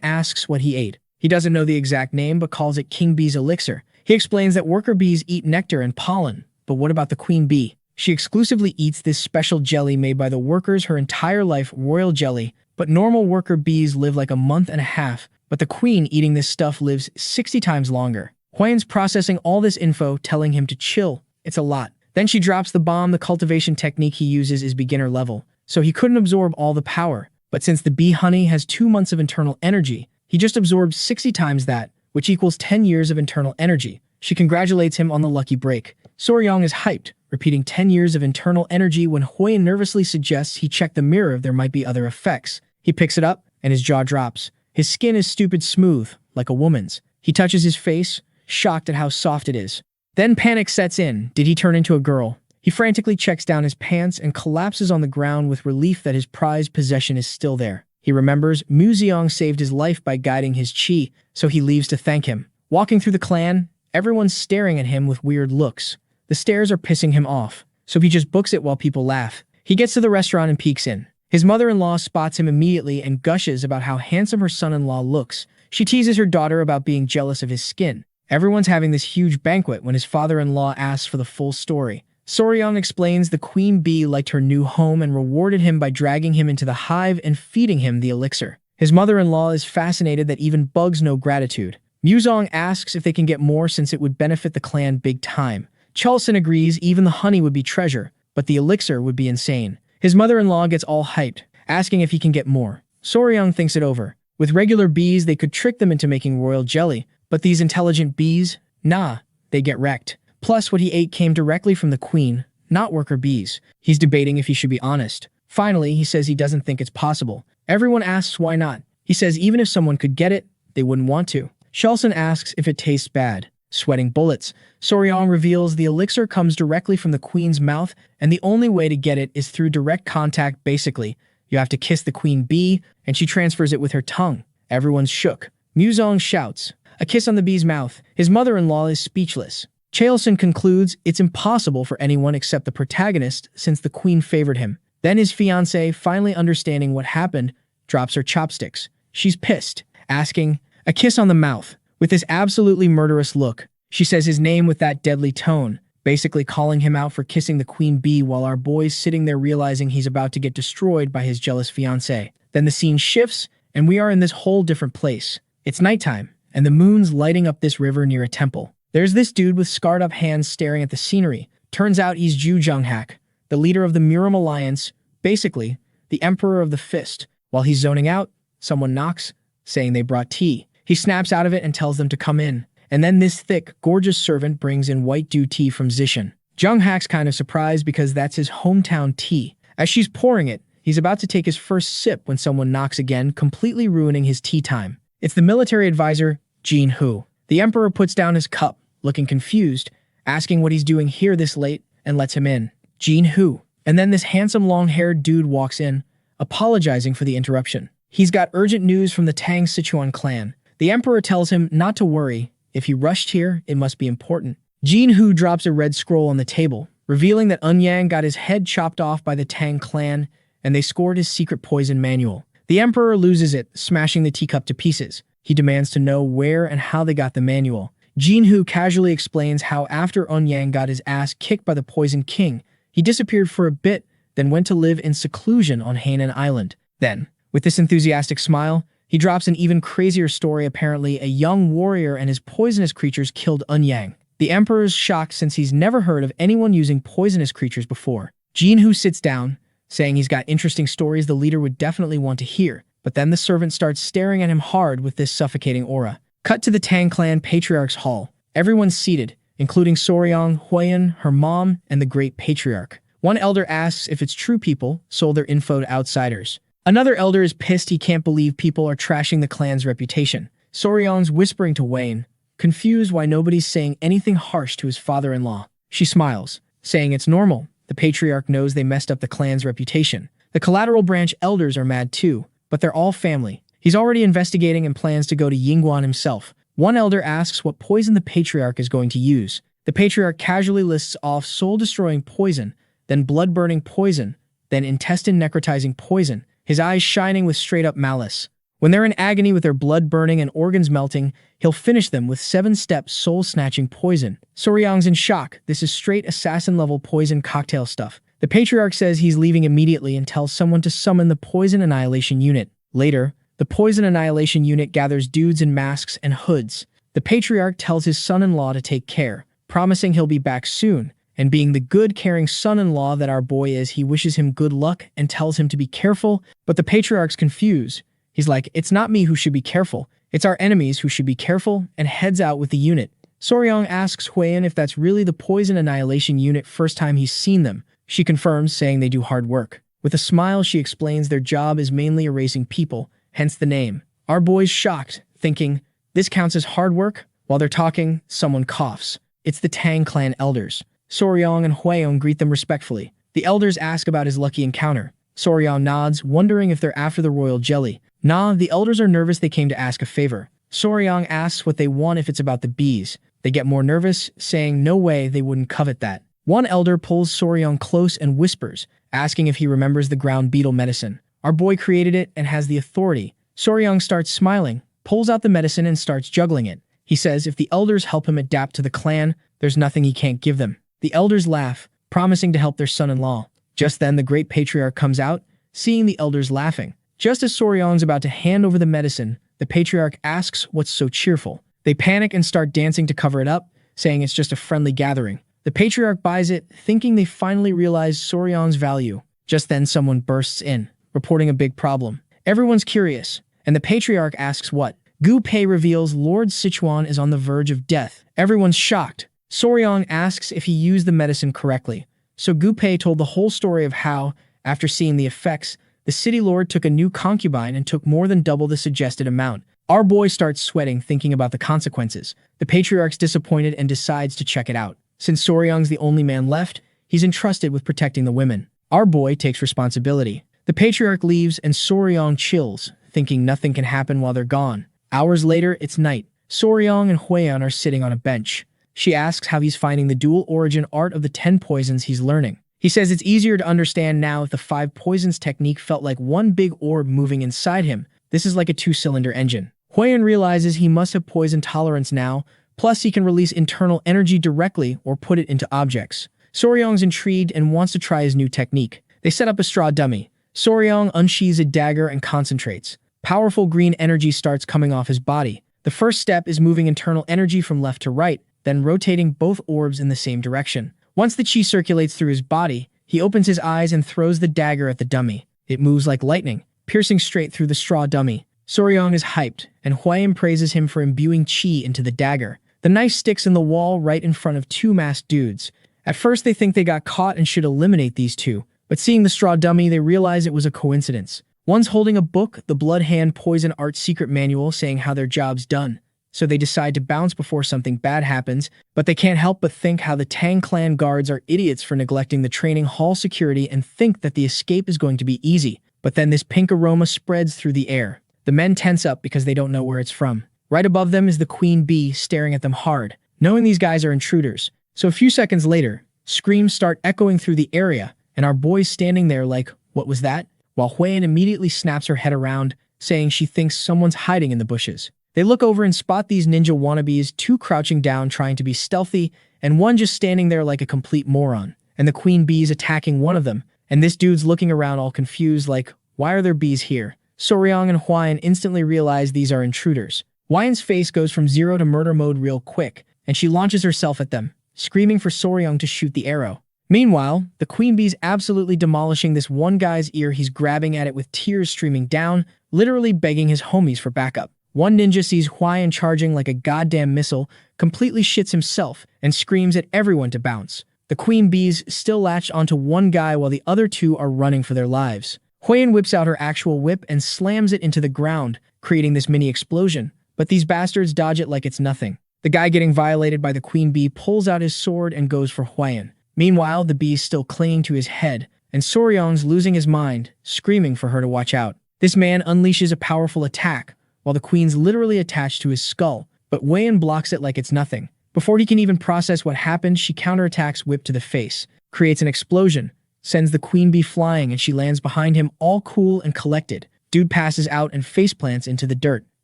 asks what he ate. He doesn't know the exact name but calls it King Bee's elixir. He explains that worker bees eat nectar and pollen, but what about the queen bee? She exclusively eats this special jelly made by the workers her entire life, royal jelly, but normal worker bees live like a month and a half, but the queen eating this stuff lives 60 times longer. Huayan's processing all this info, telling him to chill. It's a lot. Then she drops the bomb. The cultivation technique he uses is beginner level, so he couldn't absorb all the power. But since the bee honey has 2 months of internal energy, he just absorbed 60 times that, which equals 10 years of internal energy. She congratulates him on the lucky break. Soryong is hyped, repeating 10 years of internal energy when Huayan nervously suggests he check the mirror if there might be other effects. He picks it up, and his jaw drops. His skin is stupid smooth, like a woman's. He touches his face, shocked at how soft it is. Then panic sets in. Did he turn into a girl? He frantically checks down his pants and collapses on the ground with relief that his prized possession is still there. He remembers Museong saved his life by guiding his chi, so he leaves to thank him. Walking through the clan, everyone's staring at him with weird looks. The stares are pissing him off, so he just books it while people laugh. He gets to the restaurant and peeks in. His mother-in-law spots him immediately and gushes about how handsome her son-in-law looks. She teases her daughter about being jealous of his skin. Everyone's having this huge banquet when his father-in-law asks for the full story. Soryong explains the queen bee liked her new home and rewarded him by dragging him into the hive and feeding him the elixir. His mother-in-law is fascinated that even bugs know gratitude. Museong asks if they can get more since it would benefit the clan big time. Chulson agrees even the honey would be treasure, but the elixir would be insane. His mother-in-law gets all hyped, asking if he can get more. Soryong thinks it over. With regular bees, they could trick them into making royal jelly, but these intelligent bees, nah, they get wrecked. Plus, what he ate came directly from the queen, not worker bees. He's debating if he should be honest. Finally, he says he doesn't think it's possible. Everyone asks why not. He says even if someone could get it, they wouldn't want to. Chulson asks if it tastes bad. Sweating bullets. Soryong reveals the elixir comes directly from the queen's mouth, and the only way to get it is through direct contact. Basically, you have to kiss the queen bee, and she transfers it with her tongue. Everyone's shook. Museong shouts, a kiss on the bee's mouth. His mother-in-law is speechless. Chulson concludes it's impossible for anyone except the protagonist since the queen favored him. Then his fiancée, finally understanding what happened, drops her chopsticks. She's pissed, asking, a kiss on the mouth. With this absolutely murderous look, she says his name with that deadly tone, basically calling him out for kissing the queen bee while our boy's sitting there realizing he's about to get destroyed by his jealous fiancée. Then the scene shifts, and we are in this whole different place. It's nighttime, and the moon's lighting up this river near a temple. There's this dude with scarred-up hands staring at the scenery. Turns out he's Ju Junghak, the leader of the Muram Alliance, basically, the emperor of the fist. While he's zoning out, someone knocks, saying they brought tea. He snaps out of it and tells them to come in. And then this thick, gorgeous servant brings in white dew tea from Sichuan. Junghak's kind of surprised because that's his hometown tea. As she's pouring it, he's about to take his first sip when someone knocks again, completely ruining his tea time. It's the military advisor, Jin Hu. The emperor puts down his cup, looking confused, asking what he's doing here this late, and lets him in. Jin Hu. And then this handsome long-haired dude walks in, apologizing for the interruption. He's got urgent news from the Tang Sichuan clan. The emperor tells him not to worry. If he rushed here, it must be important. Jin Hu drops a red scroll on the table, revealing that Enyang got his head chopped off by the Tang clan, and they scored his secret poison manual. The emperor loses it, smashing the teacup to pieces. He demands to know where and how they got the manual. Jin Hu casually explains how after Enyang got his ass kicked by the Poison King, he disappeared for a bit, then went to live in seclusion on Hainan Island. Then, with this enthusiastic smile, he drops an even crazier story. Apparently, a young warrior and his poisonous creatures killed Enyang. The emperor's shocked since he's never heard of anyone using poisonous creatures before. Jin Hu sits down, saying he's got interesting stories the leader would definitely want to hear, but then the servant starts staring at him hard with this suffocating aura. Cut to the Tang clan patriarch's hall. Everyone's seated, including Soryong, Huayan, her mom, and the great patriarch. One elder asks if it's true people sold their info to outsiders. Another elder is pissed he can't believe people are trashing the clan's reputation. Soryong's whispering to Wayne, confused why nobody's saying anything harsh to his father-in-law. She smiles, saying it's normal. The patriarch knows they messed up the clan's reputation. The collateral branch elders are mad too, but they're all family. He's already investigating and plans to go to Yingguan himself. One elder asks what poison the patriarch is going to use. The patriarch casually lists off soul-destroying poison, then blood-burning poison, then intestine-necrotizing poison, his eyes shining with straight-up malice. When they're in agony with their blood burning and organs melting, he'll finish them with 7-step soul-snatching poison. Soryang's in shock. This is straight assassin-level poison cocktail stuff. The patriarch says he's leaving immediately and tells someone to summon the Poison Annihilation Unit. Later, the Poison Annihilation Unit gathers dudes in masks and hoods. The patriarch tells his son-in-law to take care, promising he'll be back soon, and being the good, caring son-in-law that our boy is, he wishes him good luck and tells him to be careful, but the patriarch's confused. He's like, it's not me who should be careful, it's our enemies who should be careful, and heads out with the unit. Soryang asks Huiyan if that's really the Poison Annihilation Unit first time he's seen them. She confirms, saying they do hard work. With a smile, she explains their job is mainly erasing people, hence the name. Our boy's shocked, thinking, this counts as hard work? While they're talking, someone coughs. It's the Tang clan elders. Soryang and Huiyan greet them respectfully. The elders ask about his lucky encounter. Soryang nods, wondering if they're after the royal jelly. Nah, the elders are nervous they came to ask a favor. Soryang asks what they want if it's about the bees. They get more nervous, saying no way they wouldn't covet that. One elder pulls Soryang close and whispers, asking if he remembers the ground beetle medicine. Our boy created it and has the authority. Soryang starts smiling, pulls out the medicine and starts juggling it. He says if the elders help him adapt to the clan, there's nothing he can't give them. The elders laugh, promising to help their son-in-law. Just then, the great patriarch comes out, seeing the elders laughing. Just as Soryang's about to hand over the medicine, the patriarch asks what's so cheerful. They panic and start dancing to cover it up, saying it's just a friendly gathering. The patriarch buys it, thinking they finally realize Soryang's value. Just then, someone bursts in, reporting a big problem. Everyone's curious, and the patriarch asks what. Gu Pei reveals Lord Sichuan is on the verge of death. Everyone's shocked. Soryang asks if he used the medicine correctly. So Gu Pei told the whole story of how, after seeing the effects, the city lord took a new concubine and took more than double the suggested amount. Our boy starts sweating, thinking about the consequences. The patriarch's disappointed and decides to check it out. Since Soryang's the only man left, he's entrusted with protecting the women. Our boy takes responsibility. The patriarch leaves and Soryang chills, thinking nothing can happen while they're gone. Hours later, it's night. Soryang and Huiyan are sitting on a bench. She asks how he's finding the dual origin art of the 10 poisons he's learning. He says it's easier to understand now if the 5 poisons technique felt like one big orb moving inside him. This is like a 2-cylinder engine. Huiyan realizes he must have poison tolerance now, plus he can release internal energy directly or put it into objects. Soryang's intrigued and wants to try his new technique. They set up a straw dummy. Soryang unsheathes a dagger and concentrates. Powerful green energy starts coming off his body. The first step is moving internal energy from left to right, then rotating both orbs in the same direction. Once the chi circulates through his body, he opens his eyes and throws the dagger at the dummy. It moves like lightning, piercing straight through the straw dummy. Soryang is hyped, and Huiyan praises him for imbuing chi into the dagger. The knife sticks in the wall right in front of 2 masked dudes. At first they think they got caught and should eliminate these 2, but seeing the straw dummy they realize it was a coincidence. One's holding a book, the Blood Hand Poison Art Secret Manual, saying how their job's done. So they decide to bounce before something bad happens, but they can't help but think how the Tang clan guards are idiots for neglecting the training hall security and think that the escape is going to be easy. But then this pink aroma spreads through the air. The men tense up because they don't know where it's from. Right above them is the queen bee staring at them hard, knowing these guys are intruders. So a few seconds later, screams start echoing through the area, and our boy's standing there like, what was that? While Huiyan immediately snaps her head around, saying she thinks someone's hiding in the bushes. They look over and spot these ninja wannabes, 2 crouching down trying to be stealthy, and one just standing there like a complete moron. And the queen bee's attacking one of them, and this dude's looking around all confused like, why are there bees here? Soryang and Huiyan instantly realize these are intruders. Huiyan's face goes from 0 to murder mode real quick, and she launches herself at them, screaming for Soryang to shoot the arrow. Meanwhile, the queen bee's absolutely demolishing this one guy's ear. He's grabbing at it with tears streaming down, literally begging his homies for backup. One ninja sees Huiyan charging like a goddamn missile, completely shits himself, and screams at everyone to bounce. The queen bees still latch onto one guy while the other 2 are running for their lives. Huiyan whips out her actual whip and slams it into the ground, creating this mini explosion, but these bastards dodge it like it's nothing. The guy getting violated by the queen bee pulls out his sword and goes for Huiyan. Meanwhile, the bee's still clinging to his head, and Soryang's losing his mind, screaming for her to watch out. This man unleashes a powerful attack, while the queen's literally attached to his skull, but Weiyan blocks it like it's nothing. Before he can even process what happened, she counterattacks Whip to the face, creates an explosion, sends the queen bee flying, and she lands behind him all cool and collected. Dude passes out and faceplants into the dirt.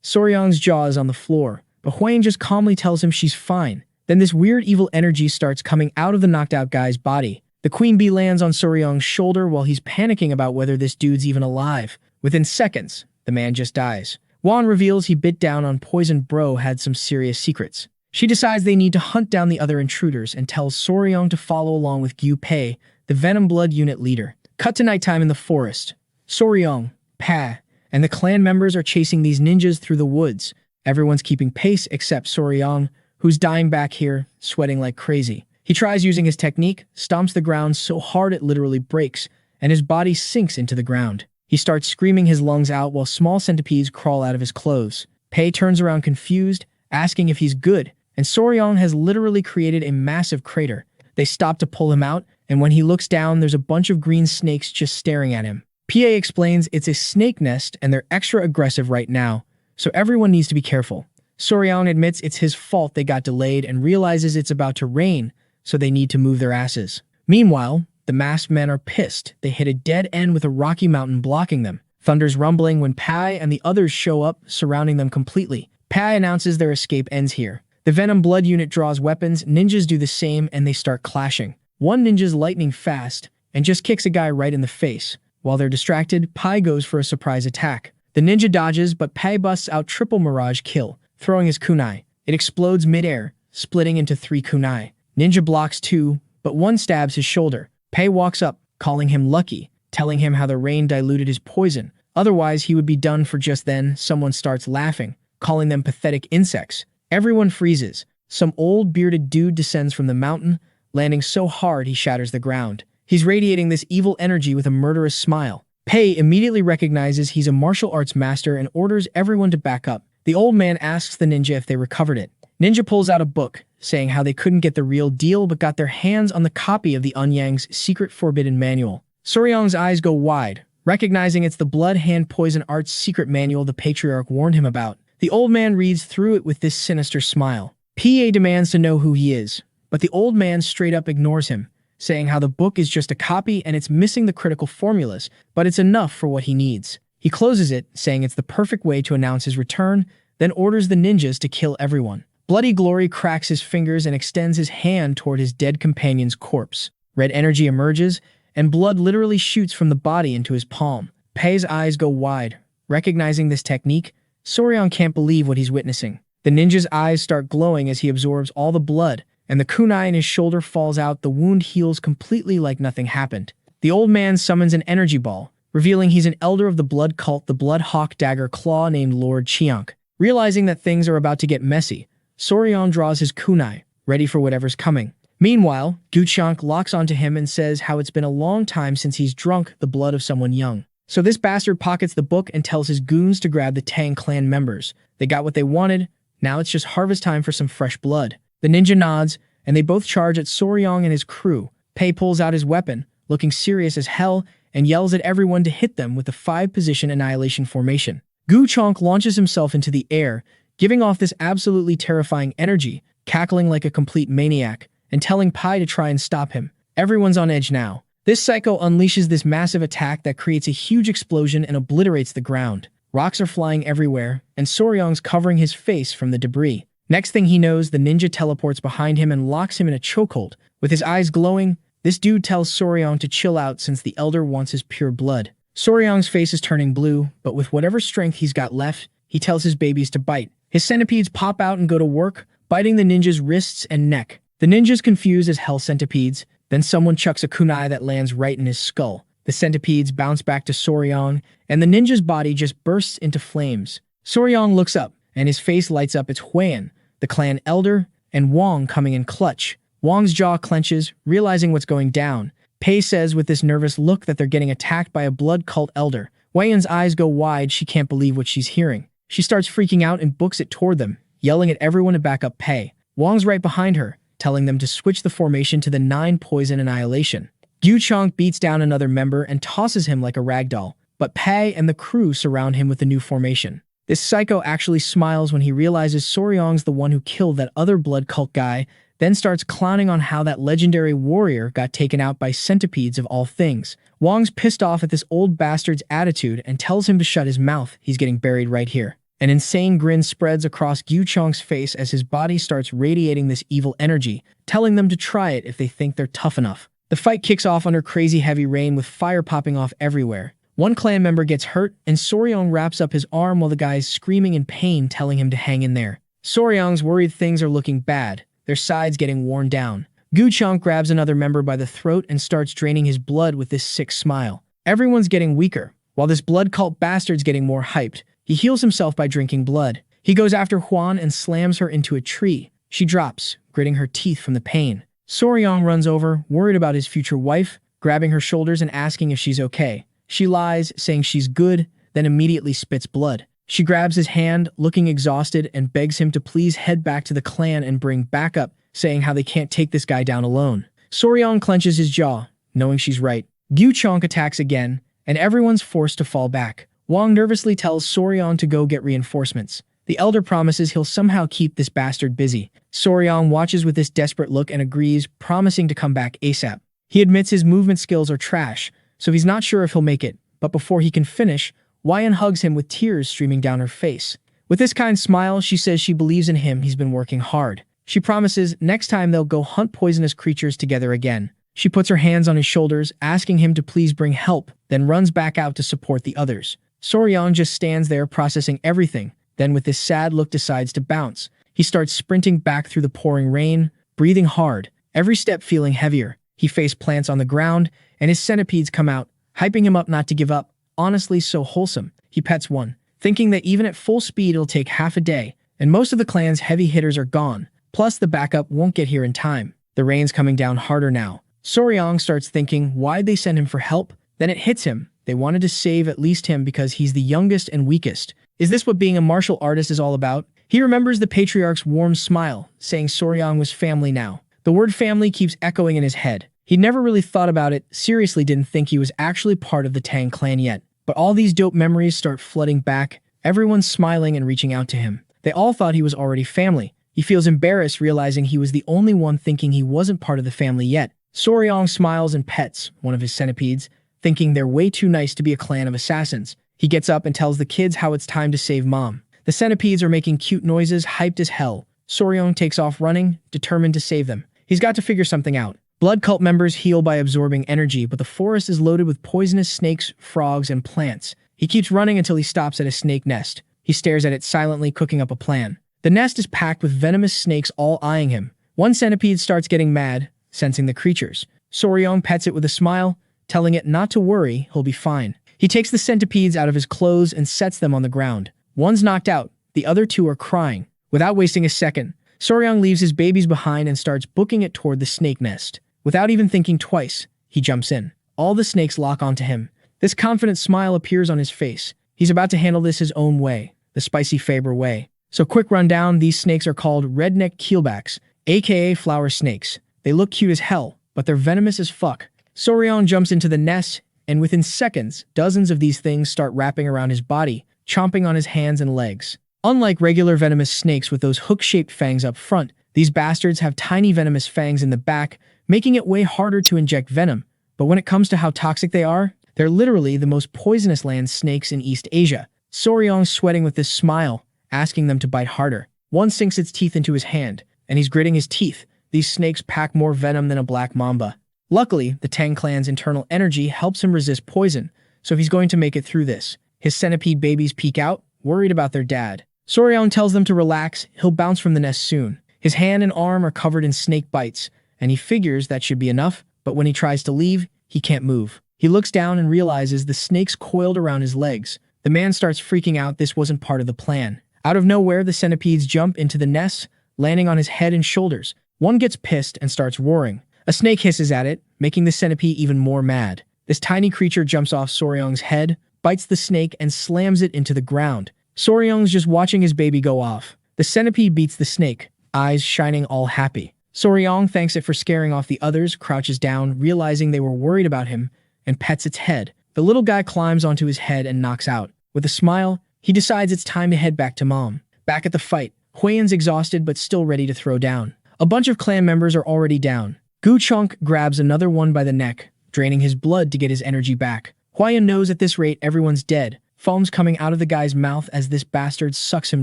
Soryang's jaw is on the floor, but Hwayne just calmly tells him she's fine. Then this weird evil energy starts coming out of the knocked out guy's body. The queen bee lands on Soryang's shoulder while he's panicking about whether this dude's even alive. Within seconds, the man just dies. Wan reveals he bit down on Poison Bro had some serious secrets. She decides they need to hunt down the other intruders and tells Soryang to follow along with Gyu Pei, the Venom Blood Unit leader. Cut to nighttime in the forest. Soryang, Pa, and the clan members are chasing these ninjas through the woods. Everyone's keeping pace except Soryang, who's dying back here, sweating like crazy. He tries using his technique, stomps the ground so hard it literally breaks, and his body sinks into the ground. He starts screaming his lungs out while small centipedes crawl out of his clothes. Pei turns around confused, asking if he's good, and Soryang has literally created a massive crater. They stop to pull him out, and when he looks down, there's a bunch of green snakes just staring at him. PA explains it's a snake nest and they're extra aggressive right now, so everyone needs to be careful. Soryang admits it's his fault they got delayed and realizes it's about to rain, so they need to move their asses. Meanwhile, the masked men are pissed. They hit a dead end with a rocky mountain blocking them. Thunder's rumbling when Pai and the others show up, surrounding them completely. Pai announces their escape ends here. The Venom Blood Unit draws weapons, ninjas do the same, and they start clashing. One ninja's lightning fast and just kicks a guy right in the face. While they're distracted, Pai goes for a surprise attack. The ninja dodges, but Pai busts out triple Mirage kill, throwing his kunai. It explodes midair, splitting into 3 kunai. Ninja blocks 2, but one stabs his shoulder. Pai walks up, calling him lucky, telling him how the rain diluted his poison. Otherwise, he would be done. For just then, someone starts laughing, calling them pathetic insects. Everyone freezes. Some old bearded dude descends from the mountain, landing so hard he shatters the ground. He's radiating this evil energy with a murderous smile. Pei immediately recognizes he's a martial arts master and orders everyone to back up. The old man asks the ninja if they recovered it. Ninja pulls out a book, saying how they couldn't get the real deal but got their hands on the copy of the Unyang's secret forbidden manual. Soryang's eyes go wide, recognizing it's the Blood Hand Poison Arts secret manual the patriarch warned him about. The old man reads through it with this sinister smile. PA demands to know who he is, but the old man straight up ignores him, saying how the book is just a copy and it's missing the critical formulas, but it's enough for what he needs. He closes it, saying it's the perfect way to announce his return, then orders the ninjas to kill everyone. Bloody Glory cracks his fingers and extends his hand toward his dead companion's corpse. Red energy emerges, and blood literally shoots from the body into his palm. Pei's eyes go wide. Recognizing this technique, Soryang can't believe what he's witnessing. The ninja's eyes start glowing as he absorbs all the blood, and the kunai in his shoulder falls out. The wound heals completely like nothing happened. The old man summons an energy ball, revealing he's an elder of the blood cult, the Blood Hawk Dagger Claw, named Lord Chiank. Realizing that things are about to get messy, Soryang draws his kunai, ready for whatever's coming. Meanwhile, Guchank locks onto him and says how it's been a long time since he's drunk the blood of someone young. So this bastard pockets the book and tells his goons to grab the Tang clan members. They got what they wanted, now it's just harvest time for some fresh blood. The ninja nods, and they both charge at Soryang and his crew. Pei pulls out his weapon, looking serious as hell, and yells at everyone to hit them with the 5-position annihilation formation. Guchank launches himself into the air, giving off this absolutely terrifying energy, cackling like a complete maniac, and telling Pai to try and stop him. Everyone's on edge now. This psycho unleashes this massive attack that creates a huge explosion and obliterates the ground. Rocks are flying everywhere, and Soryang's covering his face from the debris. Next thing he knows, the ninja teleports behind him and locks him in a chokehold. With his eyes glowing, this dude tells Soryang to chill out since the elder wants his pure blood. Soryang's face is turning blue, but with whatever strength he's got left, he tells his babies to bite. His centipedes pop out and go to work, biting the ninja's wrists and neck. The ninja's confused as hell centipedes, then someone chucks a kunai that lands right in his skull. The centipedes bounce back to Soryang, and the ninja's body just bursts into flames. Soryang looks up, and his face lights up. It's Huan, the clan elder, and Wong coming in clutch. Wong's jaw clenches, realizing what's going down. Pei says with this nervous look that they're getting attacked by a blood cult elder. Huan's eyes go wide, she can't believe what she's hearing. She starts freaking out and books it toward them, yelling at everyone to back up Pei. Wong's right behind her, telling them to switch the formation to the 9 poison annihilation. Guchank beats down another member and tosses him like a ragdoll, but Pei and the crew surround him with the new formation. This psycho actually smiles when he realizes Soryong's the one who killed that other blood cult guy, then starts clowning on how that legendary warrior got taken out by centipedes of all things. Wong's pissed off at this old bastard's attitude and tells him to shut his mouth, he's getting buried right here. An insane grin spreads across Gyuchong's face as his body starts radiating this evil energy, telling them to try it if they think they're tough enough. The fight kicks off under crazy heavy rain with fire popping off everywhere. One clan member gets hurt, and Soryong wraps up his arm while the guy is screaming in pain, telling him to hang in there. Soryong's worried things are looking bad, their sides getting worn down. Gyuchong grabs another member by the throat and starts draining his blood with this sick smile. Everyone's getting weaker, while this blood cult bastard's getting more hyped. He heals himself by drinking blood. He goes after Huan and slams her into a tree. She drops, gritting her teeth from the pain. Soryong runs over, worried about his future wife, grabbing her shoulders and asking if she's okay. She lies, saying she's good, then immediately spits blood. She grabs his hand, looking exhausted, and begs him to please head back to the clan and bring backup, saying how they can't take this guy down alone. Soryong clenches his jaw, knowing she's right. Gyuchong attacks again, and everyone's forced to fall back. Wong nervously tells Soryong to go get reinforcements. The elder promises he'll somehow keep this bastard busy. Soryong watches with this desperate look and agrees, promising to come back ASAP. He admits his movement skills are trash, so he's not sure if he'll make it, but before he can finish, Wyan hugs him with tears streaming down her face. With this kind smile, she says she believes in him, he's been working hard. She promises next time they'll go hunt poisonous creatures together again. She puts her hands on his shoulders, asking him to please bring help, then runs back out to support the others. Soryong just stands there processing everything, then with this sad look decides to bounce. He starts sprinting back through the pouring rain, breathing hard, every step feeling heavier. He face plants on the ground, and his centipedes come out, hyping him up not to give up. Honestly, so wholesome. He pets one, thinking that even at full speed it'll take half a day, and most of the clan's heavy hitters are gone. Plus, the backup won't get here in time. The rain's coming down harder now. Soryong starts thinking, why'd they send him for help? Then it hits him. They wanted to save at least him because he's the youngest and weakest. Is this what being a martial artist is all about? He remembers the patriarch's warm smile, saying Soryong was family now. The word family keeps echoing in his head. He never really thought about it, seriously didn't think he was actually part of the Tang clan yet. But all these dope memories start flooding back, everyone's smiling and reaching out to him. They all thought he was already family. He feels embarrassed realizing he was the only one thinking he wasn't part of the family yet. Soryong smiles and pets one of his centipedes, thinking they're way too nice to be a clan of assassins. He gets up and tells the kids how it's time to save mom. The centipedes are making cute noises, hyped as hell. Soryong takes off running, determined to save them. He's got to figure something out. Blood cult members heal by absorbing energy, but the forest is loaded with poisonous snakes, frogs, and plants. He keeps running until he stops at a snake nest. He stares at it silently, cooking up a plan. The nest is packed with venomous snakes all eyeing him. One centipede starts getting mad, sensing the creatures. Soryong pets it with a smile, telling it not to worry, he'll be fine. He takes the centipedes out of his clothes and sets them on the ground. One's knocked out, the other two are crying. Without wasting a second, Soryong leaves his babies behind and starts booking it toward the snake nest. Without even thinking twice, he jumps in. All the snakes lock onto him. This confident smile appears on his face. He's about to handle this his own way, the spicy Faber way. So quick rundown, these snakes are called redneck keelbacks, aka flower snakes. They look cute as hell, but they're venomous as fuck. Soryong jumps into the nest, and within seconds, dozens of these things start wrapping around his body, chomping on his hands and legs. Unlike regular venomous snakes with those hook-shaped fangs up front, these bastards have tiny venomous fangs in the back, making it way harder to inject venom. But when it comes to how toxic they are, they're literally the most poisonous land snakes in East Asia. Soryong's sweating with this smile, asking them to bite harder. One sinks its teeth into his hand, and he's gritting his teeth. These snakes pack more venom than a black mamba. Luckily, the Tang clan's internal energy helps him resist poison, so he's going to make it through this. His centipede babies peek out, worried about their dad. Soryong tells them to relax, he'll bounce from the nest soon. His hand and arm are covered in snake bites, and he figures that should be enough, but when he tries to leave, he can't move. He looks down and realizes the snakes coiled around his legs. The man starts freaking out, this wasn't part of the plan. Out of nowhere, the centipedes jump into the nest, landing on his head and shoulders. One gets pissed and starts roaring. A snake hisses at it, making the centipede even more mad. This tiny creature jumps off Soryong's head, bites the snake, and slams it into the ground. Soryong's just watching his baby go off. The centipede beats the snake, eyes shining all happy. Soryong thanks it for scaring off the others, crouches down, realizing they were worried about him, and pets its head. The little guy climbs onto his head and knocks out. With a smile, He decides it's time to head back to Mom. Back at the fight, Huiyan's exhausted but still ready to throw down. A bunch of clan members are already down. Gu Chunk grabs another one by the neck, draining his blood to get his energy back. Huiyan knows at this rate everyone's dead, foam's coming out of the guy's mouth as this bastard sucks him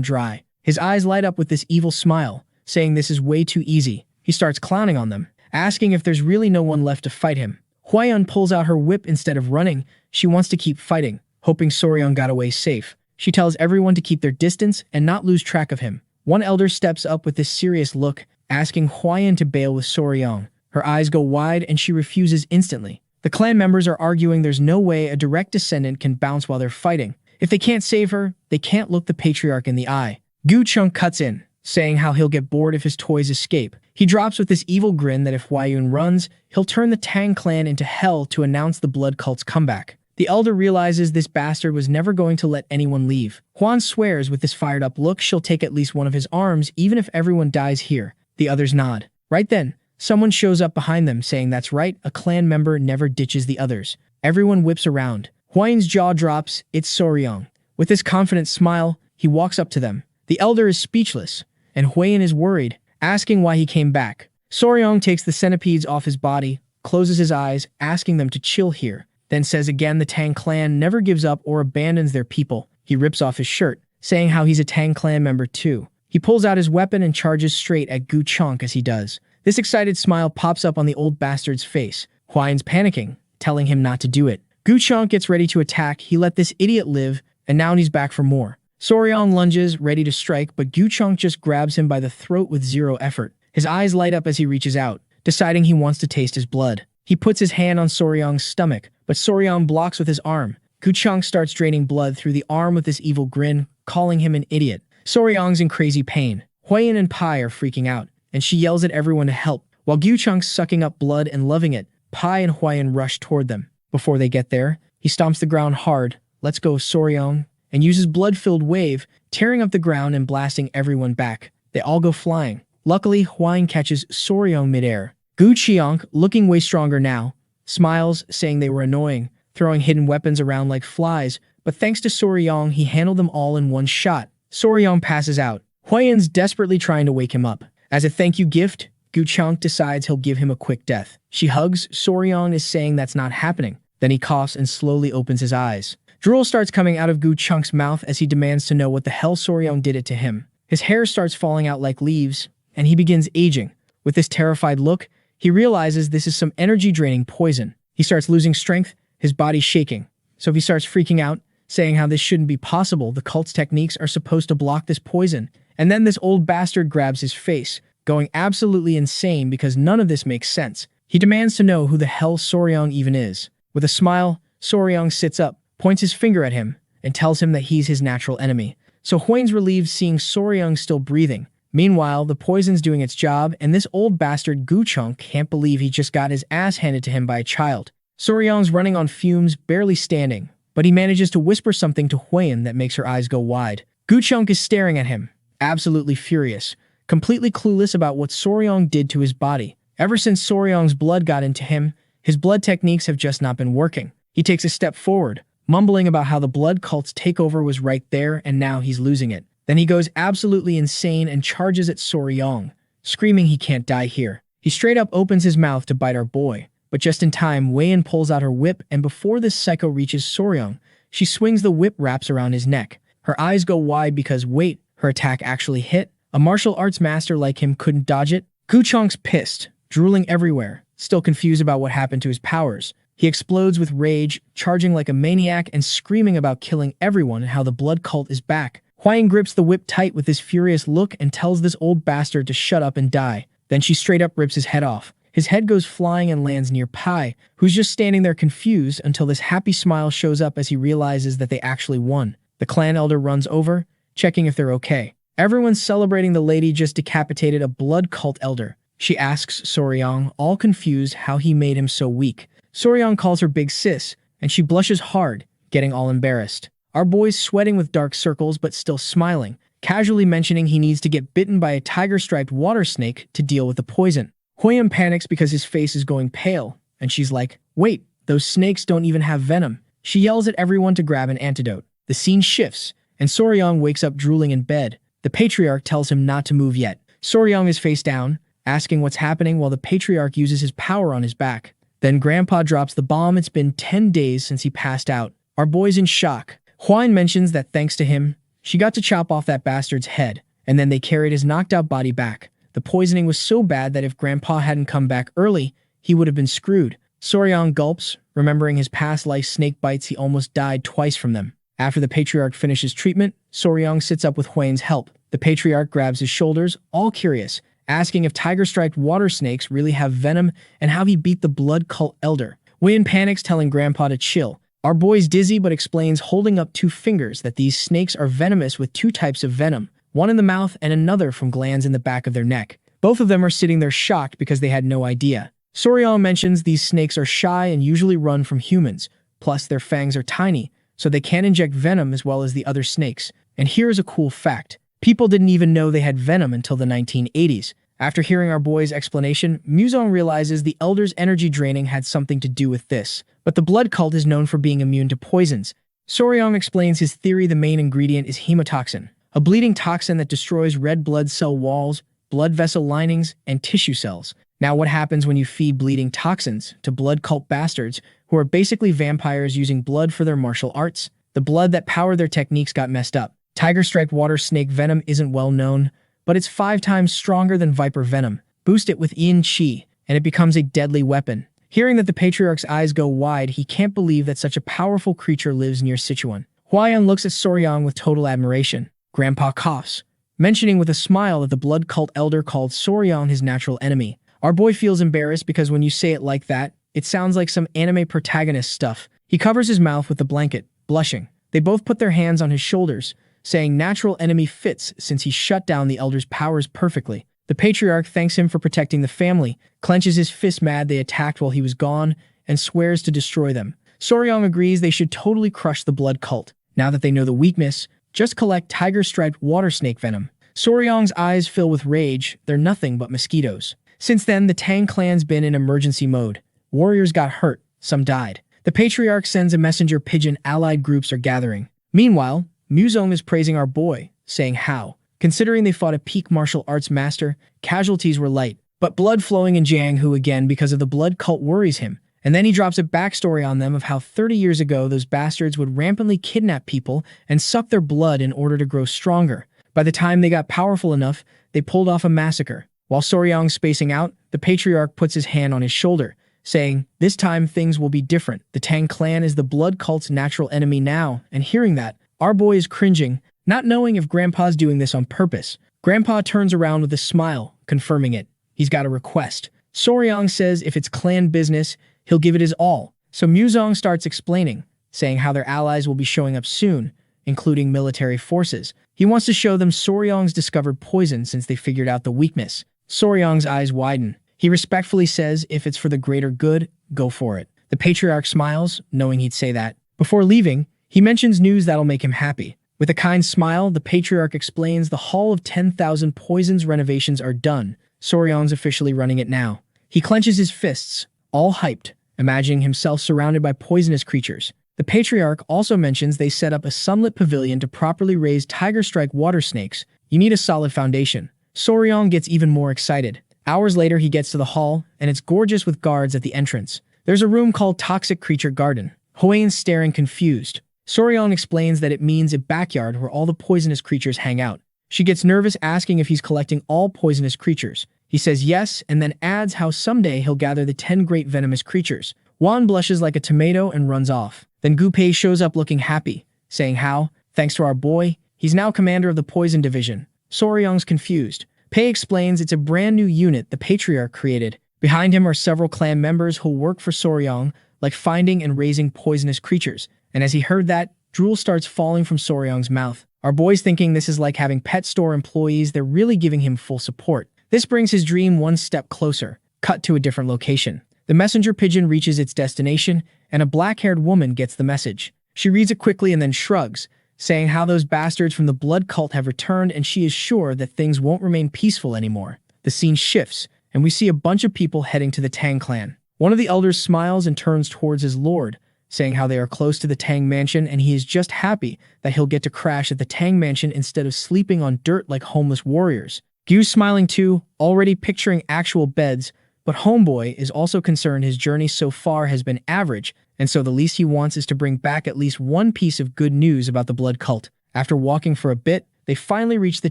dry. His eyes light up with this evil smile, saying this is way too easy. He starts clowning on them, asking if there's really no one left to fight him. Huiyan pulls out her whip instead of running. She wants to keep fighting, hoping Soryong got away safe. She tells everyone to keep their distance and not lose track of him. One elder steps up with this serious look, asking Huiyan to bail with Soryong. Her eyes go wide and she refuses instantly. The clan members are arguing there's no way a direct descendant can bounce while they're fighting. If they can't save her, they can't look the patriarch in the eye. Gu Chunk cuts in, saying how he'll get bored if his toys escape. He drops with this evil grin that if Huiyun runs, he'll turn the Tang clan into hell to announce the blood cult's comeback. The elder realizes this bastard was never going to let anyone leave. Huan swears with this fired-up look she'll take at least one of his arms even if everyone dies here. The others nod. Right then, someone shows up behind them saying that's right, a clan member never ditches the others. Everyone whips around. Huiyun's jaw drops. It's Soryong. With his confident smile, he walks up to them. The elder is speechless, and Huiyun is worried, asking why he came back. Soryong takes the centipedes off his body, closes his eyes, asking them to chill here, then says again the Tang clan never gives up or abandons their people. He rips off his shirt, saying how he's a Tang clan member too. He pulls out his weapon and charges straight at Gu Chunk as he does. This excited smile pops up on the old bastard's face. Huiyun's panicking, telling him not to do it. Gu Chunk gets ready to attack. He let this idiot live, and now he's back for more. Soryong lunges, ready to strike, but Gu Chunk just grabs him by the throat with zero effort. His eyes light up as he reaches out, deciding he wants to taste his blood. He puts his hand on Soryong's stomach, but Soryong blocks with his arm. Gu Chunk starts draining blood through the arm with this evil grin, calling him an idiot. Soryong's in crazy pain. Huiyun and Pai are freaking out, and she yells at everyone to help. While Gu Chunk's sucking up blood and loving it, Pai and Huiyun rush toward them. Before they get there, he stomps the ground hard, lets go of Soryong, and uses blood-filled wave, tearing up the ground and blasting everyone back. They all go flying. Luckily, Huiyun catches Soryong midair. Gu Chionk, looking way stronger now, smiles, saying they were annoying, throwing hidden weapons around like flies, but thanks to Soryong, he handled them all in one shot. Soryong passes out. Huiyun's desperately trying to wake him up. As a thank you gift, Gu Chionk decides he'll give him a quick death. She hugs. Soryong is saying that's not happening. Then he coughs and slowly opens his eyes. Drool starts coming out of Gu Chunk's mouth as he demands to know what the hell Soryong did it to him. His hair starts falling out like leaves, and he begins aging. With this terrified look, he realizes this is some energy-draining poison. He starts losing strength, his body shaking. So he starts freaking out, saying how this shouldn't be possible. The cult's techniques are supposed to block this poison. And then this old bastard grabs his face, going absolutely insane because none of this makes sense. He demands to know who the hell Soryong even is. With a smile, Soryong sits up, points his finger at him, and tells him that he's his natural enemy. So Huiyun's relieved seeing Soryong still breathing. Meanwhile, the poison's doing its job, and this old bastard Gu Chunk can't believe he just got his ass handed to him by a child. Soryong's running on fumes, barely standing, but he manages to whisper something to Huiyun that makes her eyes go wide. Gu Chunk is staring at him, absolutely furious, completely clueless about what Soryong did to his body. Ever since Soryong's blood got into him, his blood techniques have just not been working. He takes a step forward, mumbling about how the blood cult's takeover was right there and now he's losing it. Then he goes absolutely insane and charges at Soryong, screaming he can't die here. He straight up opens his mouth to bite our boy, but just in time, Huiyun pulls out her whip, and before this psycho reaches Soryong, she swings the whip wraps around his neck. Her eyes go wide because, wait, her attack actually hit? A martial arts master like him couldn't dodge it? Gu Chunk's pissed, drooling everywhere, still confused about what happened to his powers. He explodes with rage, charging like a maniac and screaming about killing everyone and how the blood cult is back. Huiyun grips the whip tight with this furious look and tells this old bastard to shut up and die. Then she straight up rips his head off. His head goes flying and lands near Pai, who's just standing there confused until this happy smile shows up as he realizes that they actually won. The clan elder runs over, checking if they're okay. Everyone's celebrating the lady just decapitated a blood cult elder. She asks Soryong, all confused, how he made him so weak. Soryong calls her big sis, and she blushes hard, getting all embarrassed. Our boy's sweating with dark circles but still smiling, casually mentioning he needs to get bitten by a tiger-striped water snake to deal with the poison. Huiyun panics because his face is going pale, and she's like, wait, those snakes don't even have venom. She yells at everyone to grab an antidote. The scene shifts, and Soryang wakes up drooling in bed. The patriarch tells him not to move yet. Soryang is face down, asking what's happening while the patriarch uses his power on his back. Then Grandpa drops the bomb. It's been 10 days since he passed out. Our boy's in shock. Hwine mentions that thanks to him, she got to chop off that bastard's head, and then they carried his knocked-out body back. The poisoning was so bad that if Grandpa hadn't come back early, he would have been screwed. Soryang gulps, remembering his past life snake bites. He almost died twice from them. After the patriarch finishes treatment, Soryang sits up with Hwane's help. The patriarch grabs his shoulders, all curious, asking if tiger-striped water snakes really have venom and how he beat the blood cult elder. Hwayne panics, telling Grandpa to chill. Our boy's dizzy but explains, holding up 2 fingers, that these snakes are venomous with 2 types of venom, one in the mouth and another from glands in the back of their neck. Both of them are sitting there shocked because they had no idea. Soryang mentions these snakes are shy and usually run from humans, plus their fangs are tiny, so they can't inject venom as well as the other snakes. And here's a cool fact. People didn't even know they had venom until the 1980s. After hearing our boy's explanation, Muzong realizes the elder's energy draining had something to do with this. But the blood cult is known for being immune to poisons. Soryang explains his theory. The main ingredient is hemotoxin, a bleeding toxin that destroys red blood cell walls, blood vessel linings, and tissue cells. Now, what happens when you feed bleeding toxins to blood cult bastards who are basically vampires using blood for their martial arts? The blood that powered their techniques got messed up. Tiger-striped water snake venom isn't well known, but it's 5 times stronger than viper venom. Boost it with Yin Qi, and it becomes a deadly weapon. Hearing that, the patriarch's eyes go wide. He can't believe that such a powerful creature lives near Sichuan. Hwayan looks at Soryang with total admiration. Grandpa coughs, mentioning with a smile that the blood cult elder called Soryang his natural enemy. Our boy feels embarrassed because when you say it like that, it sounds like some anime protagonist stuff. He covers his mouth with the blanket, blushing. They both put their hands on his shoulders, saying natural enemy fits since he shut down the elder's powers perfectly. The patriarch thanks him for protecting the family, clenches his fist mad they attacked while he was gone, and swears to destroy them. Soryang agrees they should totally crush the blood cult. Now that they know the weakness, just collect tiger-striped water snake venom. Soryang's eyes fill with rage. They're nothing but mosquitoes. Since then, the Tang clan's been in emergency mode. Warriors got hurt, some died. The patriarch sends a messenger pigeon. Allied groups are gathering. Meanwhile, Muzong is praising our boy, saying how, considering they fought a peak martial arts master, casualties were light. But blood flowing in Jianghu again because of the blood cult worries him. And then he drops a backstory on them of how 30 years ago those bastards would rampantly kidnap people and suck their blood in order to grow stronger. By the time they got powerful enough, they pulled off a massacre. While Soryang's spacing out, the patriarch puts his hand on his shoulder, saying, this time things will be different. The Tang clan is the blood cult's natural enemy now, and hearing that, our boy is cringing, not knowing if Grandpa's doing this on purpose. Grandpa turns around with a smile, confirming it. He's got a request. Soryang says if it's clan business, he'll give it his all. So Muzong starts explaining, saying how their allies will be showing up soon, including military forces. He wants to show them Soryang's discovered poison since they figured out the weakness. Soryang's eyes widen. He respectfully says if it's for the greater good, go for it. The patriarch smiles, knowing he'd say that. Before leaving, he mentions news that'll make him happy. With a kind smile, the patriarch explains the Hall of 10,000 Poisons renovations are done. Soryang's officially running it now. He clenches his fists, all hyped, imagining himself surrounded by poisonous creatures. The patriarch also mentions they set up a sunlit pavilion to properly raise tiger-striped water snakes. You need a solid foundation. Soryang gets even more excited. Hours later, he gets to the hall, and it's gorgeous with guards at the entrance. There's a room called Toxic Creature Garden. Hwane's staring confused. Soryang explains that it means a backyard where all the poisonous creatures hang out. She gets nervous, asking if he's collecting all poisonous creatures. He says yes, and then adds how someday he'll gather the 10 great venomous creatures. Wan blushes like a tomato and runs off. Then Gunpei shows up looking happy, saying how, thanks to our boy, he's now commander of the poison division. Soryang's confused. Pei explains it's a brand new unit the patriarch created. Behind him are several clan members who'll work for Soryang, like finding and raising poisonous creatures. And as he heard that, drool starts falling from Soryang's mouth. Our boy's thinking this is like having pet store employees. They're really giving him full support. This brings his dream one step closer. Cut to a different location. The messenger pigeon reaches its destination, and a black-haired woman gets the message. She reads it quickly and then shrugs, saying how those bastards from the blood cult have returned, and she is sure that things won't remain peaceful anymore. The scene shifts, and we see a bunch of people heading to the Tang clan. One of the elders smiles and turns towards his lord, saying how they are close to the Tang Mansion and he is just happy that he'll get to crash at the Tang Mansion instead of sleeping on dirt like homeless warriors. Gyu's smiling too, already picturing actual beds, but Homeboy is also concerned his journey so far has been average, and so the least he wants is to bring back at least one piece of good news about the blood cult. After walking for a bit, they finally reach the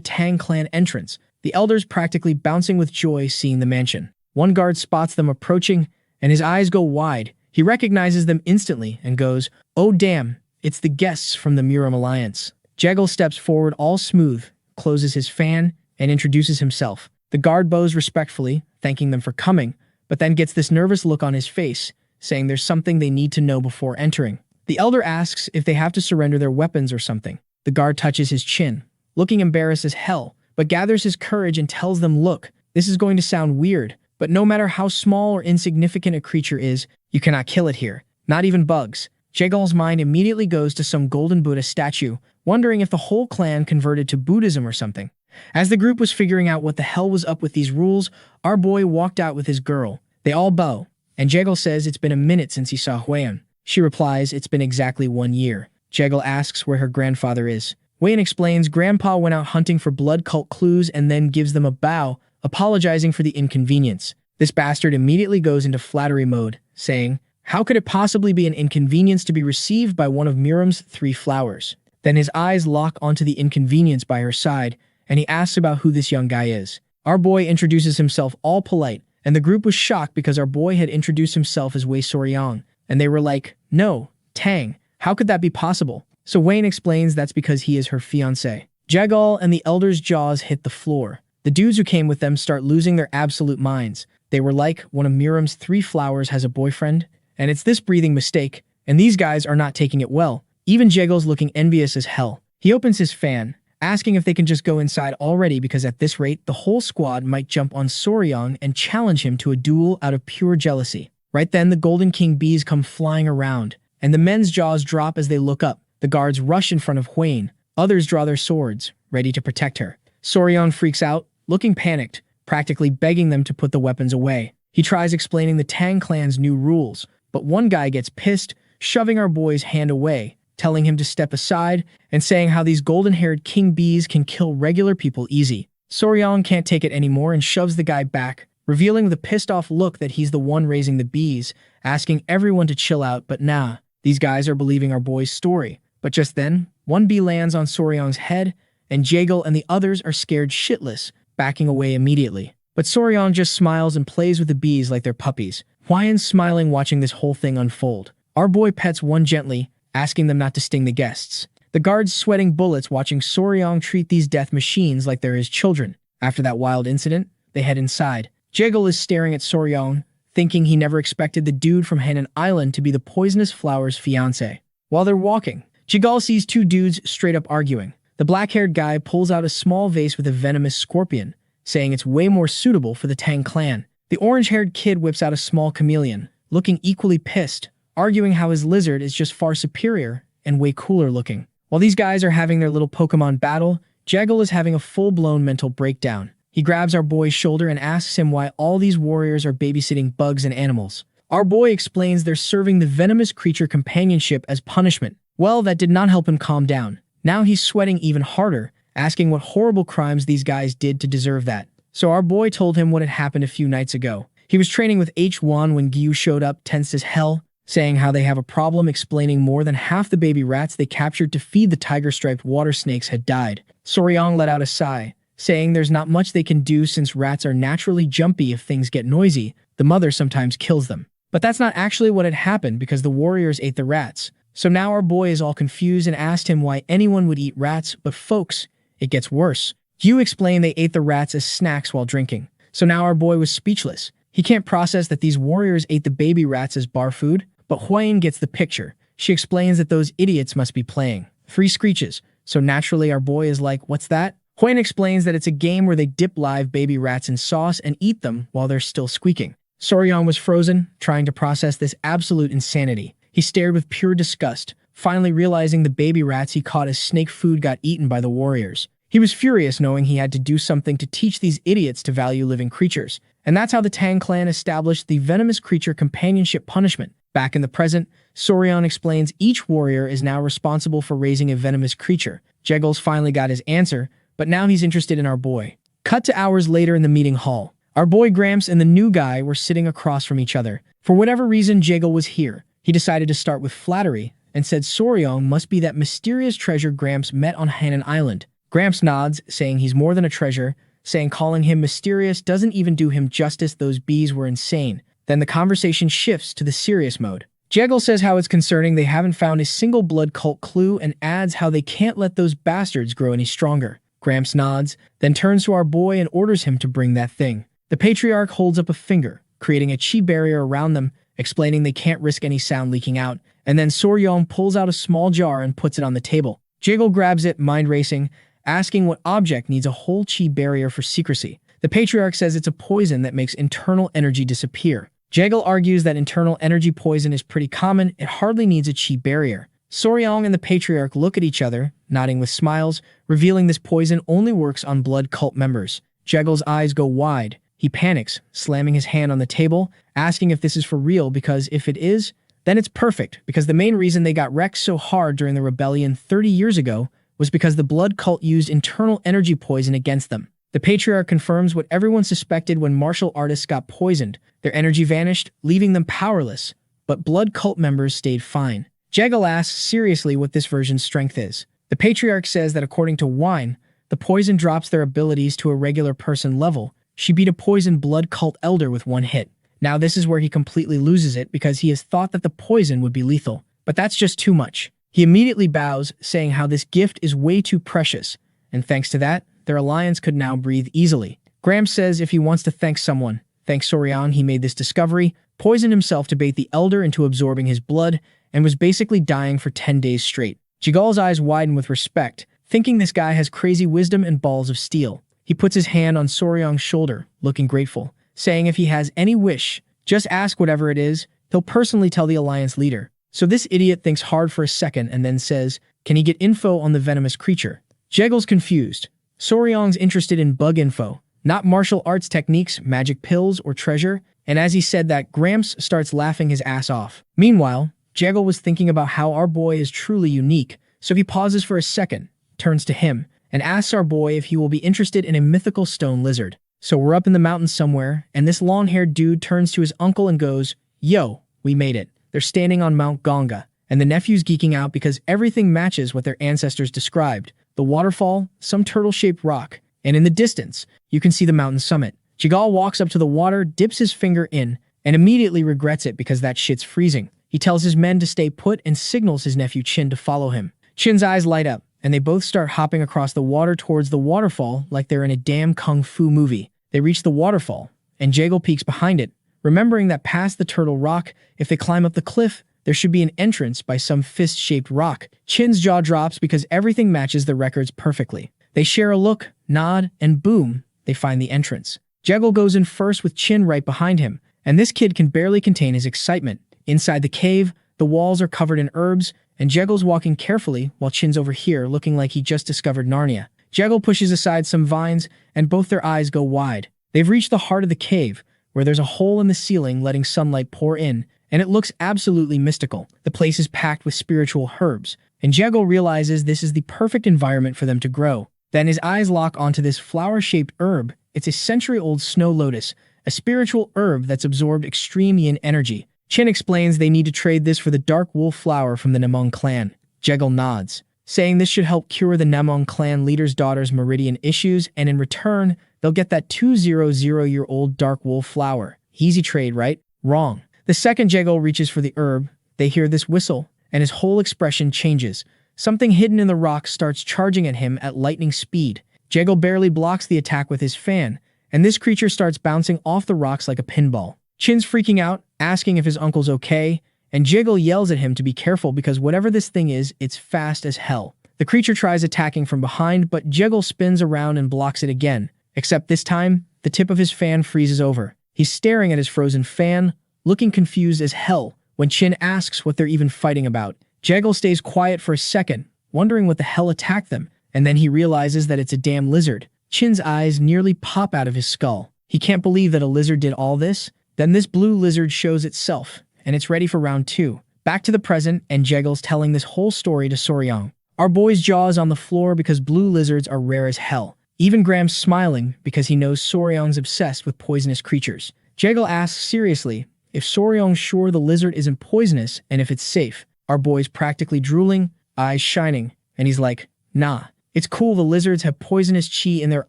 Tang clan entrance, the elders practically bouncing with joy seeing the mansion. One guard spots them approaching, and his eyes go wide. He recognizes them instantly and goes, "Oh damn, it's the guests from the Muram Alliance." Jegal steps forward all smooth, closes his fan, and introduces himself. The guard bows respectfully, thanking them for coming, but then gets this nervous look on his face, saying there's something they need to know before entering. The elder asks if they have to surrender their weapons or something. The guard touches his chin, looking embarrassed as hell, but gathers his courage and tells them, "Look, this is going to sound weird, but no matter how small or insignificant a creature is, you cannot kill it here. Not even bugs." Jegal's mind immediately goes to some golden Buddha statue, wondering if the whole clan converted to Buddhism or something. As the group was figuring out what the hell was up with these rules, our boy walked out with his girl. They all bow, and Jegal says it's been a minute since he saw Huan. She replies it's been exactly 1 year. Jegal asks where her grandfather is. Wayne explains Grandpa went out hunting for blood cult clues and then gives them a bow, apologizing for the inconvenience. This bastard immediately goes into flattery mode, saying, "How could it possibly be an inconvenience to be received by one of Muram's 3 flowers?" Then his eyes lock onto the inconvenience by her side, and he asks about who this young guy is. Our boy introduces himself all polite, and the group was shocked because our boy had introduced himself as Wei Soryang, and they were like, "No, Tang, how could that be possible?" So Wayne explains that's because he is her fiancé. Jegal and the elders' jaws hit the floor. The dudes who came with them start losing their absolute minds. They were like, one of Muram's 3 flowers has a boyfriend, and it's this breathing mistake, and these guys are not taking it well. Even Jegal's looking envious as hell. He opens his fan, asking if they can just go inside already because at this rate, the whole squad might jump on Soryang and challenge him to a duel out of pure jealousy. Right then, the Golden King bees come flying around, and the men's jaws drop as they look up. The guards rush in front of Huane. Others draw their swords, ready to protect her. Soryang freaks out, looking panicked, practically begging them to put the weapons away. He tries explaining the Tang clan's new rules, but one guy gets pissed, shoving our boy's hand away, telling him to step aside, and saying how these golden-haired king bees can kill regular people easy. Soryang can't take it anymore and shoves the guy back, revealing with a pissed-off look that he's the one raising the bees, asking everyone to chill out, but nah, these guys are believing our boy's story. But just then, one bee lands on Soryang's head, and Jegal and the others are scared shitless, backing away immediately. But Soryang just smiles and plays with the bees like they're puppies. Hwayan's smiling watching this whole thing unfold. Our boy pets one gently, asking them not to sting the guests. The guards sweating bullets watching Soryang treat these death machines like they're his children. After that wild incident, they head inside. Jegal is staring at Soryang, thinking he never expected the dude from Henan Island to be the poisonous flower's fiancé. While they're walking, Jegal sees 2 dudes straight up arguing. The black-haired guy pulls out a small vase with a venomous scorpion, saying it's way more suitable for the Tang clan. The orange-haired kid whips out a small chameleon, looking equally pissed, arguing how his lizard is just far superior and way cooler looking. While these guys are having their little Pokemon battle, Jegal is having a full-blown mental breakdown. He grabs our boy's shoulder and asks him why all these warriors are babysitting bugs and animals. Our boy explains they're serving the venomous creature companionship as punishment. Well, that did not help him calm down. Now he's sweating even harder, asking what horrible crimes these guys did to deserve that. So our boy told him what had happened a few nights ago. He was training with H1 when Gyu showed up, tense as hell, saying how they have a problem, explaining more than half the baby rats they captured to feed the tiger-striped water snakes had died. Soryang let out a sigh, saying there's not much they can do since rats are naturally jumpy if things get noisy. The mother sometimes kills them. But that's not actually what had happened because the warriors ate the rats. So now our boy is all confused and asked him why anyone would eat rats, but folks, it gets worse. Gyu explained they ate the rats as snacks while drinking. So now our boy was speechless. He can't process that these warriors ate the baby rats as bar food, but Huayan gets the picture. She explains that those idiots must be playing. 3 screeches. So naturally our boy is like, what's that? Huayan explains that it's a game where they dip live baby rats in sauce and eat them while they're still squeaking. Soryang was frozen, trying to process this absolute insanity. He stared with pure disgust, finally realizing the baby rats he caught as snake food got eaten by the warriors. He was furious knowing he had to do something to teach these idiots to value living creatures. And that's how the Tang clan established the venomous creature companionship punishment. Back in the present, Sorion explains each warrior is now responsible for raising a venomous creature. Jegel's finally got his answer, but now he's interested in our boy. Cut to hours later in the meeting hall. Our boy Gramps and the new guy were sitting across from each other. For whatever reason, Jegel was here. He decided to start with flattery and said Sorion must be that mysterious treasure Gramps met on Hanan Island. Gramps nods, saying he's more than a treasure, saying calling him mysterious doesn't even do him justice, those bees were insane. Then the conversation shifts to the serious mode. Jegel says how it's concerning they haven't found a single blood cult clue and adds how they can't let those bastards grow any stronger. Gramps nods, then turns to our boy and orders him to bring that thing. The patriarch holds up a finger, creating a chi barrier around them, explaining they can't risk any sound leaking out, and then Sorion pulls out a small jar and puts it on the table. Jegel grabs it, mind racing, asking what object needs a whole chi barrier for secrecy. The patriarch says it's a poison that makes internal energy disappear. Jegel argues that internal energy poison is pretty common, it hardly needs a chi barrier. Sorion and the patriarch look at each other, nodding with smiles, revealing this poison only works on blood cult members. Jegel's eyes go wide. He panics, slamming his hand on the table, asking if this is for real, because if it is, then it's perfect, because the main reason they got wrecked so hard during the rebellion 30 years ago was because the blood cult used internal energy poison against them. The patriarch confirms what everyone suspected when martial artists got poisoned. Their energy vanished, leaving them powerless, but blood cult members stayed fine. Jegel asks seriously what this version's strength is. The patriarch says that according to Wine, the poison drops their abilities to a regular person level. She beat a poisoned blood cult elder with one hit. Now this is where he completely loses it because he has thought that the poison would be lethal. But that's just too much. He immediately bows, saying how this gift is way too precious, and thanks to that, their alliance could now breathe easily. Graham says if he wants to thank someone, thanks Sorion he made this discovery, poisoned himself to bait the elder into absorbing his blood, and was basically dying for 10 days straight. Jigal's eyes widen with respect, thinking this guy has crazy wisdom and balls of steel. He puts his hand on Sorion's shoulder, looking grateful, saying if he has any wish, just ask whatever it is, he'll personally tell the alliance leader. So this idiot thinks hard for a second and then says, can he get info on the venomous creature? Jegel's confused. Sorion's interested in bug info, not martial arts techniques, magic pills, or treasure, and as he said that, Gramps starts laughing his ass off. Meanwhile, Jegel was thinking about how our boy is truly unique, so he pauses for a second, turns to him, and asks our boy if he will be interested in a mythical stone lizard. So we're up in the mountains somewhere, and this long-haired dude turns to his uncle and goes, yo, we made it. They're standing on Mount Ganga, and the nephew's geeking out because everything matches what their ancestors described. The waterfall, some turtle-shaped rock, and in the distance, you can see the mountain summit. Jigal walks up to the water, dips his finger in, and immediately regrets it because that shit's freezing. He tells his men to stay put and signals his nephew Chin to follow him. Chin's eyes light up, and they both start hopping across the water towards the waterfall like they're in a damn kung fu movie. They reach the waterfall, and Jegel peeks behind it, remembering that past the turtle rock, if they climb up the cliff, there should be an entrance by some fist-shaped rock. Chin's jaw drops because everything matches the records perfectly. They share a look, nod, and boom, they find the entrance. Jegel goes in first with Chin right behind him, and this kid can barely contain his excitement. Inside the cave, the walls are covered in herbs, and Jegel's walking carefully while Chin's over here looking like he just discovered Narnia. Jegel pushes aside some vines, and both their eyes go wide. They've reached the heart of the cave, where there's a hole in the ceiling letting sunlight pour in, and it looks absolutely mystical. The place is packed with spiritual herbs, and Jegel realizes this is the perfect environment for them to grow. Then his eyes lock onto this flower-shaped herb. It's a century-old snow lotus, a spiritual herb that's absorbed extreme yin energy. Chin explains they need to trade this for the dark wolf flower from the Namong clan. Jegel nods, saying this should help cure the Namong clan leader's daughter's meridian issues, and in return, they'll get that 200-year-old dark wolf flower. Easy trade, right? Wrong. The second Jegel reaches for the herb, they hear this whistle, and his whole expression changes. Something hidden in the rock starts charging at him at lightning speed. Jegel barely blocks the attack with his fan, and this creature starts bouncing off the rocks like a pinball. Chin's freaking out, asking if his uncle's okay, and Jegel yells at him to be careful because whatever this thing is, it's fast as hell. The creature tries attacking from behind, but Jegel spins around and blocks it again. Except this time, the tip of his fan freezes over. He's staring at his frozen fan, looking confused as hell, when Chin asks what they're even fighting about. Jegel stays quiet for a second, wondering what the hell attacked them, and then he realizes that it's a damn lizard. Chin's eyes nearly pop out of his skull. He can't believe that a lizard did all this. Then this blue lizard shows itself, and it's ready for round 2. Back to the present, and Jegel's telling this whole story to Soryang. Our boy's jaw is on the floor because blue lizards are rare as hell. Even Graham's smiling because he knows Soryang's obsessed with poisonous creatures. Jegel asks seriously if Soryang's sure the lizard isn't poisonous and if it's safe. Our boy's practically drooling, eyes shining, and he's like, nah. It's cool, the lizards have poisonous chi in their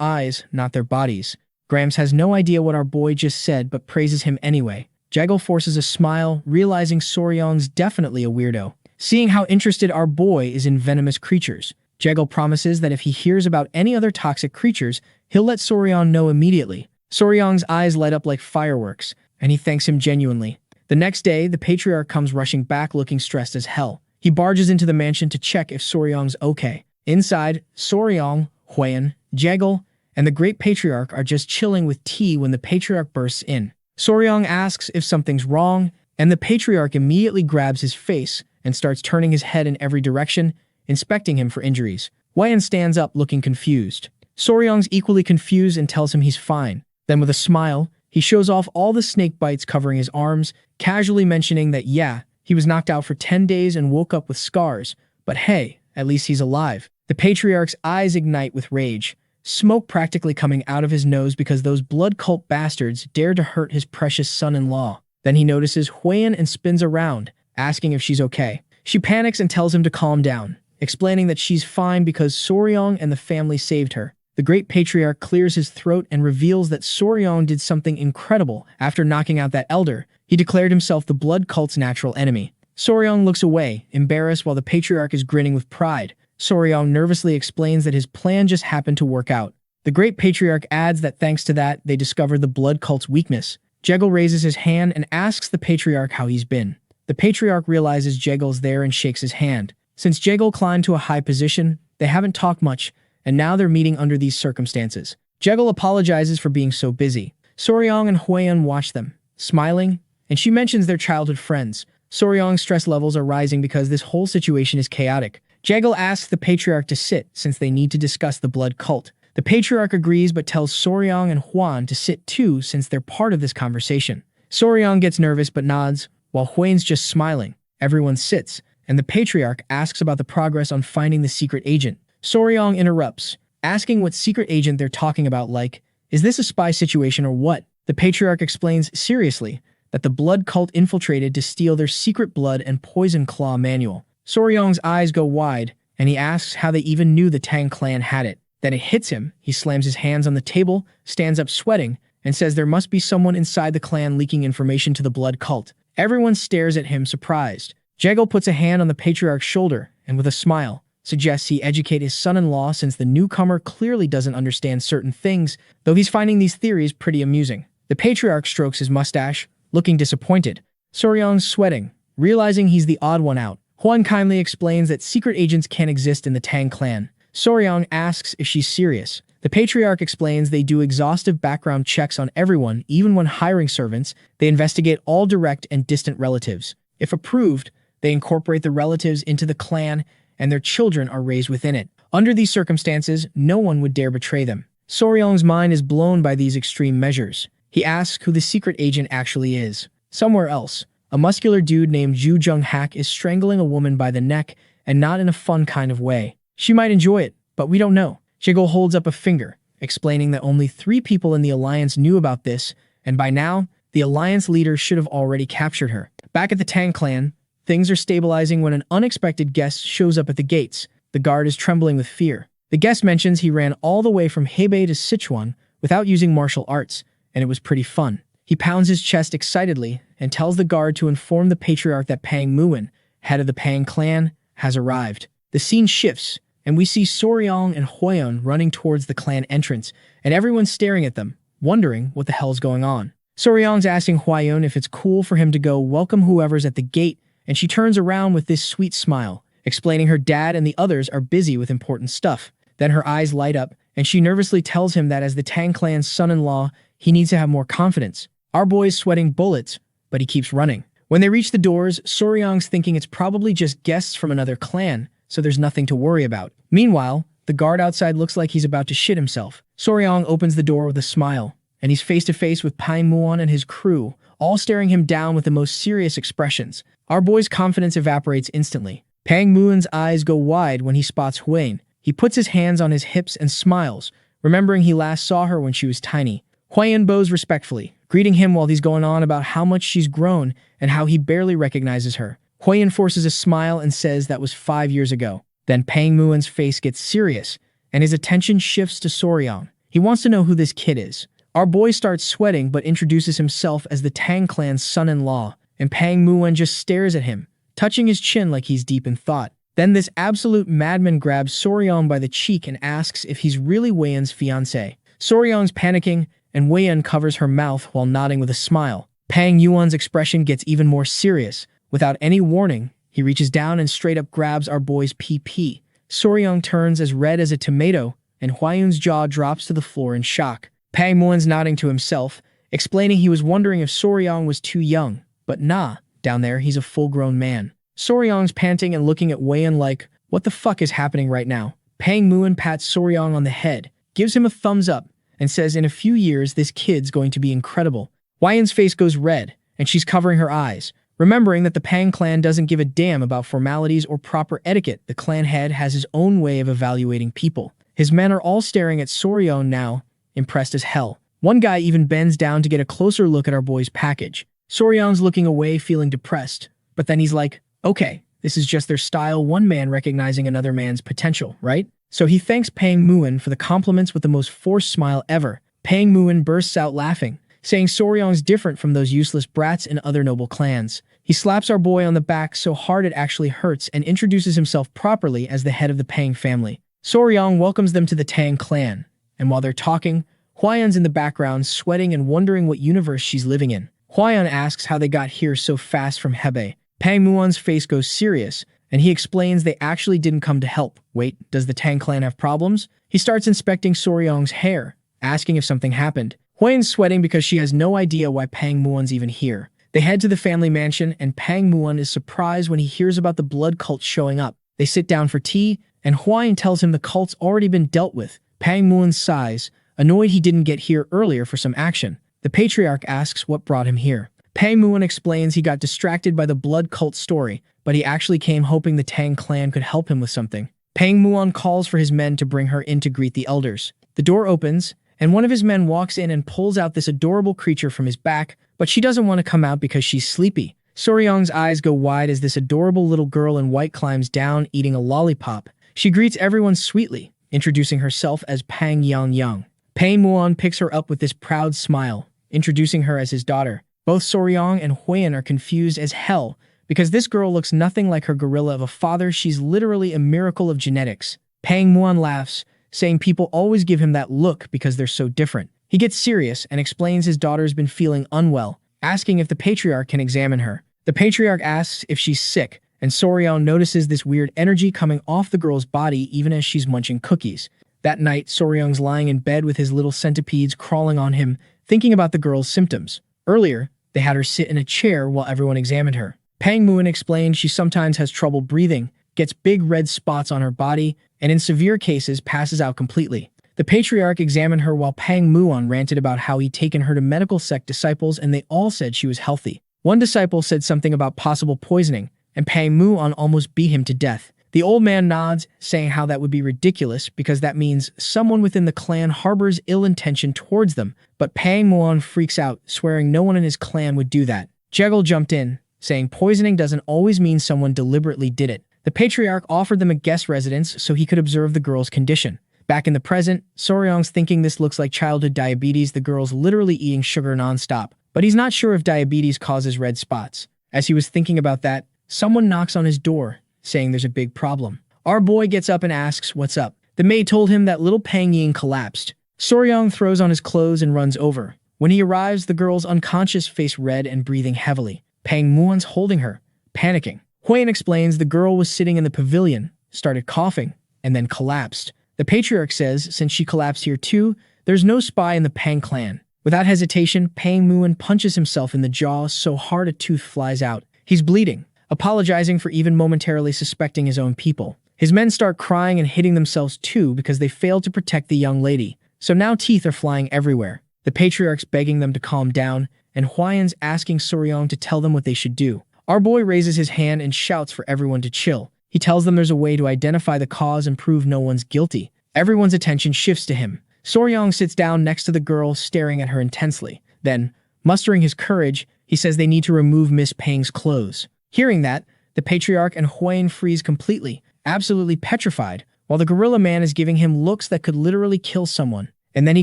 eyes, not their bodies. Grams has no idea what our boy just said but praises him anyway. Jegel forces a smile, realizing Soryang's definitely a weirdo. Seeing how interested our boy is in venomous creatures, Jegel promises that if he hears about any other toxic creatures, he'll let Soryang know immediately. Soryang's eyes light up like fireworks, and he thanks him genuinely. The next day, the patriarch comes rushing back looking stressed as hell. He barges into the mansion to check if Soryang's okay. Inside, Soryang, Huiyan, Jegel, and the great patriarch are just chilling with tea when the patriarch bursts in. Soryang asks if something's wrong, and the patriarch immediately grabs his face and starts turning his head in every direction, inspecting him for injuries. Huiyan stands up looking confused. Soryang's equally confused and tells him he's fine. Then with a smile, he shows off all the snake bites covering his arms, casually mentioning that yeah, he was knocked out for 10 days and woke up with scars, but hey, at least he's alive. The patriarch's eyes ignite with rage, smoke practically coming out of his nose because those blood cult bastards dared to hurt his precious son-in-law. Then he notices Huiyan and spins around, asking if she's okay. She panics and tells him to calm down, explaining that she's fine because Soryang and the family saved her. The great patriarch clears his throat and reveals that Soryang did something incredible after knocking out that elder. He declared himself the blood cult's natural enemy. Soryang looks away, embarrassed, while the patriarch is grinning with pride. Soryang nervously explains that his plan just happened to work out. The great patriarch adds that thanks to that, they discovered the blood cult's weakness. Jegel raises his hand and asks the patriarch how he's been. The patriarch realizes Jegel's there and shakes his hand. Since Jegel climbed to a high position, they haven't talked much, and now they're meeting under these circumstances. Jegel apologizes for being so busy. Soryang and Huiyan watch them, smiling, and she mentions their childhood friends. Soryang's stress levels are rising because this whole situation is chaotic. Jegel asks the patriarch to sit since they need to discuss the blood cult. The patriarch agrees but tells Soryang and Huan to sit too since they're part of this conversation. Soryang gets nervous but nods, while Huiyan's just smiling. Everyone sits, and the patriarch asks about the progress on finding the secret agent. Soryang interrupts, asking what secret agent they're talking about, like, is this a spy situation or what? The patriarch explains seriously that the blood cult infiltrated to steal their secret blood and poison claw manual. Soryang's eyes go wide, and he asks how they even knew the Tang clan had it. Then it hits him. He slams his hands on the table, stands up sweating, and says there must be someone inside the clan leaking information to the blood cult. Everyone stares at him, surprised. Jegel puts a hand on the patriarch's shoulder, and with a smile, suggests he educate his son-in-law since the newcomer clearly doesn't understand certain things, though he's finding these theories pretty amusing. The patriarch strokes his mustache, looking disappointed. Soryang's sweating, realizing he's the odd one out. Huan kindly explains that secret agents can't exist in the Tang clan. Soryang asks if she's serious. The patriarch explains they do exhaustive background checks on everyone, even when hiring servants. They investigate all direct and distant relatives. If approved, they incorporate the relatives into the clan, and their children are raised within it. Under these circumstances, no one would dare betray them. Soryang's mind is blown by these extreme measures. He asks who the secret agent actually is. Somewhere else, a muscular dude named Ju Jung-hak is strangling a woman by the neck, and not in a fun kind of way. She might enjoy it, but we don't know. Jiggle holds up a finger, explaining that only 3 people in the Alliance knew about this, and by now, the Alliance leader should have already captured her. Back at the Tang clan, things are stabilizing when an unexpected guest shows up at the gates. The guard is trembling with fear. The guest mentions he ran all the way from Hebei to Sichuan without using martial arts, and it was pretty fun. He pounds his chest excitedly and tells the guard to inform the patriarch that Pang Muin, head of the Pang clan, has arrived. The scene shifts, and we see Soryang and Huiyan running towards the clan entrance, and everyone's staring at them, wondering what the hell's going on. Soryang's asking Huiyan if it's cool for him to go welcome whoever's at the gate, and she turns around with this sweet smile, explaining her dad and the others are busy with important stuff. Then her eyes light up, and she nervously tells him that as the Tang clan's son-in-law, he needs to have more confidence. Our boy's sweating bullets, but he keeps running. When they reach the doors, Soryang's thinking it's probably just guests from another clan, so there's nothing to worry about. Meanwhile, the guard outside looks like he's about to shit himself. Soryang opens the door with a smile, and he's face to face with Pang Muan and his crew, all staring him down with the most serious expressions. Our boy's confidence evaporates instantly. Pang Muan's eyes go wide when he spots Huyen. He puts his hands on his hips and smiles, remembering he last saw her when she was tiny. Huyen bows respectfully, greeting him while he's going on about how much she's grown and how he barely recognizes her. Huyen forces a smile and says that was 5 years ago. Then Pang Muan's face gets serious, and his attention shifts to Soryang. He wants to know who this kid is. Our boy starts sweating but introduces himself as the Tang clan's son-in-law, and Pang Muan just stares at him, touching his chin like he's deep in thought. Then this absolute madman grabs Soryang by the cheek and asks if he's really Weiyan's fiancé. Soryang's panicking, and Weiyan covers her mouth while nodding with a smile. Pang Yuan's expression gets even more serious. Without any warning, he reaches down and straight up grabs our boy's PP. Soryang turns as red as a tomato, and Huyen's jaw drops to the floor in shock. Pang Muan's nodding to himself, explaining he was wondering if Soryang was too young. But nah, down there he's a full-grown man. Soryang's panting and looking at Weiyan like, what the fuck is happening right now? Pang Muan pats Soryang on the head, gives him a thumbs up, and says in a few years this kid's going to be incredible. Weiyan's face goes red, and she's covering her eyes, remembering that the Pang clan doesn't give a damn about formalities or proper etiquette. The clan head has his own way of evaluating people. His men are all staring at Soryang now, impressed as hell. One guy even bends down to get a closer look at our boy's package. Soryang's looking away, feeling depressed, but then he's like, okay, this is just their style, one man recognizing another man's potential, right? So he thanks Pang Muan for the compliments with the most forced smile ever. Pang Muan bursts out laughing, saying Soryang's different from those useless brats in other noble clans. He slaps our boy on the back so hard it actually hurts and introduces himself properly as the head of the Pang family. Soryang welcomes them to the Tang clan, and while they're talking, Huyen's in the background sweating and wondering what universe she's living in. Huyen asks how they got here so fast from Hebei. Pang Muan's face goes serious, and he explains they actually didn't come to help. Wait, does the Tang clan have problems? He starts inspecting Soryang's hair, asking if something happened. Huyen's sweating because she has no idea why Pang Muan's even here. They head to the family mansion, and Pang Muan is surprised when he hears about the blood cult showing up. They sit down for tea, and Huyen tells him the cult's already been dealt with. Pang Muan sighs, annoyed he didn't get here earlier for some action. The patriarch asks what brought him here. Pang Muan explains he got distracted by the blood cult story, but he actually came hoping the Tang clan could help him with something. Pang Muan calls for his men to bring her in to greet the elders. The door opens, and one of his men walks in and pulls out this adorable creature from his back, but she doesn't want to come out because she's sleepy. Soryang's eyes go wide as this adorable little girl in white climbs down, eating a lollipop. She greets everyone sweetly, introducing herself as Pang Yang. Pang Muan picks her up with this proud smile, introducing her as his daughter. Both Soryang and Huyen are confused as hell because this girl looks nothing like her gorilla of a father. She's literally a miracle of genetics. Pang Muan laughs, saying people always give him that look because they're so different. He gets serious and explains his daughter's been feeling unwell, asking if the patriarch can examine her. The patriarch asks if she's sick, and Soryang notices this weird energy coming off the girl's body even as she's munching cookies. That night, Soryang's lying in bed with his little centipedes crawling on him, thinking about the girl's symptoms. Earlier, they had her sit in a chair while everyone examined her. Pang Muan explained she sometimes has trouble breathing, gets big red spots on her body, and in severe cases passes out completely. The patriarch examined her while Pang Muan ranted about how he'd taken her to medical sect disciples and they all said she was healthy. One disciple said something about possible poisoning, and Pang Muan almost beat him to death. The old man nods, saying how that would be ridiculous because that means someone within the clan harbors ill intention towards them, but Pang Muan freaks out, swearing no one in his clan would do that. Jekyll jumped in, saying poisoning doesn't always mean someone deliberately did it. The patriarch offered them a guest residence so he could observe the girl's condition. Back in the present, Soryang's thinking this looks like childhood diabetes. The girl's literally eating sugar nonstop, but he's not sure if diabetes causes red spots. As he was thinking about that, someone knocks on his door, saying there's a big problem. Our boy gets up and asks what's up. The maid told him that little Pang Ying collapsed. Soryang throws on his clothes and runs over. When he arrives, the girl's unconscious, face red and breathing heavily. Pang Muan's holding her, panicking. Huyen explains the girl was sitting in the pavilion, started coughing, and then collapsed. The patriarch says since she collapsed here too, there's no spy in the Pang clan. Without hesitation, Pang Muan punches himself in the jaw so hard a tooth flies out. He's bleeding, apologizing for even momentarily suspecting his own people. His men start crying and hitting themselves too because they failed to protect the young lady. So now teeth are flying everywhere. The patriarch's begging them to calm down, and Huayan's asking Soryong to tell them what they should do. Our boy raises his hand and shouts for everyone to chill. He tells them there's a way to identify the cause and prove no one's guilty. Everyone's attention shifts to him. Soryong sits down next to the girl, staring at her intensely. Then, mustering his courage, he says they need to remove Miss Pang's clothes. Hearing that, the patriarch and Huayan freeze completely, absolutely petrified, while the gorilla man is giving him looks that could literally kill someone. And then he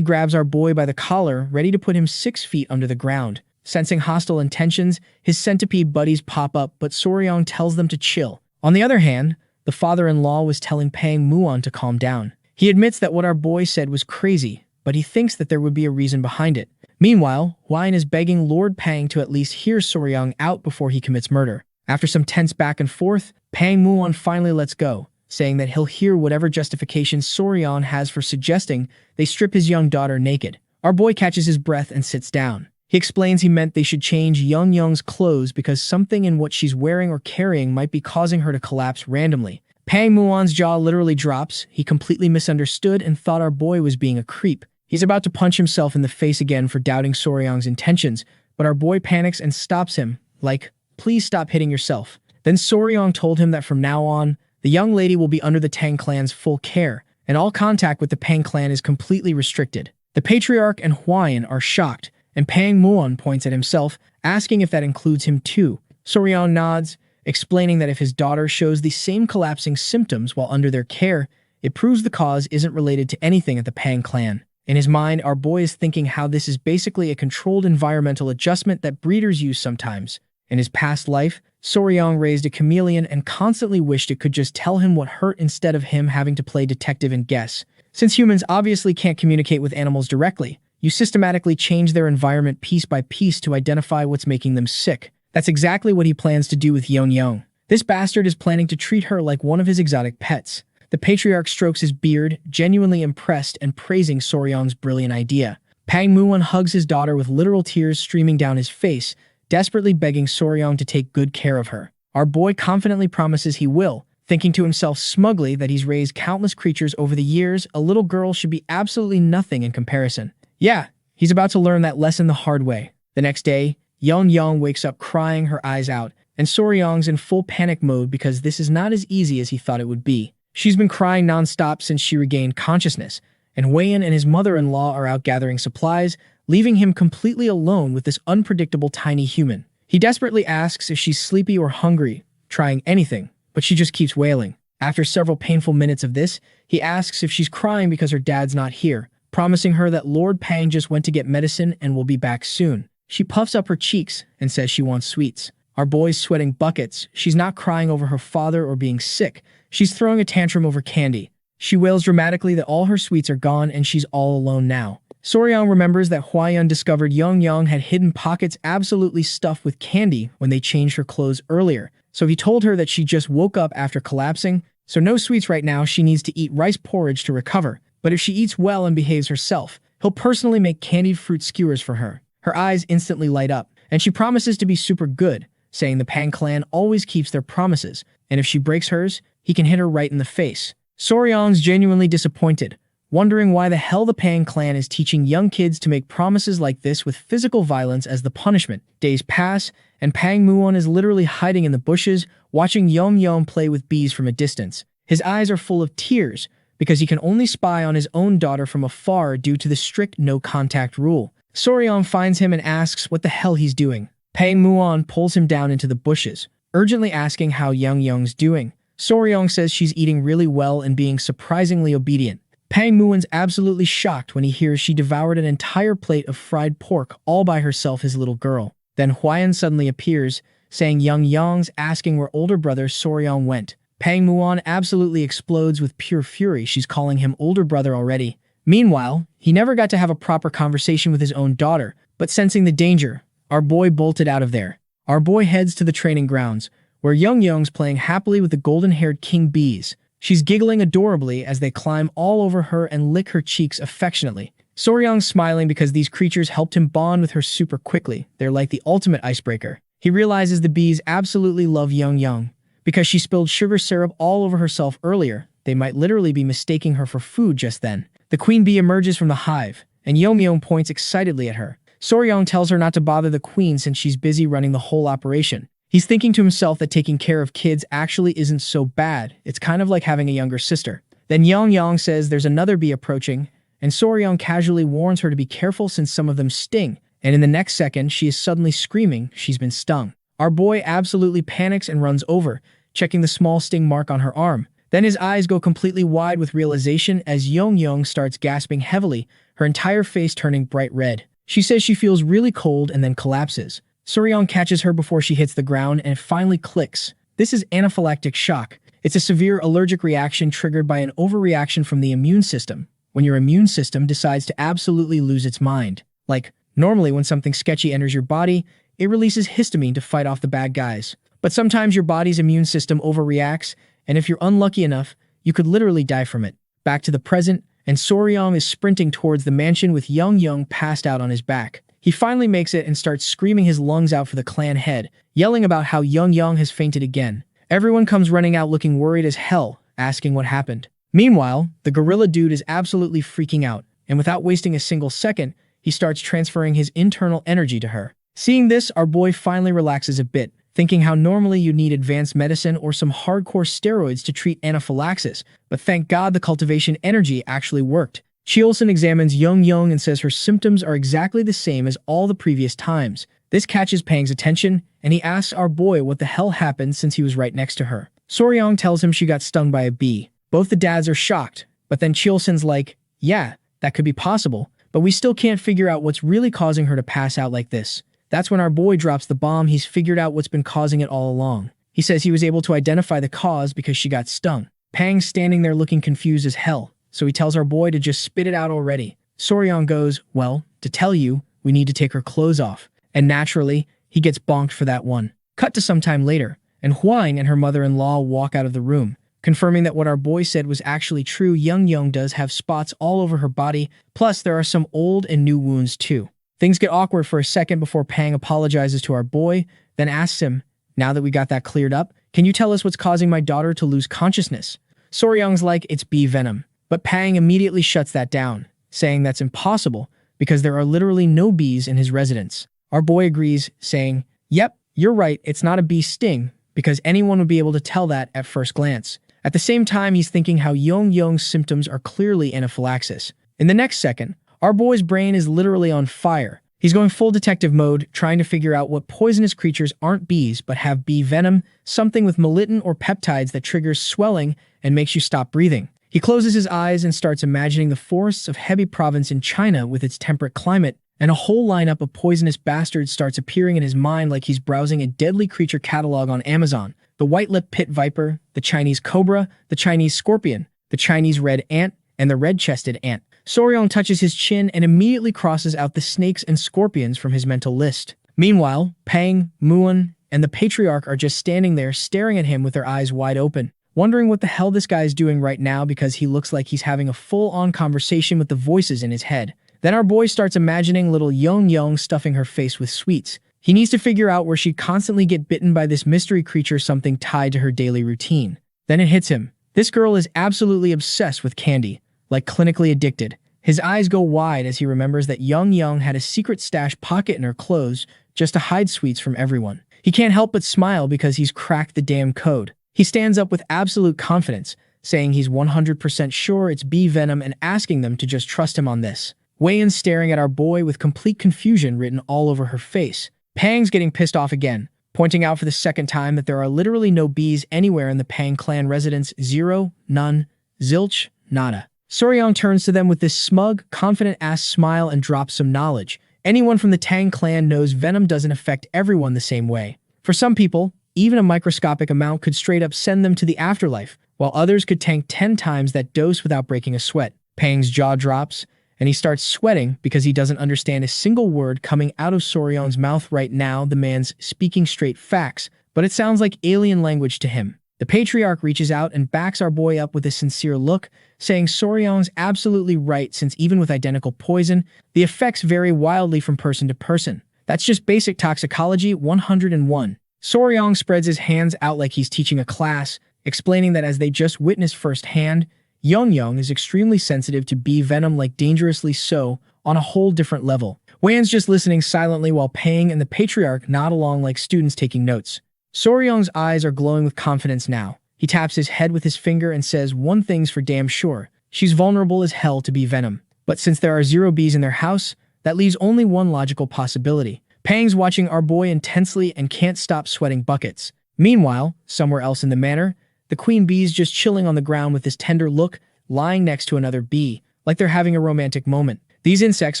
grabs our boy by the collar, ready to put him 6 feet under the ground. Sensing hostile intentions, his centipede buddies pop up, but Soryong tells them to chill. On the other hand, the father-in-law was telling Pang Muon to calm down. He admits that what our boy said was crazy, but he thinks that there would be a reason behind it. Meanwhile, Huayan is begging Lord Pang to at least hear Soryong out before he commits murder. After some tense back and forth, Pang Muon finally lets go, saying that he'll hear whatever justification Soryong has for suggesting they strip his young daughter naked. Our boy catches his breath and sits down. He explains he meant they should change Young's clothes because something in what she's wearing or carrying might be causing her to collapse randomly. Pang Muon's jaw literally drops. He completely misunderstood and thought our boy was being a creep. He's about to punch himself in the face again for doubting Soryong's intentions, but our boy panics and stops him, like, "Please stop hitting yourself." Then Soryong told him that from now on, the young lady will be under the Tang clan's full care, and all contact with the Pang clan is completely restricted. The patriarch and Huayan are shocked, and Pang Muon points at himself, asking if that includes him too. Soryong nods, explaining that if his daughter shows the same collapsing symptoms while under their care, it proves the cause isn't related to anything at the Pang clan. In his mind, our boy is thinking how this is basically a controlled environmental adjustment that breeders use sometimes. In his past life, Soryong raised a chameleon and constantly wished it could just tell him what hurt instead of him having to play detective and guess. Since humans obviously can't communicate with animals directly, you systematically change their environment piece by piece to identify what's making them sick. That's exactly what he plans to do with Young. This bastard is planning to treat her like one of his exotic pets. The patriarch strokes his beard, genuinely impressed and praising Soryong's brilliant idea. Pang Muon hugs his daughter with literal tears streaming down his face, desperately begging Soryong to take good care of her. Our boy confidently promises he will, thinking to himself smugly that he's raised countless creatures over the years. A little girl should be absolutely nothing in comparison. Yeah, he's about to learn that lesson the hard way. The next day, Young wakes up crying her eyes out, and Soryong's in full panic mode because this is not as easy as he thought it would be. She's been crying nonstop since she regained consciousness, and Huayan and his mother-in-law are out gathering supplies, leaving him completely alone with this unpredictable tiny human. He desperately asks if she's sleepy or hungry, trying anything, but she just keeps wailing. After several painful minutes of this, he asks if she's crying because her dad's not here, promising her that Lord Pang just went to get medicine and will be back soon. She puffs up her cheeks and says she wants sweets. Our boy's sweating buckets. She's not crying over her father or being sick. She's throwing a tantrum over candy. She wails dramatically that all her sweets are gone and she's all alone now. Soryong remembers that Huayan discovered Young had hidden pockets absolutely stuffed with candy when they changed her clothes earlier, so he told her that she just woke up after collapsing, so no sweets right now. She needs to eat rice porridge to recover, but if she eats well and behaves herself, he'll personally make candied fruit skewers for her. Her eyes instantly light up, and she promises to be super good, saying the Pang clan always keeps their promises, and if she breaks hers, he can hit her right in the face. Soryong's genuinely disappointed, wondering why the hell the Pang clan is teaching young kids to make promises like this with physical violence as the punishment. Days pass, and Pang Muon is literally hiding in the bushes, watching Young play with bees from a distance. His eyes are full of tears, because he can only spy on his own daughter from afar due to the strict no-contact rule. Soryong finds him and asks what the hell he's doing. Pang Muon pulls him down into the bushes, urgently asking how Young's doing. Soryong says she's eating really well and being surprisingly obedient. Pang Muon's absolutely shocked when he hears she devoured an entire plate of fried pork all by herself as a little girl. Then Huayan suddenly appears, saying Young's asking where older brother Soryong went. Pang Muon absolutely explodes with pure fury. She's calling him older brother already. Meanwhile, he never got to have a proper conversation with his own daughter, but sensing the danger, our boy bolted out of there. Our boy heads to the training grounds, where Young's playing happily with the golden-haired king bees. She's giggling adorably as they climb all over her and lick her cheeks affectionately. Soryong's smiling because these creatures helped him bond with her super quickly. They're like the ultimate icebreaker. He realizes the bees absolutely love Young. Because she spilled sugar syrup all over herself earlier, they might literally be mistaking her for food just then. The queen bee emerges from the hive, and Young points excitedly at her. Soryong tells her not to bother the queen since she's busy running the whole operation. He's thinking to himself that taking care of kids actually isn't so bad. It's kind of like having a younger sister. Then Yang says there's another bee approaching, and Soryong casually warns her to be careful since some of them sting, and in the next second, she is suddenly screaming she's been stung. Our boy absolutely panics and runs over, checking the small sting mark on her arm. Then his eyes go completely wide with realization as Young starts gasping heavily, her entire face turning bright red. She says she feels really cold and then collapses. Soryong catches her before she hits the ground and it finally clicks. This is anaphylactic shock. It's a severe allergic reaction triggered by an overreaction from the immune system, when your immune system decides to absolutely lose its mind. Like, normally when something sketchy enters your body, it releases histamine to fight off the bad guys. But sometimes your body's immune system overreacts, and if you're unlucky enough, you could literally die from it. Back to the present, and Soryong is sprinting towards the mansion with Young passed out on his back. He finally makes it and starts screaming his lungs out for the clan head, yelling about how Young has fainted again. Everyone comes running out looking worried as hell, asking what happened. Meanwhile, the gorilla dude is absolutely freaking out, and without wasting a single second, he starts transferring his internal energy to her. Seeing this, our boy finally relaxes a bit, thinking how normally you'd need advanced medicine or some hardcore steroids to treat anaphylaxis, but thank God the cultivation energy actually worked. Chiolson examines Young and says her symptoms are exactly the same as all the previous times. This catches Pang's attention, and he asks our boy what the hell happened since he was right next to her. Soryong tells him she got stung by a bee. Both the dads are shocked, but then Chiolson's like, yeah, that could be possible, but we still can't figure out what's really causing her to pass out like this. That's when our boy drops the bomb. He's figured out what's been causing it all along. He says he was able to identify the cause because she got stung. Pang's standing there looking confused as hell, so he tells our boy to just spit it out already. Soryong goes, well, to tell you, we need to take her clothes off. And naturally, he gets bonked for that one. Cut to some time later, and Huang and her mother-in-law walk out of the room, confirming that what our boy said was actually true. Young does have spots all over her body, plus there are some old and new wounds too. Things get awkward for a second before Pang apologizes to our boy, then asks him, now that we got that cleared up, can you tell us what's causing my daughter to lose consciousness? Soryong's like, it's bee venom. But Pang immediately shuts that down, saying that's impossible because there are literally no bees in his residence. Our boy agrees, saying, yep, you're right, it's not a bee sting, because anyone would be able to tell that at first glance. At the same time, he's thinking how Young's symptoms are clearly anaphylaxis. In the next second, our boy's brain is literally on fire. He's going full detective mode, trying to figure out what poisonous creatures aren't bees but have bee venom, something with melittin or peptides that triggers swelling and makes you stop breathing. He closes his eyes and starts imagining the forests of Hebei province in China with its temperate climate, and a whole lineup of poisonous bastards starts appearing in his mind like he's browsing a deadly creature catalog on Amazon. The white-lipped pit viper, the Chinese cobra, the Chinese scorpion, the Chinese red ant, and the red-chested ant. Soryong touches his chin and immediately crosses out the snakes and scorpions from his mental list. Meanwhile, Pang, Muon, and the Patriarch are just standing there staring at him with their eyes wide open, wondering what the hell this guy is doing right now because he looks like he's having a full-on conversation with the voices in his head. Then our boy starts imagining little Young stuffing her face with sweets. He needs to figure out where she'd constantly get bitten by this mystery creature, something tied to her daily routine. Then it hits him. This girl is absolutely obsessed with candy, like clinically addicted. His eyes go wide as he remembers that Young had a secret stash pocket in her clothes just to hide sweets from everyone. He can't help but smile because he's cracked the damn code. He stands up with absolute confidence, saying he's 100% sure it's bee venom and asking them to just trust him on this. Wei-Yin's staring at our boy with complete confusion written all over her face. Pang's getting pissed off again, pointing out for the second time that there are literally no bees anywhere in the Pang clan residence. Zero, none, zilch, nada. Soryong turns to them with this smug, confident-ass smile and drops some knowledge. Anyone from the Tang clan knows venom doesn't affect everyone the same way. For some people, even a microscopic amount could straight up send them to the afterlife, while others could tank 10 times that dose without breaking a sweat. Pang's jaw drops, and he starts sweating because he doesn't understand a single word coming out of Soryong's mouth right now. The man's speaking straight facts, but it sounds like alien language to him. The Patriarch reaches out and backs our boy up with a sincere look, saying Soryong's absolutely right since even with identical poison, the effects vary wildly from person to person. That's just basic toxicology 101. Soryong spreads his hands out like he's teaching a class, explaining that as they just witnessed firsthand, Young is extremely sensitive to bee venom, like dangerously so, on a whole different level. Wan's just listening silently while Pang and the patriarch nod along like students taking notes. Soryong's eyes are glowing with confidence now. He taps his head with his finger and says, "One thing's for damn sure. She's vulnerable as hell to bee venom. But since there are 0 bees in their house, that leaves only one logical possibility." Pang's watching our boy intensely and can't stop sweating buckets. Meanwhile, somewhere else in the manor, the queen bee's just chilling on the ground with this tender look, lying next to another bee, like they're having a romantic moment. These insects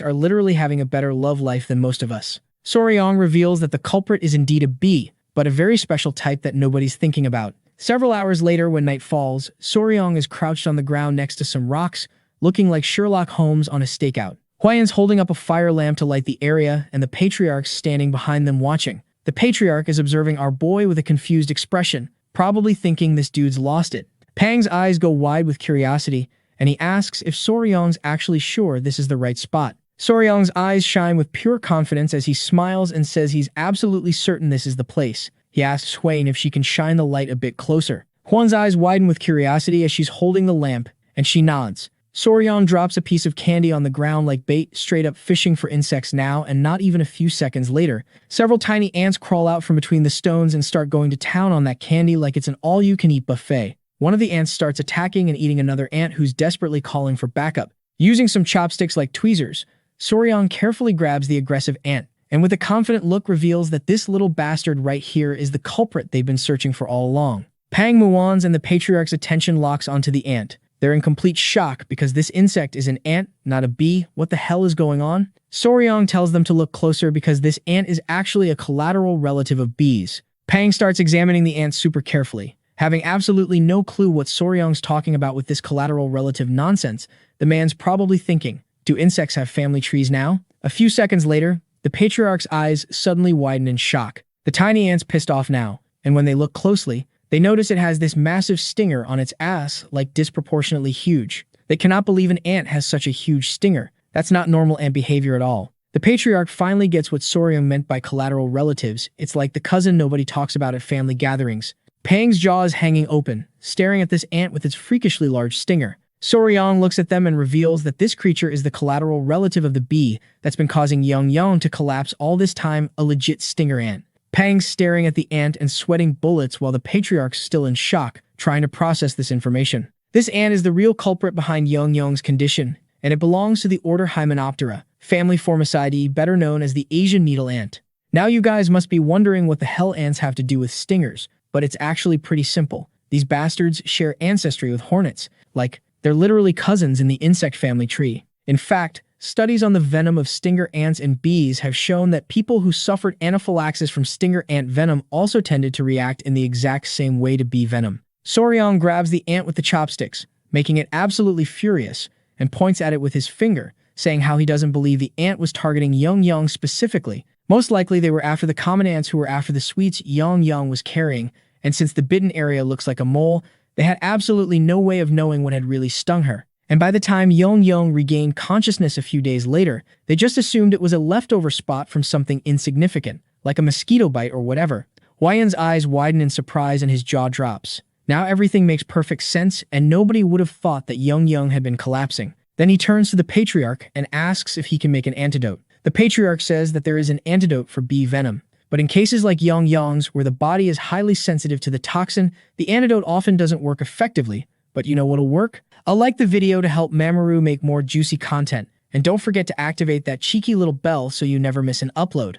are literally having a better love life than most of us. Soryong reveals that the culprit is indeed a bee, but a very special type that nobody's thinking about. Several hours later, when night falls, Soryong is crouched on the ground next to some rocks, looking like Sherlock Holmes on a stakeout. Hwayan's holding up a fire lamp to light the area, and the patriarch's standing behind them watching. The patriarch is observing our boy with a confused expression, probably thinking this dude's lost it. Pang's eyes go wide with curiosity, and he asks if Soryong's actually sure this is the right spot. Soryong's eyes shine with pure confidence as he smiles and says he's absolutely certain this is the place. He asks Hwayan if she can shine the light a bit closer. Hwan's eyes widen with curiosity as she's holding the lamp, and she nods. Soryong drops a piece of candy on the ground like bait, straight up fishing for insects now, and not even a few seconds later, several tiny ants crawl out from between the stones and start going to town on that candy like it's an all-you-can-eat buffet. One of the ants starts attacking and eating another ant who's desperately calling for backup. Using some chopsticks like tweezers, Soryong carefully grabs the aggressive ant, and with a confident look reveals that this little bastard right here is the culprit they've been searching for all along. Pang Muon's and the patriarch's attention locks onto the ant. They're in complete shock because this insect is an ant, not a bee. What the hell is going on? Soryong tells them to look closer because this ant is actually a collateral relative of bees. Pang starts examining the ant super carefully. Having absolutely no clue what Soryong's talking about with this collateral relative nonsense, the man's probably thinking, do insects have family trees now? A few seconds later, the patriarch's eyes suddenly widen in shock. The tiny ant's pissed off now, and when they look closely, they notice it has this massive stinger on its ass, like disproportionately huge. They cannot believe an ant has such a huge stinger. That's not normal ant behavior at all. The patriarch finally gets what Soryong meant by collateral relatives. It's like the cousin nobody talks about at family gatherings. Pang's jaw is hanging open, staring at this ant with its freakishly large stinger. Soryong looks at them and reveals that this creature is the collateral relative of the bee that's been causing Young to collapse all this time, a legit stinger ant. Pang's staring at the ant and sweating bullets while the patriarch's still in shock, trying to process this information. This ant is the real culprit behind Young's condition, and it belongs to the order Hymenoptera, family Formicidae, better known as the Asian needle ant. Now you guys must be wondering what the hell ants have to do with stingers, but it's actually pretty simple. These bastards share ancestry with hornets, like they're literally cousins in the insect family tree. In fact, studies on the venom of stinger ants and bees have shown that people who suffered anaphylaxis from stinger ant venom also tended to react in the exact same way to bee venom. Soryong grabs the ant with the chopsticks, making it absolutely furious, and points at it with his finger, saying how he doesn't believe the ant was targeting Young specifically. Most likely they were after the common ants who were after the sweets Young was carrying, and since the bitten area looks like a mole, they had absolutely no way of knowing what had really stung her. And by the time Young regained consciousness a few days later, they just assumed it was a leftover spot from something insignificant, like a mosquito bite or whatever. Hwayan's eyes widen in surprise and his jaw drops. Now everything makes perfect sense, and nobody would have thought that Young had been collapsing. Then he turns to the patriarch and asks if he can make an antidote. The patriarch says that there is an antidote for bee venom, but in cases like Young's, where the body is highly sensitive to the toxin, the antidote often doesn't work effectively. But you know what'll work? I'll like the video to help Mamoru make more juicy content, and don't forget to activate that cheeky little bell so you never miss an upload.